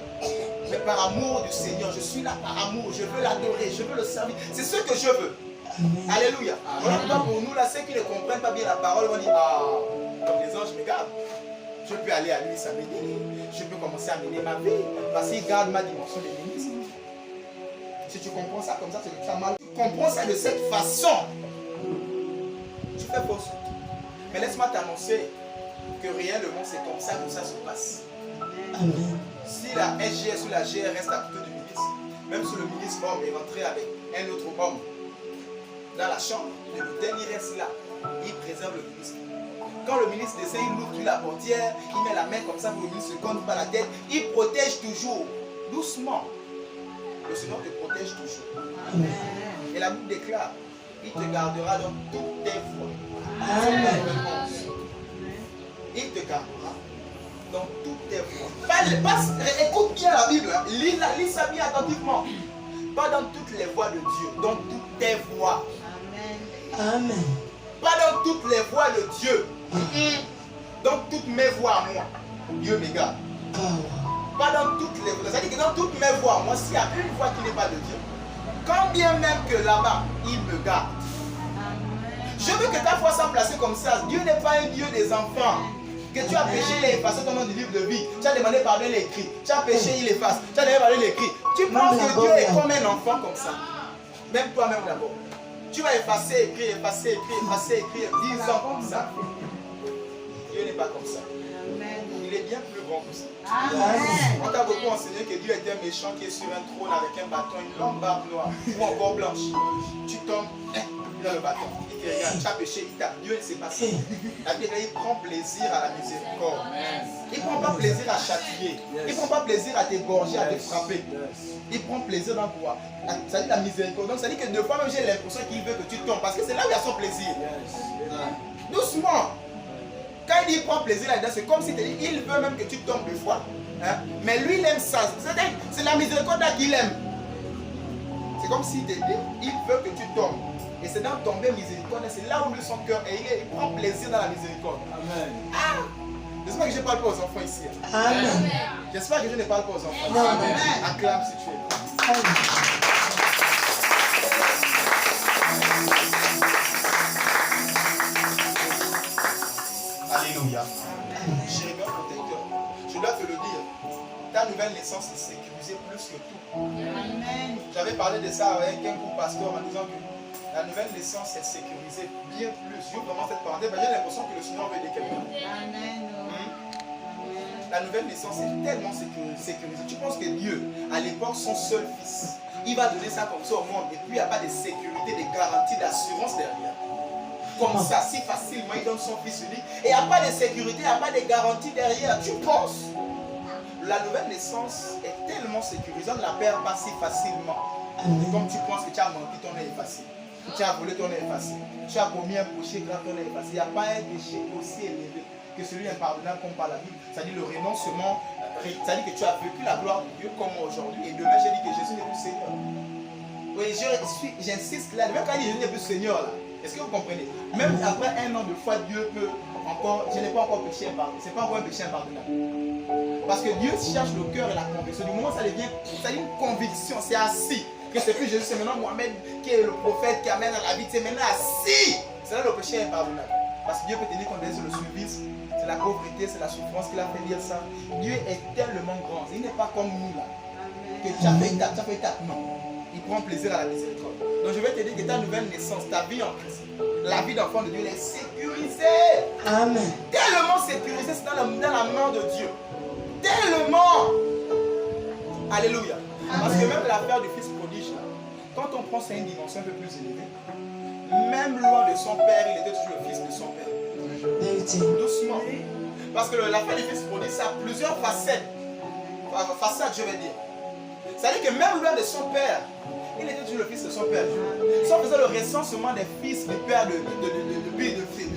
Mais par amour du Seigneur. Je suis là par amour. Je veux l'adorer. Je veux le servir. C'est ce que je veux. Alléluia. Voilà pourquoi pour nous, là, ceux qui ne comprennent pas bien la parole vont dire, ah, comme les anges me gardent. Je peux aller à lui samedi. Je peux commencer à mener ma vie. Parce qu'il garde ma dimension de ministre. Si tu comprends ça comme ça, c'est que tu as mal. Tu comprends ça de cette façon. Tu fais fausse. Mais laisse-moi t'annoncer que réellement c'est comme ça que ça se passe. Amen. Si la SGS ou la GR reste à côté du ministre, même si le ministre homme est rentré avec un autre homme dans la chambre, le l'hôtel, il reste là. Il préserve le ministre. Quand le ministre descend, il ouvre la portière, il met la main comme ça pour le ministre ne compte pas la tête. Il protège toujours, doucement. Le Seigneur te protège toujours. Amen. Et la Bible déclare, il te gardera dans toutes tes voies. Amen. Il te gardera dans toutes tes voies. Écoute bien la Bible, hein. Lis ça bien attentivement. Pas dans toutes les voies de Dieu, dans toutes tes voies. Amen. Pas dans toutes les voies de Dieu. Dans toutes mes voies à moi. Dieu me garde. Pas dans toutes les voies. C'est-à-dire que dans toutes mes voies, moi, s'il y a une voie qui n'est pas de Dieu, quand bien même que là-bas, il me garde. Je veux que ta foi soit placée comme ça. Dieu n'est pas un Dieu des enfants. Que tu as péché, il est effacé ton nom du livre de vie. Tu as demandé pardon, il est écrit. Tu as péché, il efface. Tu as demandé pardon, il est écrit. Tu penses que Dieu est comme un enfant comme ça. Même toi-même d'abord. Tu vas effacer, écrire, effacer, écrire, effacer, écrire, 10 ans comme ça. Dieu n'est pas comme ça. Il est bien plus grand que ça. On t'a beaucoup enseigné que Dieu est un méchant qui est sur un trône avec un bâton, une longue barbe noire ou encore blanche. Tu tombes dans le bâton. Il te regarde, tu as péché, il tape. Dieu ne sait pas ça. La Bible, il prend plaisir à la miséricorde. Il ne prend pas plaisir à châtier. Il ne prend pas plaisir à t'égorger, à te frapper. Il prend plaisir dans quoi? Ça dit la miséricorde. Donc ça dit que deux fois même j'ai l'impression qu'il veut que tu tombes. Parce que c'est là où il y a son plaisir. Doucement. Quand il dit il prend plaisir là-dedans, c'est comme si il veut même que tu tombes deux fois. Hein? Mais lui, il aime ça. C'est la miséricorde là qu'il aime. C'est comme s'il te dit, il veut que tu tombes. Et c'est dans tomber miséricorde, c'est là où lui son cœur est. Il prend plaisir dans la miséricorde. Amen. Ah! J'espère que je ne parle pas aux enfants ici. Amen. J'espère que je ne parle pas aux enfants. Non. Acclame si tu es. Amen. Alléluia. Jérémie protecteur. Je dois te le dire. Ta nouvelle naissance est sécurisée plus que tout. Amen. J'avais parlé de ça avec un groupe pasteur en disant que la nouvelle naissance est sécurisée bien plus. Je commence cette parenthèse, j'ai l'impression que le Seigneur veut dire quelqu'un. Amen. La nouvelle naissance est tellement sécurisée. Tu penses que Dieu, à l'époque, son seul fils, il va donner ça comme ça au monde et puis il n'y a pas de sécurité, de garantie, d'assurance derrière. Comme ça, si facilement, il donne son fils unique et il n'y a pas de sécurité, il n'y a pas de garantie derrière. Tu penses? La nouvelle naissance est tellement sécurisée, on ne la perd pas si facilement. Comme tu penses que tu as menti, ton est effacé. Tu as volé, ton est effacé. Tu as commis un péché grave, ton est effacé. Il n'y a pas un péché aussi élevé que celui impardonnable comme par la Bible. C'est-à-dire le renoncement. C'est-à-dire que tu as vécu la gloire de Dieu comme aujourd'hui. Et demain, j'ai dit que Jésus n'est plus Seigneur. Oui, j'insiste là. Même quand il dit Jésus n'est plus Seigneur là. Est-ce que vous comprenez? même après un an de foi, Dieu peut encore, je n'ai pas encore péché impardonnable. Ce n'est pas encore un péché impardonnable. Parce que Dieu cherche le cœur et la conviction. Du moment où ça devient une conviction, c'est assis. Que c'est plus Jésus, c'est maintenant Mohamed qui est le prophète qui amène à la vie. C'est maintenant assis. C'est là le péché impardonnable. Parce que Dieu peut tenir compte de le service. C'est la pauvreté, c'est la souffrance qui l'a fait dire ça. Dieu est tellement grand. Il n'est pas comme nous là. Que tu as fait étape, non. Il prend plaisir à la miséricorde. Donc je vais te dire que ta nouvelle naissance, ta vie en Christ, la vie d'enfant de Dieu, elle est sécurisée. Amen. Tellement sécurisée, c'est dans la main de Dieu. Tellement. Alléluia. Parce que même l'affaire du fils prodige, là, quand on prend ça à une dimension un peu plus élevée, même loin de son père, il était toujours le fils de son père. Doucement. Parce que l'affaire du fils prodigue, ça a plusieurs facettes. Façades, je vais dire. C'est-à-dire que même loin de son père, il était toujours le fils de son père. Si on faisait le recensement des fils du père de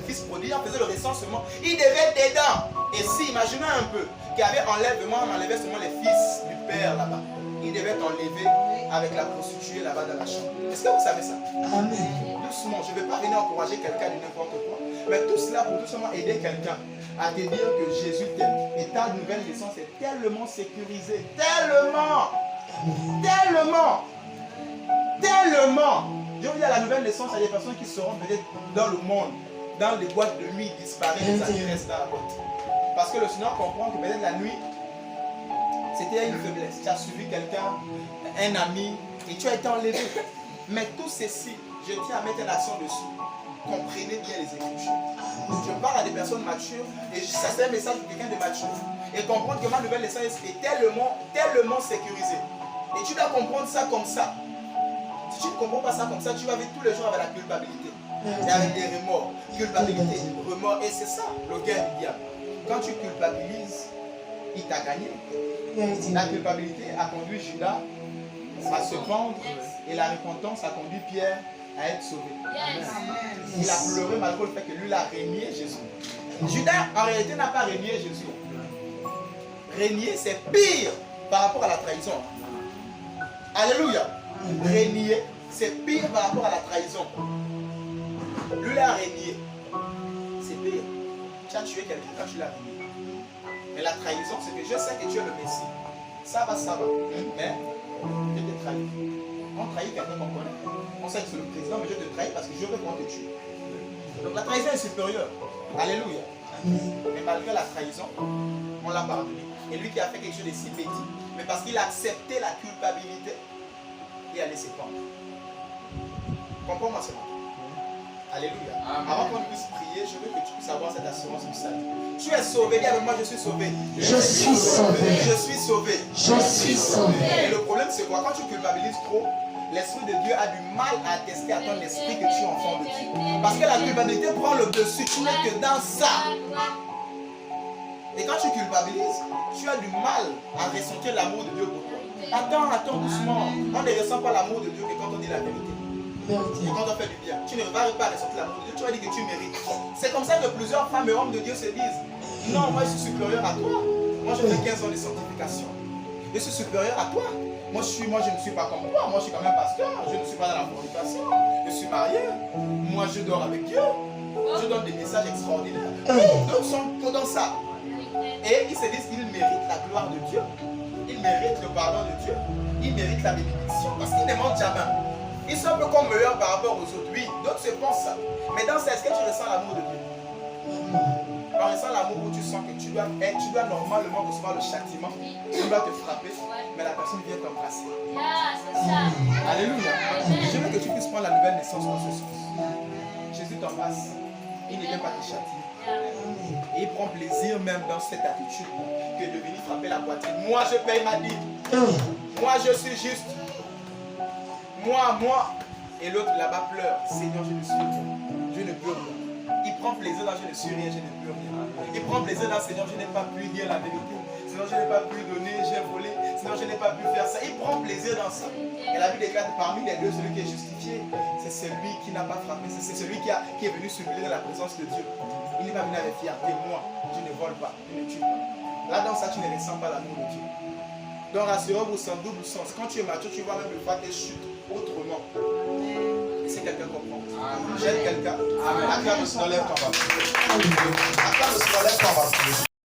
fils prodigue, on faisait le recensement, il devait être dedans. Et si, imaginons un peu, qu'il y avait enlèvement, on enlevait seulement les fils du père là-bas. Il devait être enlevé avec la prostituée là-bas dans la chambre. Est-ce que vous savez ça? Amen. Doucement, je ne vais pas venir encourager quelqu'un de n'importe quoi. Mais tout cela pour tout simplement aider quelqu'un à te dire que Jésus t'aime. Et ta nouvelle naissance est tellement sécurisée. Tellement. Tellement. Tellement. Je veux dire, à la nouvelle naissance, il y a des personnes qui seront peut-être dans le monde, dans les boîtes de nuit disparaître, ça qui reste dans la boîte. Parce que le Seigneur comprend que peut-être la nuit, c'était une faiblesse. Tu as suivi quelqu'un, un ami, et tu as été enlevé. Mais tout ceci, je tiens à mettre une action dessus. Comprenez bien les Écritures. Je parle à des personnes matures, et ça c'est un message pour quelqu'un de mature. Et comprendre que ma nouvelle naissance est tellement sécurisée. Et tu dois comprendre ça comme ça. Si tu ne comprends pas ça comme ça, tu vas vivre tous les jours avec la culpabilité. Et avec des remords. Culpabilité, remords. Et c'est ça le gain du diable. Quand tu culpabilises, il t'a gagné. La culpabilité a conduit Judas à se pendre et la repentance a conduit Pierre à être sauvé. Il a pleuré malgré le fait que lui il a régné Jésus. Judas en réalité n'a pas régné Jésus. Régner c'est pire par rapport à la trahison. Alléluia. Régner c'est pire par rapport à la trahison. Lui il a régné. C'est pire. Tu as tué quelqu'un quand tu l'as régné. Mais la trahison c'est que je sais que tu es le Messie. Ça va. Mais je te trahis. On trahit quelqu'un qu'on connaît. On sait que c'est le président, mais je te trahis parce que je veux qu'on te tue. Donc la trahison est supérieure. Alléluia. Mais malgré la trahison, on l'a pardonné. Et lui qui a fait quelque chose de si petit, mais parce qu'il a accepté la culpabilité, il a laissé pendre. Comprends-moi cela. Alléluia. Avant qu'on puisse prier, je veux que tu puisses avoir cette assurance du salut. Tu es sauvé. Dis avec moi, je suis sauvé. Je suis sauvé. Je suis sauvé. Je suis sauvé. Et le problème, c'est quoi? Quand tu culpabilises trop, l'Esprit de Dieu a du mal à attester à ton esprit que tu es enfant de Dieu. Parce que la culpabilité prend le dessus. Tu n'es que dans ça. Et quand tu culpabilises, tu as du mal à ressentir l'amour de Dieu pour toi. Attends doucement. On ne ressent pas l'amour de Dieu que quand on dit la vérité. Et quand on fait du bien, tu ne vas pas ressentir l'amour de Dieu, tu vas dire que tu mérites. C'est comme ça que plusieurs femmes et hommes de Dieu se disent: non, moi je suis supérieur à toi. Moi je fais 15 ans de sanctification. Je suis supérieur à toi. Moi je ne suis pas comme toi. Moi je suis quand même pasteur. Je ne suis pas dans la fornication. Je suis marié. Moi je dors avec Dieu. Je donne des messages extraordinaires. D'autres sont dans ça. Et ils se disent qu'ils méritent la gloire de Dieu. Ils méritent le pardon de Dieu. Ils méritent la bénédiction. Parce qu'ils ne mentent jamais. Ils sont un peu comme meilleurs par rapport aux autres. Oui, d'autres se pensent ça. Mais dans ça, est-ce que tu ressens l'amour de Dieu? On ressent l'amour où tu sens que tu dois normalement recevoir le châtiment. Tu dois te frapper. Mais la personne vient t'embrasser. Alléluia. Je veux que tu puisses prendre la nouvelle naissance dans ce sens. Jésus t'embrasse. Il ne vient pas te châtier. Et il prend plaisir même dans cette attitude que de venir frapper la poitrine. Moi, je paye ma dîme. Moi, je suis juste. Moi. Et l'autre là-bas pleure. Seigneur, je ne suis rien. Je ne peux rien. Il prend plaisir dans je ne suis rien, je ne peux rien. Il prend plaisir dans Seigneur, je n'ai pas pu dire la vérité. Seigneur, je n'ai pas pu donner, j'ai volé. Seigneur, je n'ai pas pu faire ça. Il prend plaisir dans ça. Et la Bible déclare parmi les deux, celui qui est justifié, c'est celui qui n'a pas frappé. C'est celui qui est venu s'humilier dans la présence de Dieu. Il n'est pas venu avec fierté. Moi, je ne vole pas, je ne tue pas. Là, dans ça, tu ne ressens pas l'amour de Dieu. Donc, rassurez-vous, c'est en double sens. Quand tu es mature, tu vois même le fait tes chutes autrement. Et si quelqu'un comprend, j'aide quelqu'un. Acclame le Seigneur, lève ton bras. Acclame le Seigneur, lève ton bras.